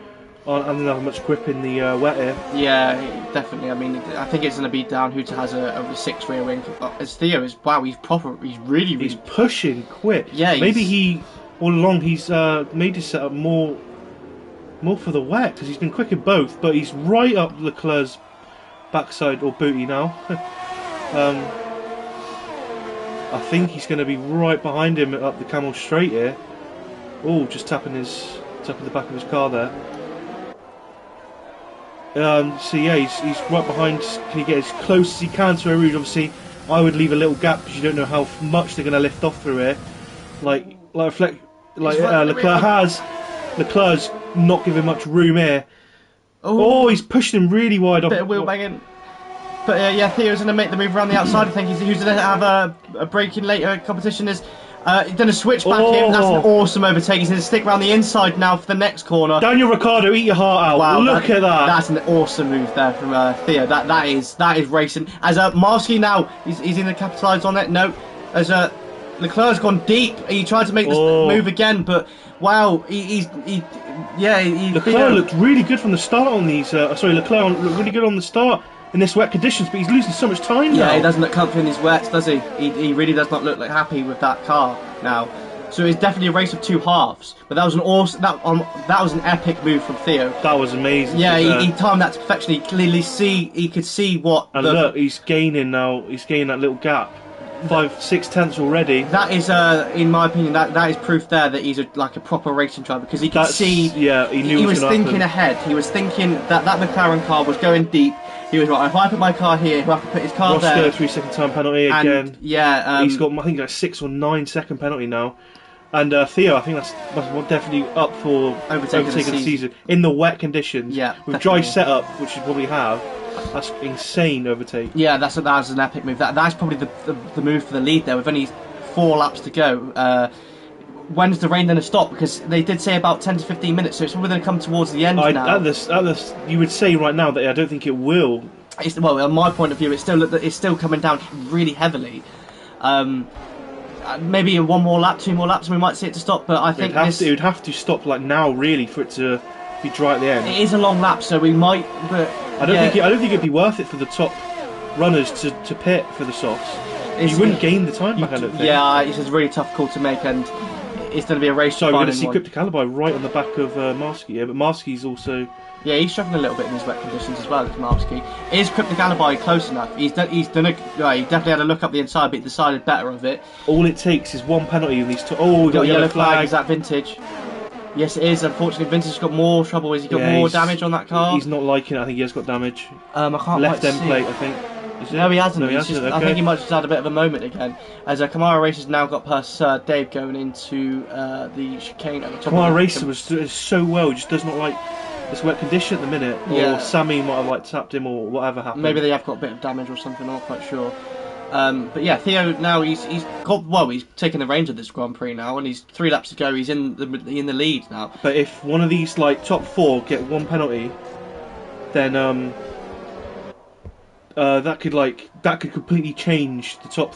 doesn't have much grip in the wet air. Yeah, definitely. I mean, I think it's going to be down who has a 6 rear wing. As Theo is, wow, he's really He's pushing quick. Yeah, maybe he's made his setup more for the wet because he's been quick in both, but he's right up Leclerc's backside or booty now. I think he's going to be right behind him up the Camel Straight here. Oh, just tapping the back of his car there. So yeah, he's right behind. Can he get as close as he can to Rouge? Obviously, I would leave a little gap because you don't know how much they're going to lift off through here. Leclerc has. Leclerc's not giving much room here. Oh, he's pushing him really wide off. Bit of wheel banging. But yeah, Theo's going to make the move around the outside. I think who's going to have a break in later competition is. He's going to switch back in. That's an awesome overtake. He's going to stick around the inside now for the next corner. Daniel Ricciardo, eat your heart out. Wow, look at that. That's an awesome move there from Theo. That is racing. As Marski now, he's going to capitalise on it. No, as Leclerc's gone deep. He tried to make this move again, but wow, Leclerc looked really good from the start on these. Leclerc looked really good on the start in this wet conditions, but he's losing so much time now. Yeah, he doesn't look comfy in these wets, does he? He really does not look like happy with that car now. So it's definitely a race of two halves. But that was an awesome, that was an epic move from Theo. That was amazing. Yeah, he timed that to perfection. He could see what. And look, he's gaining now. He's gaining that little gap. 5-6 tenths already. That is, in my opinion, that is proof there that he's like a proper racing driver because he could see. Yeah, he knew he was thinking happen. ahead. He was thinking that McLaren car was going deep. He was right. If I put my car here, he'll have to put his car there. Roscoe 3-second time penalty again. And, yeah, he's got I think like 6 or 9 second penalty now. And Theo, I think that's definitely up for overtaking the season in the wet conditions. Yeah, with definitely. dry setup, which you probably have. That's insane overtake. Yeah, that was an epic move. That's probably the move for the lead there. With only 4 laps to go. When's the rain going to stop? Because they did say about 10 to 15 minutes, so it's probably going to come towards the end now. You would say right now that I don't think it will. Well, on my point of view, it's still coming down really heavily. Maybe in 1 more lap, 2 more laps, we might see it to stop. But I think it would have to stop like now, really, for it to be dry at the end. It is a long lap, so we might. But I don't think it'd be worth it for the top runners to pit for the softs. You wouldn't gain the time back, I don't think. Yeah, it's a really tough call to make, and it's going to be a race. So we're going to see Cryptic Alibi right on the back of Marsky, yeah, but Marsky's also... Yeah, he's struggling a little bit in these wet conditions as well, Marsky. Is Cryptic Alibi close enough? He definitely had a look up the inside, but he decided better of it. All it takes is one penalty in these two... Oh, we got a yellow flag. Is that Vintage? Yes, it is. Unfortunately, Vintage has got more trouble. Has he got more damage on that car? He's not liking it. I think he has got damage. I can't left end see. plate, I think. No, he hasn't. No, okay. I think he might have just had a bit of a moment again. As Kamara Race has now got past Dave going into the chicane at the top. Kamara Racer was so well. He just does not like this wet condition at the minute. Or Sammy might have tapped him or whatever happened. Maybe they have got a bit of damage or something. I'm not quite sure. But yeah, Theo now he's taking the reins of this Grand Prix now, and he's 3 laps to go. He's in the lead now. But if one of these top 4 get one penalty, then that could completely change the top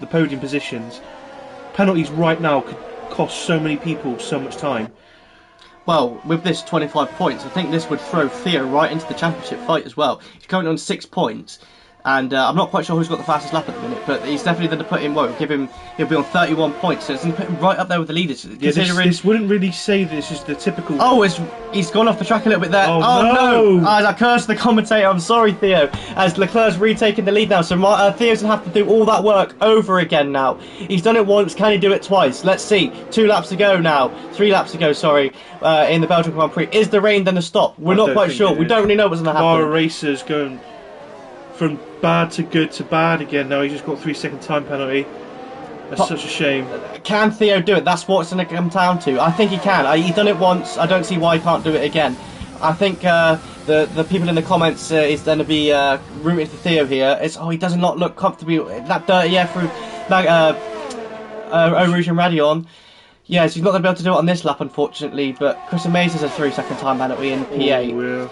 the podium positions. Penalties right now could cost so many people so much time. Well, with this 25 points, I think this would throw Theo right into the championship fight as well. He's currently on 6 points. And I'm not quite sure who's got the fastest lap at the minute, but he's definitely going to put him. He'll be on 31 points, so it's going to put him right up there with the leaders. Yeah, this wouldn't really say this is the typical. Oh, he's gone off the track a little bit there. Oh no! I cursed the commentator. I'm sorry, Theo. As Leclerc's retaken the lead now, so Theo's going to have to do all that work over again now. He's done it once. Can he do it twice? Let's see. 2 laps to go now. 3 laps to go. Sorry. In the Belgian Grand Prix, is the rain then a stop? We're not quite sure. We don't really know what's going to happen. Mara Racers going from bad to good to bad again. Now he's just got 3-second time penalty. That's such a shame. Can Theo do it? That's what it's going to come down to. I think he can. He's done it once. I don't see why he can't do it again. I think the people in the comments is going to be rooting for Theo here. He does not look comfortable. That dirty air through Eau Rouge and Radion. Yes, he's not going to be able to do it on this lap, unfortunately. But Chris Mays has a 3-second time penalty in P8. Oh, yeah.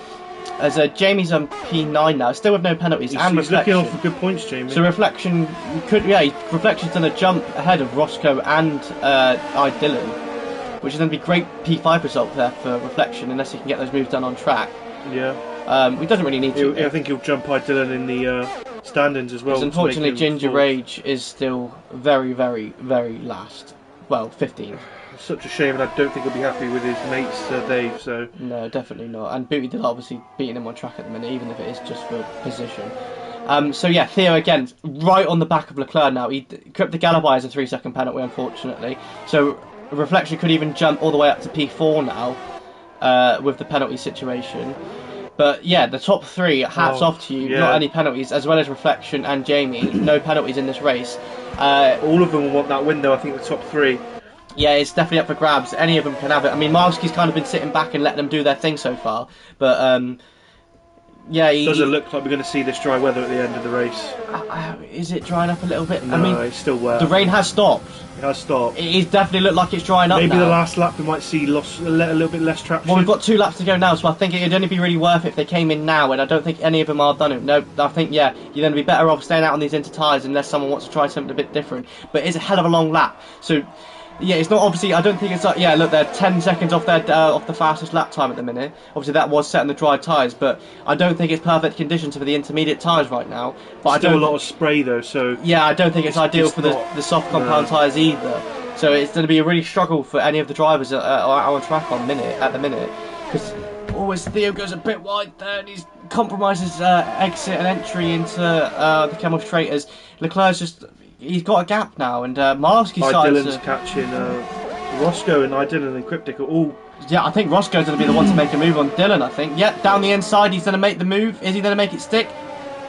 As Jamie's on P9 now, still with no penalties and he's Reflection. Looking off for good points, Jamie. So Reflection's done a jump ahead of Roscoe and Dylan, which is going to be great P5 result there for Reflection, unless he can get those moves done on track. Yeah. He doesn't really need to. I think he'll jump Dylan in the standings as well. Because unfortunately, Ginger Rage is still very, very, very last. Well, 15th. It's such a shame, and I don't think he'll be happy with his mates, Dave. So no, definitely not. And Booty Dill obviously beating him on track at the minute, even if it is just for position. So yeah, Theo again, right on the back of Leclerc now. Cryptic Alibi has a 3-second penalty, unfortunately. So Reflection could even jump all the way up to P4 now with the penalty situation. But yeah, the top 3, hats off to you. Yeah. Not any penalties, as well as Reflection and Jamie. No penalties in this race. All of them will want that window. I think the top 3. Yeah, it's definitely up for grabs. Any of them can have it. I mean, Marsky's kind of been sitting back and letting them do their thing so far. But, yeah... Does it look like we're going to see this dry weather at the end of the race? Is it drying up a little bit? No, I mean, it's still wet. The rain has stopped. It has stopped. It definitely looked like it's drying up Maybe now. the last lap we might see a little bit less traction. Well, we've got 2 laps to go now, so I think it'd only be really worth it if they came in now, and I don't think any of them are done it. No, I think, you're going to be better off staying out on these inter tyres unless someone wants to try something a bit different. But it's a hell of a long lap, so... Yeah, it's not obviously. I don't think it's like. Yeah, look, they're 10 seconds off off the fastest lap time at the minute. Obviously, that was set on the dry tyres, but I don't think it's perfect conditions for the intermediate tyres right now. But still a lot of spray though, so yeah, I don't think it's ideal for the soft compound tyres either. So it's going to be a really struggle for any of the drivers that are on track at the minute, because always Theo goes a bit wide there and he's compromises exit and entry into the Camel Traitors. Leclerc's just. He's got a gap now, and Marsky's Dylan's catching Roscoe and Dylan and Cryptic are all... Yeah, I think Roscoe's going to be the one to make a move on Dylan, I think. Yep, down the inside, he's going to make the move. Is he going to make it stick?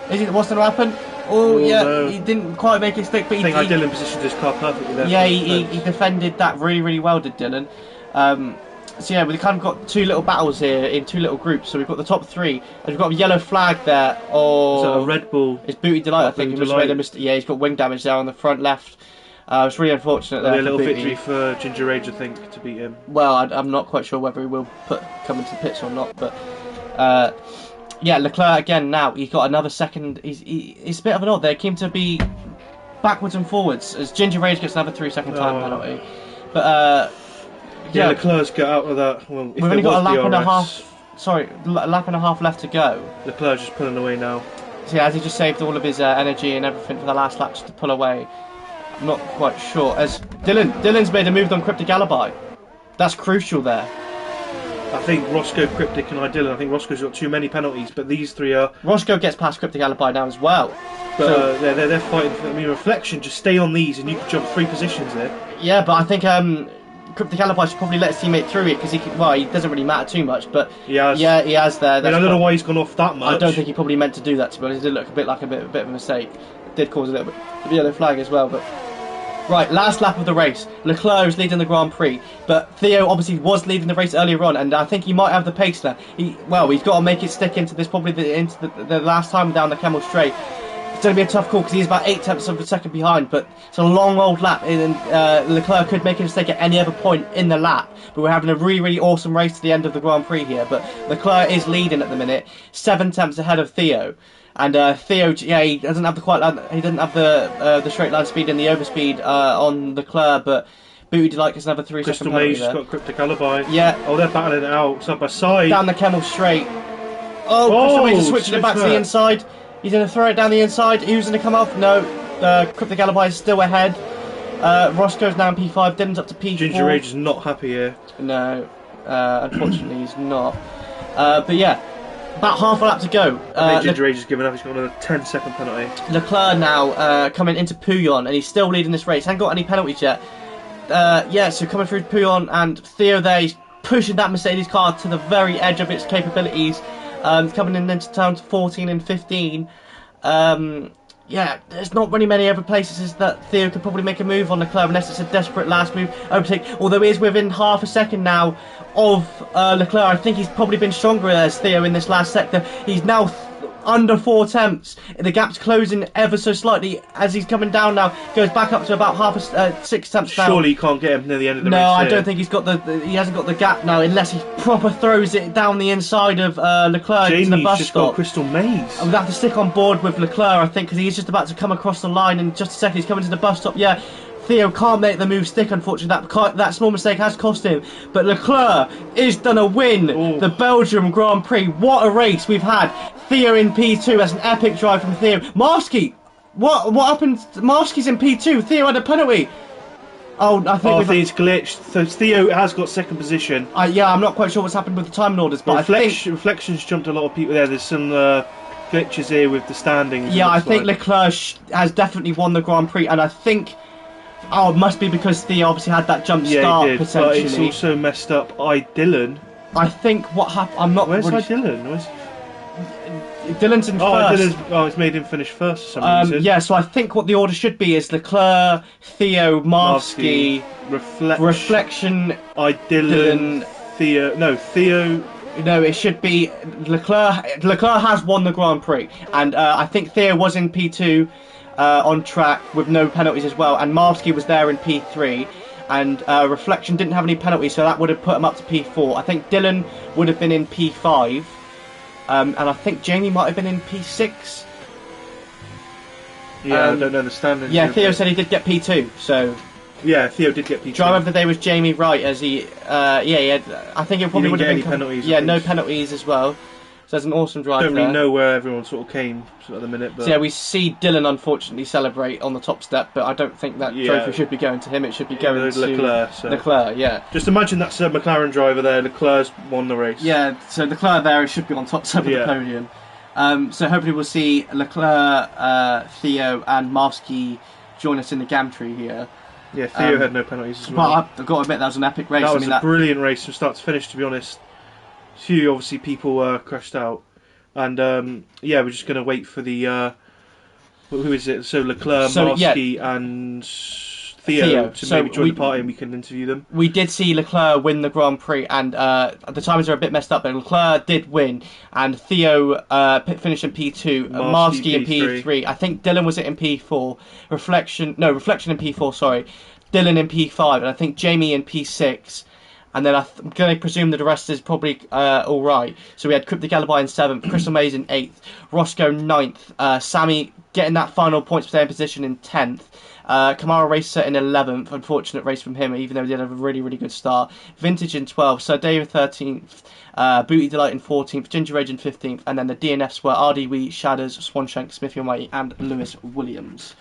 What's going to happen? Oh, yeah, no. He didn't quite make it stick, but I think Dylan positioned his car perfectly there. Yeah, he defended that really, really well, did Dylan. So yeah, we've kind of got 2 little battles here in 2 little groups. So we've got the top 3, and we've got a yellow flag there. Is that a Red Bull? It's Booty Delight, I think. Yeah, he's got wing damage there on the front left. It's really unfortunate there. A little victory for Ginger Rage, I think, to beat him. Well, I'm not quite sure whether he will come into the pits or not, but yeah, Leclerc again now. He's got another second. It's a bit of an odd. They seem to be backwards and forwards as Ginger Rage gets another 3-second time penalty. But Yeah, Leclerc's got out of that. Well, if we've only got a lap and a DRS, half. Sorry, a lap and a half left to go. Leclerc's just pulling away now. So yeah, has he just saved all of his energy and everything for the last lap just to pull away? I'm not quite sure. As Dylan's made a move on Cryptic Alibi. That's crucial there. I think Roscoe, Cryptic and Dylan. I think Roscoe's got too many penalties, but these three are... Roscoe gets past Cryptic Alibi now as well. But So, they're fighting for... I mean, Reflection, just stay on these and you can jump 3 positions there. yeah, but I think Cryptic Alibi should probably let his teammate through it because he doesn't really matter too much. But He has. yeah, he has there. I mean, I don't know why he's gone off that much. I don't think he probably meant to do that, to be honest. It did look a bit of a mistake. It did cause a little bit of a yellow flag as well, but... Right, last lap of the race. Leclerc is leading the Grand Prix, but Theo obviously was leading the race earlier on, and I think he might have the pace there. He's got to make it stick into this, probably into the last time down the Camel Straight. It's going to be a tough call because he's about 8 tenths of a second behind, but it's a long old lap, and Leclerc could make a mistake at any other point in the lap. But we're having a really, really awesome race to the end of the Grand Prix here. But Leclerc is leading at the minute, 7 tenths ahead of Theo. And Theo, yeah, he doesn't have the straight line speed and the overspeed on Leclerc, but Booty like is another 3 Crystal second penalty Maze there. got Cryptic Alibi. Yeah. Oh, they're battling it out side by side. Down the Camel Straight. Crystal Maze is switching it back to the inside. He's going to throw it down the inside. Who's going to come off? No. Cryptic Alibi is still ahead. Roscoe's now in P5. Dylan's up to P4. Ginger Age is not happy here. No. Unfortunately, he's not. But yeah. About half a lap to go. I think Ginger Age has given up. He's got another 10-second penalty. Leclerc now coming into Pouillon, and he's still leading this race. Hasn't got any penalties yet. So coming through Pouillon, and Theo there, he's pushing that Mercedes car to the very edge of its capabilities. Coming into town to 14 and 15. There's not really many other places that Theo could probably make a move on Leclerc unless it's a desperate last move overtake. Although he is within half a second now of Leclerc. I think he's probably been stronger as Theo in this last sector. He's now under 4 tenths. The gap's closing ever so slightly as he's coming down now. Goes back up to about 6 tenths now. Surely he can't get him near the end of the race. No, I don't think he's got he hasn't got the gap now unless he proper throws it down the inside of Leclerc into the bus just stop. got Crystal Maze. I'm going to have to stick on board with Leclerc, I think, because he's just about to come across the line in just a second. He's coming to the bus stop. Yeah, Theo can't make the move stick, unfortunately. That small mistake has cost him. But Leclerc is going to win the Belgium Grand Prix. What a race we've had. Theo in P2. That's an epic drive from Theo. Marsky, what happened? Marsky's in P2. Theo had a penalty. I think it's glitched. So Theo has got second position. I'm not quite sure what's happened with the timing orders, but Reflection's jumped a lot of people there. There's some glitches here with the standings. Yeah, I think Leclerc has definitely won the Grand Prix, and I think... it must be because Theo obviously had that jump start, he did, potentially. But it's also messed up Dylan. I think what happened... I'm not Where's really... Dylan? Dylan's in first. It's made him finish first for some reason. Yeah, so I think what the order should be is Leclerc, Theo, Marsky, Reflection, Dylan, Theo... No, Theo... No, it should be Leclerc. Leclerc has won the Grand Prix, and I think Theo was in P2 on track with no penalties as well, and Marsky was there in P3, and Reflection didn't have any penalties, so that would have put him up to P4. I think Dylan would have been in P5, and I think Jamie might have been in P6. Yeah, I don't know the standings. Yeah, Theo said he did get P2, so... Yeah, Theo did get P2. Driver of the day was Jamie Wright, as he had, I think it probably would have been... any penalties. Yeah, no penalties as well. So that's an awesome drive Don't there. really know where everyone sort of came at the minute, but... So yeah, we see Dylan unfortunately celebrate on the top step, but I don't think that trophy should be going to him. It should be going to Leclerc. Leclerc, yeah. Just imagine that's a McLaren driver there. Leclerc's won the race. Yeah, so Leclerc there should be on top of the podium. So hopefully we'll see Leclerc, Theo, and Marsky join us in the gantry here. Yeah, Theo had no penalties as well. But I've got to admit that was an epic race. That was a brilliant race from start to finish, to be honest. Few obviously people crashed out, and we're just going to wait for the who is it? So Leclerc, Marsky, and Theo to maybe join the party, and we can interview them. We did see Leclerc win the Grand Prix, and the timings are a bit messed up, but Leclerc did win, and Theo finished in P2, Marsky in P3. I think Dylan was in P4, Reflection in P4, sorry, Dylan in P5, and I think Jamie in P6. And then I'm going to presume that the rest is probably all right. So we had Cryptic Alibi in 7th, Crystal Maze in 8th, Roscoe 9th, Sammy getting that final points per day position in 10th, Kamara Racer in 11th. Unfortunate race from him, even though he did have a really, really good start. Vintage in 12th. Sir David 13th. Booty Delight in 14th. Ginger Rage in 15th. And then the DNFs were RD Wee, Shadows, Swanshank, Smithy and White, and Lewis Williams.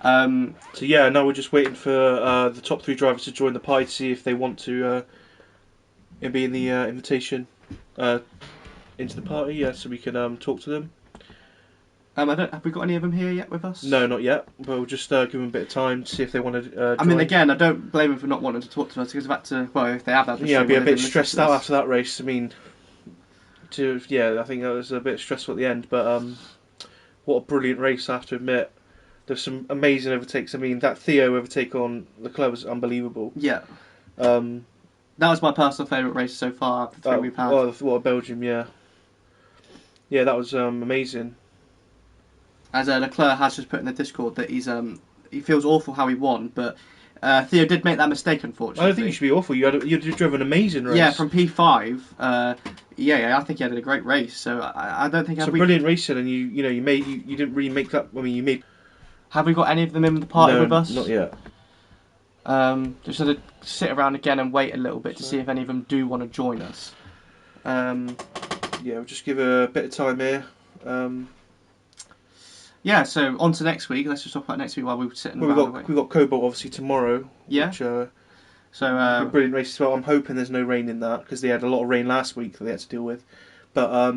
So yeah, now we're just waiting for the top 3 drivers to join the party to see if they want to be in the invitation into the party. Yeah, so we can talk to them. Have we got any of them here yet with us? No, not yet. But we'll just give them a bit of time to see if they want to. Join. I mean, again, I don't blame them for not wanting to talk to us because if they have that. Yeah, I'd be a bit stressed out after that race. I mean, I think that was a bit stressful at the end. But what a brilliant race! I have to admit, there's some amazing overtakes. I mean, that Theo overtake on Leclerc was unbelievable. Yeah. That was my personal favourite race so far. The 3 we've had. Oh, what Belgium? Yeah. Yeah, that was amazing. As Leclerc has just put in the Discord that he feels awful how he won, but Theo did make that mistake, unfortunately. I don't think you should be awful. You drove an amazing race. Yeah, from P5. I think he had a great race. So I don't think it's a brilliant racing, and you didn't really make that. I mean, you made. Have we got any of them in the party with us? Not yet. Just sort of sit around again and wait a little bit to see if any of them do want to join us. We'll just give a bit of time here. So on to next week. Let's just talk about next week while we were sitting around. We've got COBALT obviously tomorrow. Yeah. Which, a brilliant race as well. I'm hoping there's no rain in that because they had a lot of rain last week that they had to deal with. But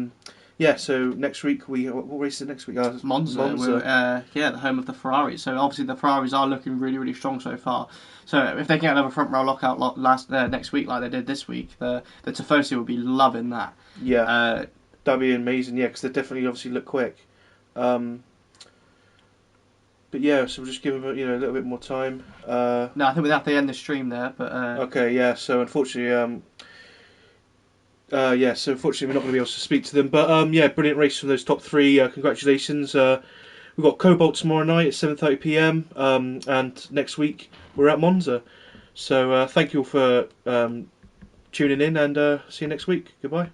so next week what race is next week? Monza. The home of the Ferraris. So obviously the Ferraris are looking really, really strong so far. So if they can get another front row lockout next week like they did this week, the Tifosi will be loving that. Yeah. That'd be amazing. Yeah, because they definitely obviously look quick. But yeah, so we'll just give them a little bit more time. No, I think we'd have to end the stream there. But okay, yeah. So unfortunately, we're not going to be able to speak to them. But brilliant race from those top 3. Congratulations. We've got COBALT tomorrow night at 7:30 PM. And next week we're at Monza. So thank you all for tuning in, and see you next week. Goodbye.